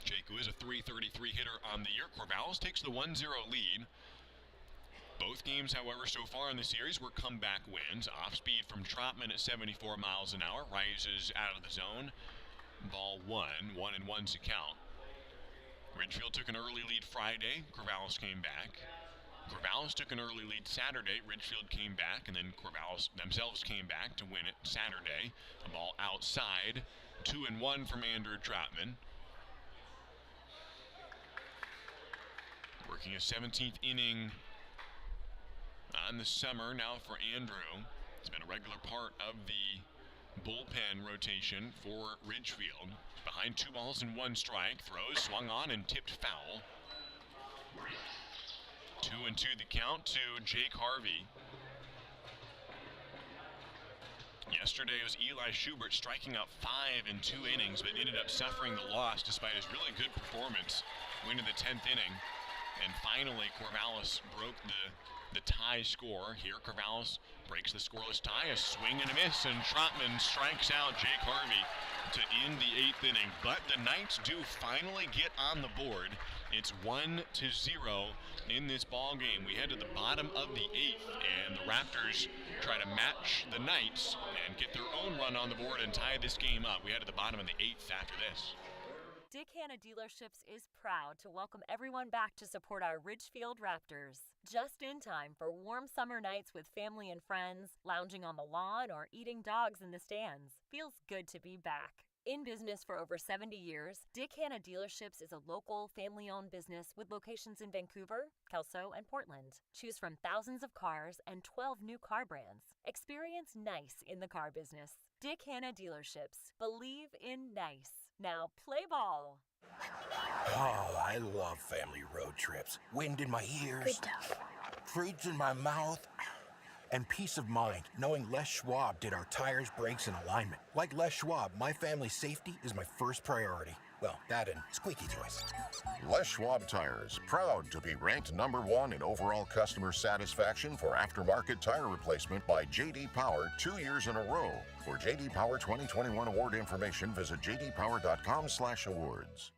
Jake, who is a .333 hitter on the year. Corvallis takes the 1-0 lead. Both games, however, so far in the series were comeback wins. Off speed from Trotman at 74 miles an hour. Rises out of the zone. Ball 1. 1-1's the count. Ridgefield took an early lead Friday. Corvallis came back. Corvallis took an early lead Saturday. Ridgefield came back, and then Corvallis themselves came back to win it Saturday. A ball outside. 2-1 from Andrew Trotman. Working a 17th inning on the summer now for Andrew. It's been a regular part of the bullpen rotation for Ridgefield. Behind 2 balls and 1 strike. Throws, swung on, and tipped foul. 2-2 the count to Jake Harvey. Yesterday it was Eli Schubert striking out 5 in 2 innings, but ended up suffering the loss despite his really good performance. Went to the 10th inning. And finally, Corvallis broke the tie score. Here, Corvallis breaks the scoreless tie. A swing and a miss, and Trotman strikes out Jake Harvey to end the 8th inning. But the Knights do finally get on the board. It's 1-0 in this ball game. We head to the bottom of the 8th, and the Raptors try to match the Knights and get their own run on the board and tie this game up. We head to the bottom of the 8th after this. Dick Hanna Dealerships is proud to welcome everyone back to support our Ridgefield Raptors. Just in time for warm summer nights with family and friends, lounging on the lawn, or eating dogs in the stands. Feels good to be back. In business for over 70 years, Dick Hanna Dealerships is a local, family-owned business with locations in Vancouver, Kelso, and Portland. Choose from thousands of cars and 12 new car brands. Experience nice in the car business. Dick Hanna Dealerships. Believe in nice. Now play ball. Oh, I love family road trips. Wind in my ears, treats in my mouth, and peace of mind knowing Les Schwab did our tires, brakes, and alignment. Like Les Schwab, my family's safety is my first priority. Well, that and squeaky toys. Les Schwab Tires, proud to be ranked #1 in overall customer satisfaction for aftermarket tire replacement by J.D. Power 2 years in a row. For J.D. Power 2021 award information, visit jdpower.com/awards.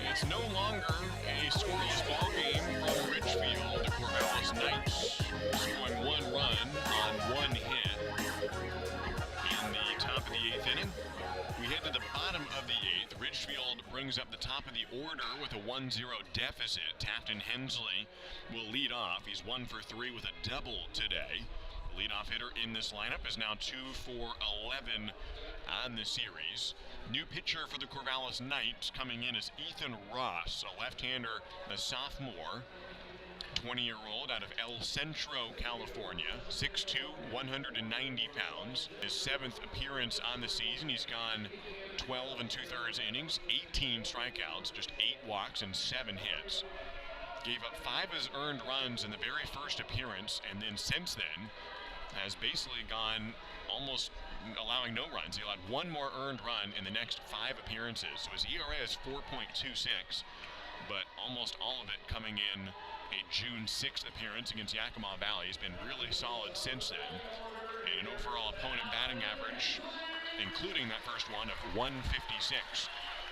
It's no longer a scoreless ball game from Ridgefield. The Corvallis Knights scoring 1 run on 1 hit in the top of the 8th inning. We head to the bottom of the 8th. Ridgefield brings up the top of the order with a 1-0 deficit. Tafton Hensley will lead off. He's 1 for 3 with a double today. The leadoff hitter in this lineup is now 2 for 11 on the series. New pitcher for the Corvallis Knights coming in is Ethan Ross, a left-hander, a sophomore, 20-year-old out of El Centro, California, 6'2", 190 pounds. His 7th appearance on the season. He's gone 12 2/3 innings, 18 strikeouts, just 8 walks and 7 hits. Gave up 5 of his earned runs in the very first appearance, and then since then has basically gone almost allowing no runs. He allowed 1 more earned run in the next 5 appearances. So his ERA is 4.26, but almost all of it coming in a June 6th appearance against Yakima Valley. He's been really solid since then. And overall opponent batting average, including that first one of 156.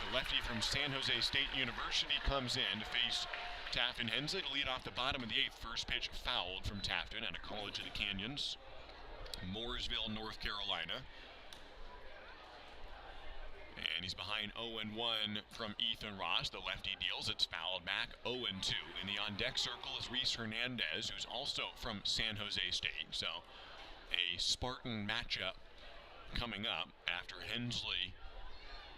The lefty from San Jose State University comes in to face Tafton Hensley to lead off the bottom of the 8th. First pitch fouled from Tafton at a College of the Canyons, Mooresville, North Carolina. And he's behind 0-1 from Ethan Ross. The lefty deals. It's fouled back 0-2. In the on-deck circle is Reese Hernandez, who's also from San Jose State. So a Spartan matchup coming up after Hensley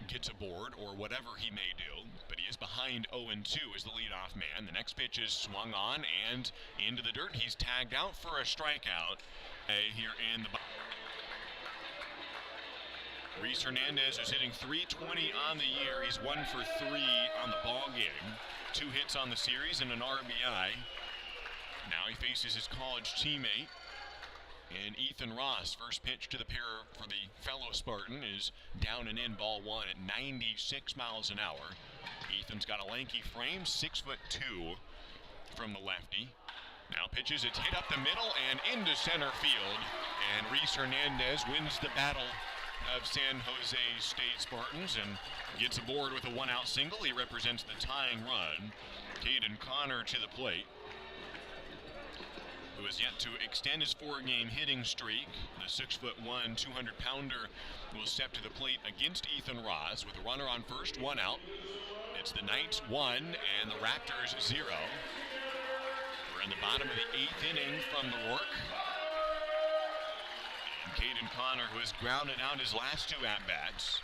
gets aboard, or whatever he may do. But he is behind 0-2 as the leadoff man. The next pitch is swung on and into the dirt. He's tagged out for a strikeout here in the... Reese Hernandez is hitting .320 on the year. He's 1 for 3 on the ball game. 2 hits on the series and an RBI. Now he faces his college teammate and Ethan Ross. First pitch to the pair for the fellow Spartan is down and in, ball 1 at 96 miles an hour. Ethan's got a lanky frame, 6'2" from the lefty. Now pitches, it's hit up the middle and into center field. And Reese Hernandez wins the battle of San Jose State Spartans and gets aboard with a 1-out single. He represents the tying run. Caden Connor to the plate, who has yet to extend his 4-game hitting streak. The 6'1", 200-pounder will step to the plate against Ethan Ross with a runner on first, 1 out. It's the Knights 1 and the Raptors 0. We're in the bottom of the 8th inning from the Rourke. Caden Connor, who has grounded out his last 2 at-bats,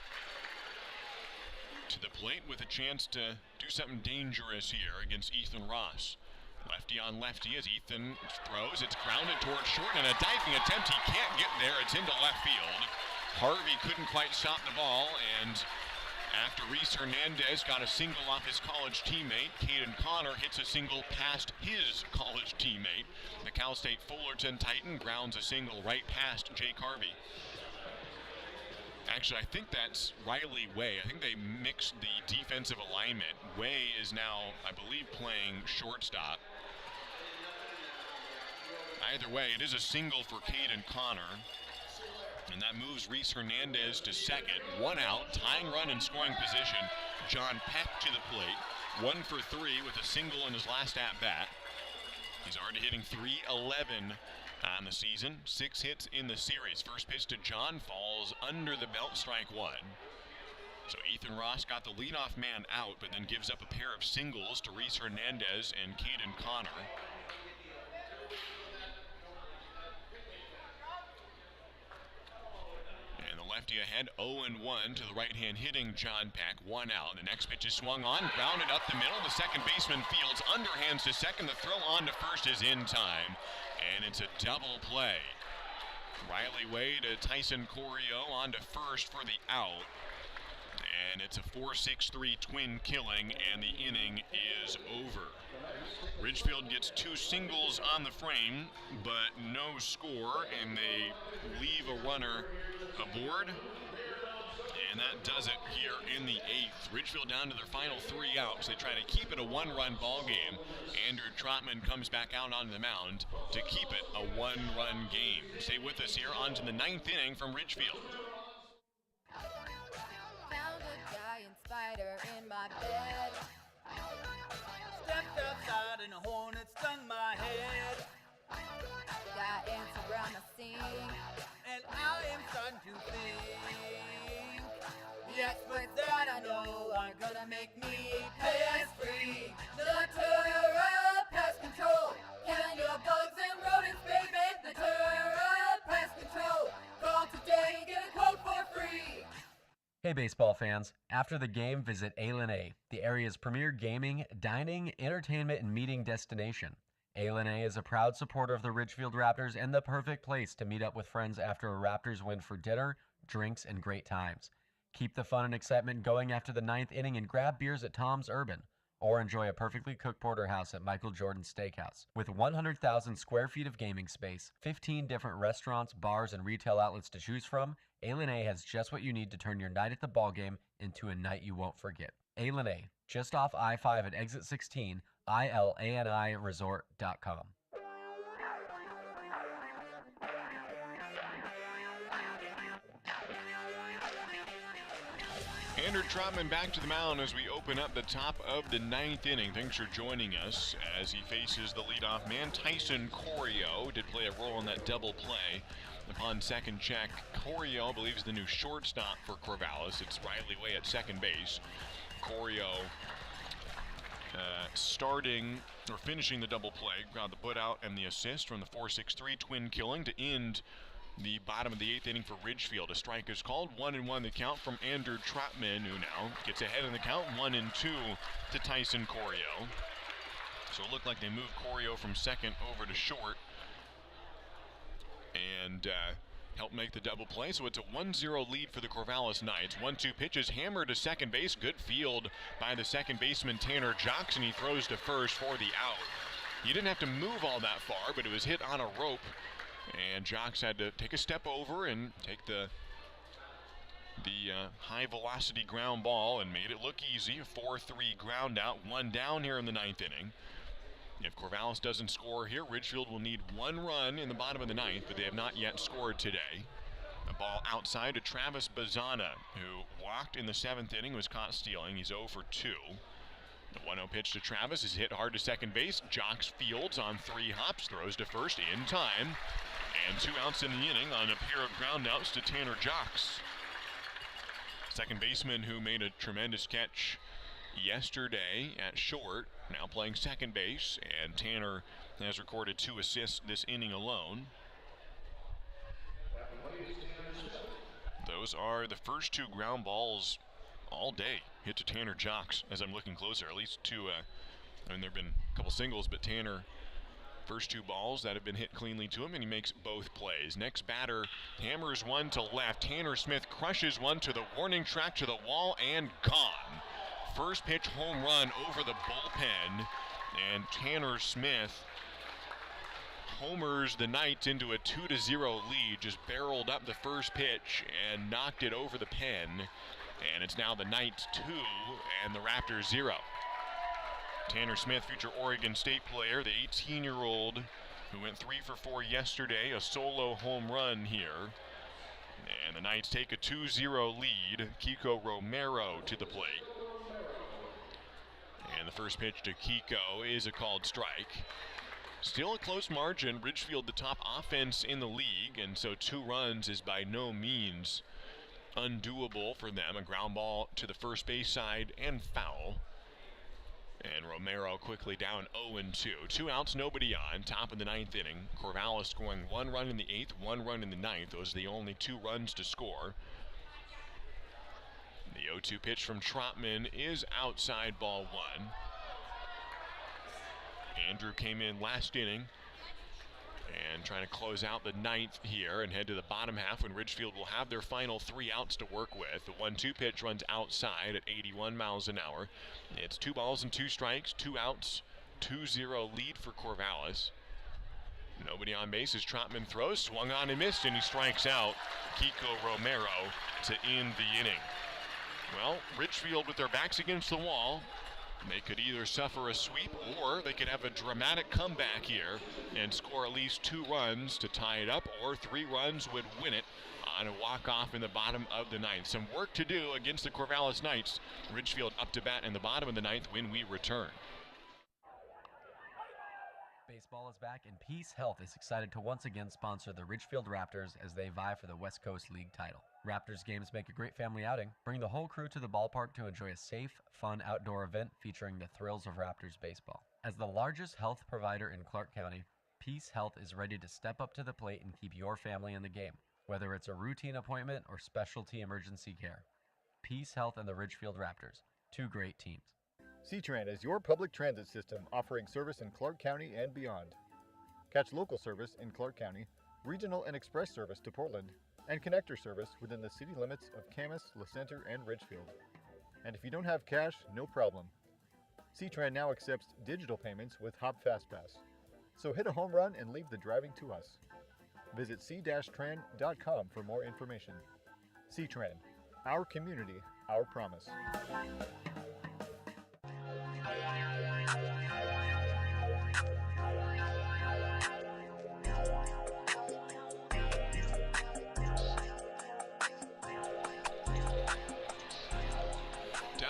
to the plate with a chance to do something dangerous here against Ethan Ross. Lefty on lefty as Ethan throws. It's grounded towards short and a diving attempt. He can't get there. It's into left field. Harvey couldn't quite stop the ball, and after Reese Hernandez got a single off his college teammate, Caden Connor hits a single past his college teammate. The Cal State Fullerton Titan grounds a single right past Jake Harvey. Actually, I think that's Riley Way. I think they mixed the defensive alignment. Way is now, I believe, playing shortstop. Either way, it is a single for Caden Connor. And that moves Reese Hernandez to second. 1 out, tying run in scoring position. John Peck to the plate. 1 for 3 with a single in his last at-bat. He's already hitting .311 on the season. 6 hits in the series. First pitch to John falls under the belt, strike 1. So Ethan Ross got the leadoff man out, but then gives up a pair of singles to Reese Hernandez and Caden Connor. Lefty ahead, 0-1 to the right-hand hitting John Peck. 1 out. The next pitch is swung on, grounded up the middle. The second baseman fields underhands to second. The throw on to first is in time, and it's a double play. Riley Way to Tyson Corio on to first for the out, and it's a 4-6-3 twin killing, and the inning is over. Ridgefield gets 2 singles on the frame, but no score, and they leave a runner aboard, and that does it here in the 8th. Ridgefield down to their final 3 outs. They try to keep it a 1-run ball game. Andrew Trotman comes back out onto the mound to keep it a 1-run game. Stay with us here on to the 9th inning from Ridgefield. Found a giant spider in my bed. Stepped outside and a hornet stung my head. Got ants around my sink, And I am starting to think the experts that I know are gonna make me pest-free. Natura Pest Control, killing your bugs and rodents, baby. Natura Pest Control. Call today and get a quote for free. Hey baseball fans, after the game visit A&A, the area's premier gaming, dining, entertainment, and meeting destination. A&A is a proud supporter of the Ridgefield Raptors and the perfect place to meet up with friends after a Raptors win for dinner, drinks, and great times. Keep the fun and excitement going after the 9th inning and grab beers at Tom's Urban, or enjoy a perfectly cooked porterhouse at Michael Jordan's Steakhouse. With 100,000 square feet of gaming space, 15 different restaurants, bars, and retail outlets to choose from, A&A has just what you need to turn your night at the ballgame into a night you won't forget. A&A, just off I-5 at exit 16, ilaniresort.com. Andrew Trotman back to the mound as we open up the top of the 9th inning. Thanks for joining us as he faces the leadoff man. Tyson Corio did play a role in that double play. Upon second check, Corio believes the new shortstop for Corvallis. It's Riley Way at second base. Corio starting or finishing the double play, got the put out and the assist from the 4-6-3 twin killing to end the bottom of the 8th inning for Ridgefield. A strike is called. 1-1 the count from Andrew Trotman, who now gets ahead in the count. 1-2 to Tyson Corio. So it looked like they moved Corio from second over to short and helped make the double play. So it's a 1-0 lead for the Corvallis Knights. 1-2 pitches hammered to second base. Good field by the second baseman Tanner Jackson. He throws to first for the out. You didn't have to move all that far, but it was hit on a rope. And Jocks had to take a step over and take the high velocity ground ball and made it look easy. A 4-3 ground out, 1 down here in the 9th inning. If Corvallis doesn't score here, Ridgefield will need 1 run in the bottom of the 9th, but they have not yet scored today. A ball outside to Travis Bazana, who walked in the 7th inning, was caught stealing. He's 0 for 2. The 1-0 pitch to Travis is hit hard to second base. Jocks fields on 3 hops, throws to first in time. And 2 outs in the inning on a pair of ground outs to Tanner Jocks. Second baseman who made a tremendous catch yesterday at short, now playing second base, and Tanner has recorded 2 assists this inning alone. Those are the first 2 ground balls all day hit to Tanner Jocks. As I'm looking closer, at least 2, I mean, there have been a couple singles, but Tanner, first 2 balls that have been hit cleanly to him, and he makes both plays. Next batter hammers one to left. Tanner Smith crushes one to the warning track, to the wall, and gone. First pitch home run over the bullpen, and Tanner Smith homers the Knights into a 2-0 lead. Just barreled up the first pitch and knocked it over the pen, and it's now the Knights 2 and the Raptors 0. Tanner Smith, future Oregon State player, the 18-year-old who went 3 for 4 yesterday, a solo home run here. And the Knights take a 2-0 lead. Kiko Romero to the plate. And the first pitch to Kiko is a called strike. Still a close margin. Ridgefield the top offense in the league, and so 2 runs is by no means undoable for them. A ground ball to the first base side and foul. And Romero quickly down 0-2. 2 outs, nobody on. Top of the 9th inning. Corvallis scoring 1 run in the 8th, 1 run in the 9th. Those are the only 2 runs to score. The 0-2 pitch from Trotman is outside, ball 1. Andrew came in last inning and trying to close out the 9th here and head to the bottom half when Ridgefield will have their final 3 outs to work with. The 1-2 pitch runs outside at 81 miles an hour. It's 2 balls and 2 strikes, 2 outs, 2-0 lead for Corvallis. Nobody on base as Trotman throws, swung on and missed, and he strikes out Kiko Romero to end the inning. Well, Ridgefield with their backs against the wall, they could either suffer a sweep or they could have a dramatic comeback here and score at least 2 runs to tie it up, or 3 runs would win it on a walk-off in the bottom of the 9th. Some work to do against the Corvallis Knights. Ridgefield up to bat in the bottom of the 9th when we return. Baseball is back, and Peace Health is excited to once again sponsor the Ridgefield Raptors as they vie for the West Coast League title. Raptors games make a great family outing. Bring the whole crew to the ballpark to enjoy a safe, fun outdoor event featuring the thrills of Raptors baseball. As the largest health provider in Clark County, Peace Health is ready to step up to the plate and keep your family in the game, whether it's a routine appointment or specialty emergency care. Peace Health and the Ridgefield Raptors, 2 great teams. C-Tran is your public transit system offering service in Clark County and beyond. Catch local service in Clark County, regional and express service to Portland, and connector service within the city limits of Camas, La Center, and Ridgefield. And if you don't have cash, no problem. C-Tran now accepts digital payments with Hop FastPass. So hit a home run and leave the driving to us. Visit c-tran.com for more information. C-Tran, our community, our promise.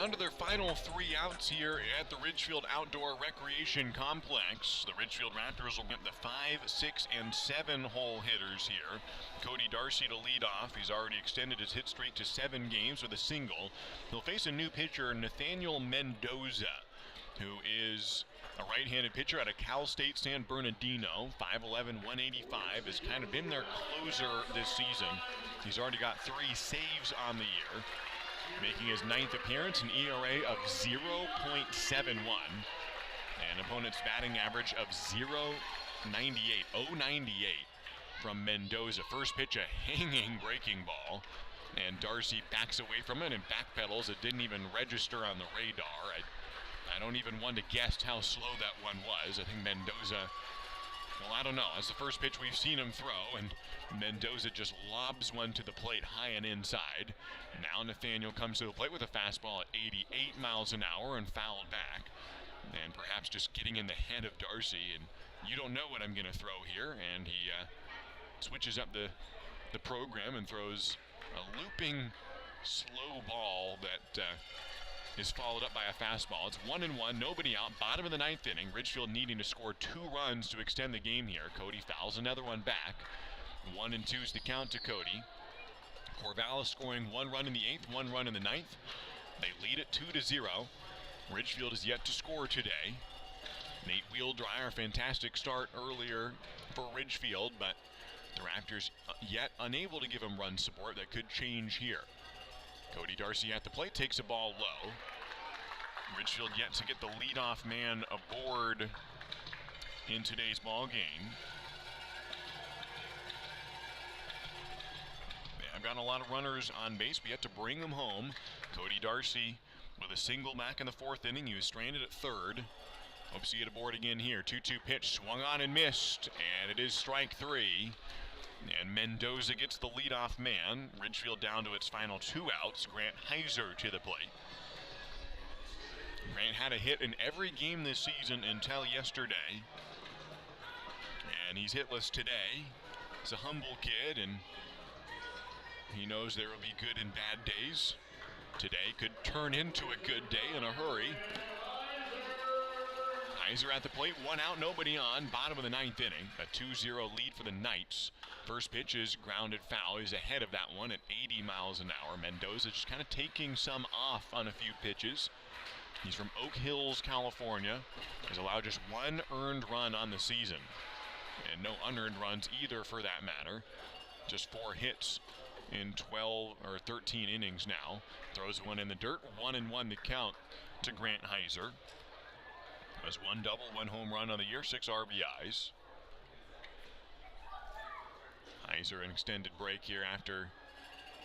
down to their final 3 outs here at the Ridgefield Outdoor Recreation Complex. The Ridgefield Raptors will get the 5, 6, and 7 hole hitters here. Cody Darcy to lead off. He's already extended his hit streak to 7 games with a single. He'll face a new pitcher, Nathaniel Mendoza, who is a right-handed pitcher out of Cal State San Bernardino. 5'11", 185, has kind of been their closer this season. He's already got 3 saves on the year, making his 9th appearance, an ERA of 0.71, and opponent's batting average of 0.98 from Mendoza. First pitch, a hanging breaking ball, and Darcy backs away from it and backpedals. It didn't even register on the radar. I don't even want to guess how slow that one was. I think Mendoza, well, I don't know. That's the first pitch we've seen him throw, and Mendoza just lobs one to the plate high and inside. Now Nathaniel comes to the plate with a fastball at 88 miles an hour and fouled back. And perhaps just getting in the head of Darcy, and you don't know what I'm going to throw here. And he switches up the program and throws a looping slow ball that is followed up by a fastball. It's 1-1, nobody out, bottom of the 9th inning. Ridgefield needing to score 2 runs to extend the game here. Cody fouls another one back. 1-2 is the count to Cody. Corvallis scoring 1 run in the 8th, 1 run in the 9th. They lead it 2-0. Ridgefield is yet to score today. Nate Wheeldryer, fantastic start earlier for Ridgefield, but the Raptors yet unable to give him run support. That could change here. Cody Darcy at the plate, takes a ball low. Ridgefield yet to get the leadoff man aboard in today's ball game. I've got a lot of runners on base, but yet to bring them home. Cody Darcy with a single back in the 4th inning. He was stranded at 3rd. Hope to see it aboard again here. 2-2 pitch, swung on and missed, and it is strike 3. And Mendoza gets the leadoff man. Ridgefield down to its final 2 outs. Grant Heiser to the plate. Grant had a hit in every game this season until yesterday, and he's hitless today. He's a humble kid, and he knows there will be good and bad days. Today could turn into a good day in a hurry. Heiser at the plate, 1 out, nobody on, bottom of the 9th inning. A 2-0 lead for the Knights. First pitch is grounded foul. He's ahead of that one at 80 miles an hour. Mendoza just kind of taking some off on a few pitches. He's from Oak Hills, California. He's allowed just 1 earned run on the season, and no unearned runs either for that matter. Just 4 hits in 12 or 13 innings now. Throws one in the dirt. 1-1 the count to Grant Heiser. Has 1 double, 1 home run on the year, 6 RBIs. Heiser an extended break here after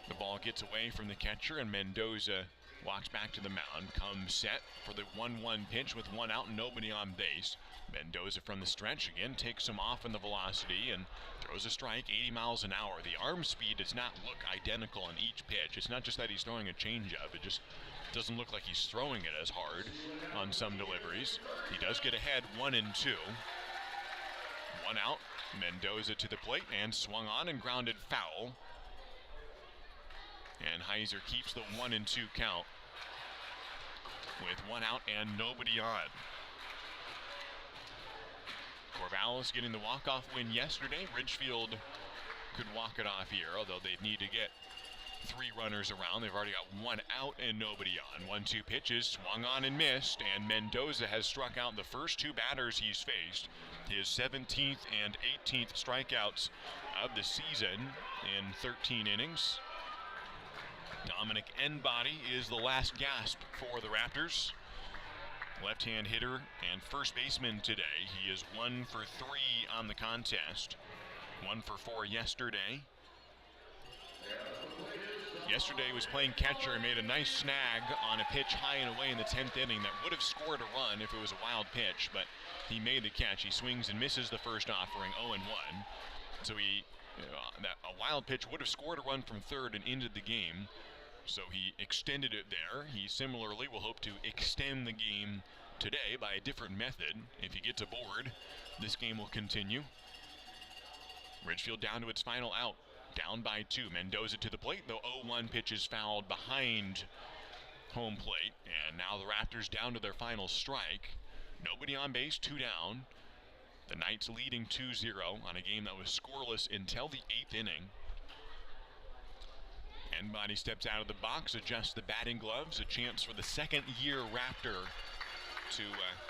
the ball gets away from the catcher, and Mendoza walks back to the mound. Comes set for the 1-1 pitch with 1 out and nobody on base. Mendoza from the stretch again takes some off in the velocity and throws a strike, 80 miles an hour. The arm speed does not look identical on each pitch. It's not just that he's throwing a changeup, it just doesn't look like he's throwing it as hard on some deliveries. He does get ahead 1-2. 1 out. Mendoza to the plate and swung on and grounded foul. And Heiser keeps the 1-2 count with 1 out and nobody on. Corvallis getting the walk-off win yesterday. Ridgefield could walk it off here, although they'd need to get 3 runners around. They've already got 1 out and nobody on. 1-2 pitches, swung on and missed, and Mendoza has struck out the first 2 batters he's faced. His 17th and 18th strikeouts of the season in 13 innings. Dominic Enbody is the last gasp for the Raptors. Left-hand hitter and first baseman today. He is 1 for 3 on the contest. 1 for 4 yesterday. Yesterday he was playing catcher and made a nice snag on a pitch high and away in the 10th inning that would have scored a run if it was a wild pitch, but he made the catch. He swings and misses the first offering, 0-1. So a wild pitch would have scored a run from third and ended the game. So he extended it there. He similarly will hope to extend the game today by a different method. If he gets aboard, this game will continue. Ridgefield down to its final out. Down by 2. Mendoza to the plate, though 0-1 pitch is fouled behind home plate. And now the Raptors down to their final strike. Nobody on base, 2 down. The Knights leading 2-0 on a game that was scoreless until the 8th inning. Enbody steps out of the box, adjusts the batting gloves. A chance for the second-year Raptor to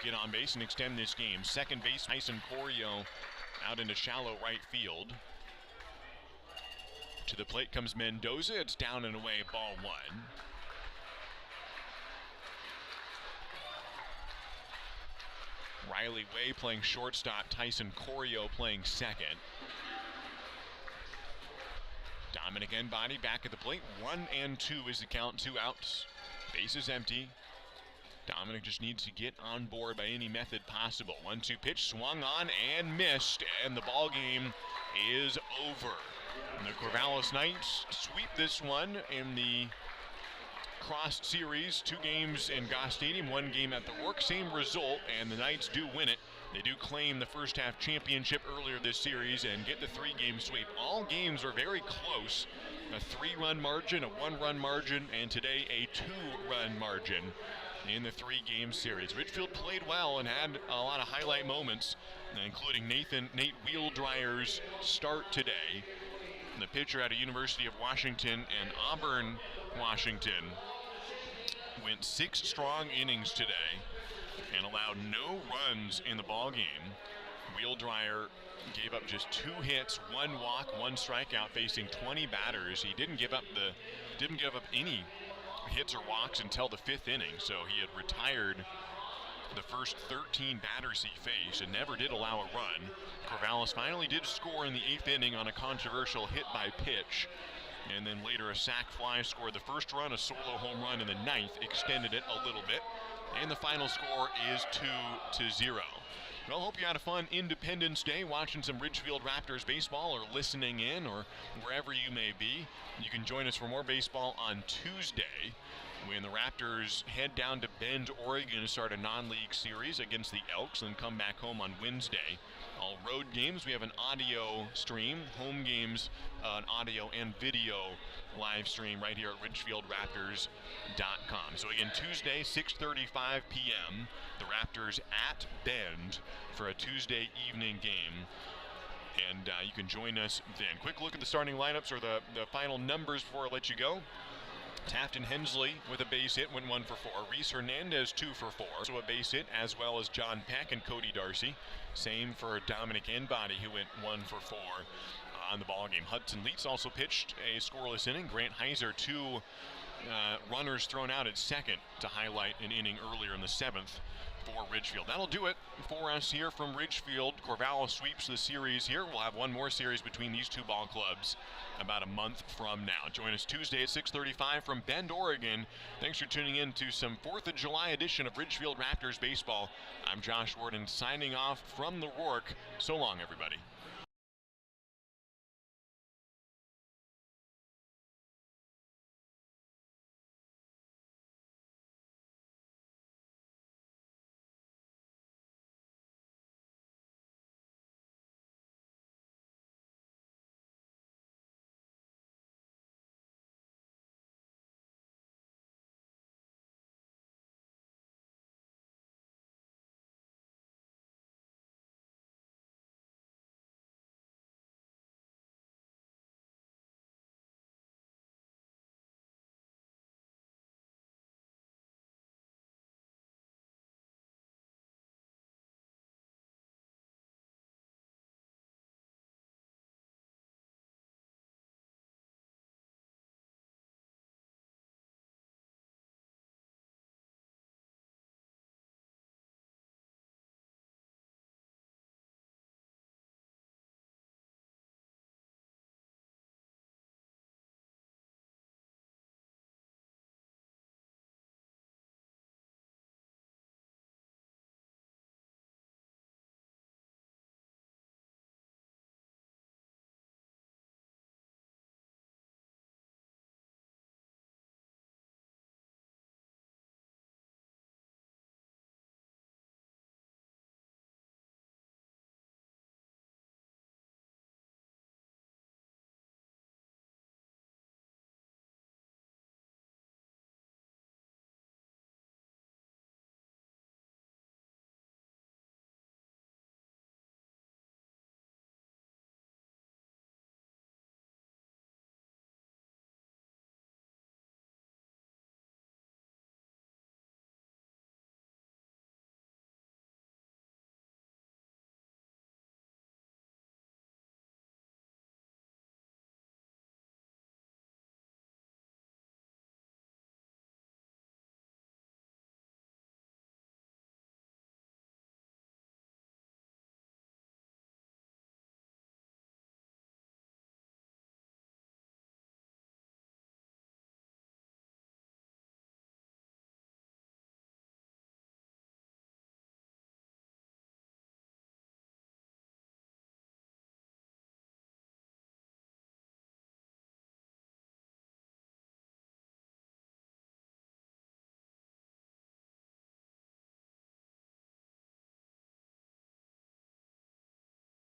get on base and extend this game. Second base, Tyson Corio out into shallow right field. To the plate comes Mendoza. It's down and away, ball 1. Riley Way playing shortstop, Tyson Corio playing second. Dominic Enbody back at the plate. 1-2 is the count, 2 outs. Base is empty. Dominic just needs to get on board by any method possible. 1-2 pitch, swung on and missed, and the ball game is over. And the Corvallis Knights sweep this one in the cross series. 2 games in Goss Stadium, 1 game at the Rourke. Same result, and the Knights do win it. They do claim the first half championship earlier this series and get the 3-game sweep. All games are very close. A 3-run margin, a 1-run margin, and today a 2-run margin in the 3-game series. Ridgefield played well and had a lot of highlight moments, including Nate Wheeldryer's start today. The pitcher out of University of Washington and Auburn, Washington, went 6 strong innings today and allowed no runs in the ball game. Wheeldryer gave up just 2 hits, 1 walk, 1 strikeout, facing 20 batters. He didn't give up any hits or walks until the 5th inning, so he had retired the first 13 batters he faced and never did allow a run. Corvallis finally did score in the 8th inning on a controversial hit by pitch, and then later a sac fly scored the first run. A solo home run in the 9th extended it a little bit, and the final score is 2-0. Well, hope you had a fun Independence Day watching some Ridgefield Raptors baseball or listening in or wherever you may be. You can join us for more baseball on Tuesday when the Raptors head down to Bend, Oregon to start a non-league series against the Elks and come back home on Wednesday. All road games, we have an audio stream. Home games, an audio and video live stream right here at RidgefieldRaptors.com. So again, Tuesday, 6:35 p.m., the Raptors at Bend for a Tuesday evening game. And you can join us then. Quick look at the starting lineups or the final numbers before I let you go. Tafton Hensley with a base hit went 1 for 4. Reese Hernandez 2 for 4. So a base hit, as well as John Peck and Cody Darcy. Same for Dominic Enbody, who went 1 for 4 on the ball game. Hudson Leitz also pitched a scoreless inning. Grant Heiser 2 runners thrown out at second to highlight an inning earlier in the 7th for Ridgefield. That'll do it for us here from Ridgefield. Corvallis sweeps the series here. We'll have one more series between these 2 ball clubs about a month from now. Join us Tuesday at 6:35 from Bend, Oregon. Thanks for tuning in to some 4th of July edition of Ridgefield Raptors baseball. I'm Josh Warden signing off from the Rourke. So long, everybody.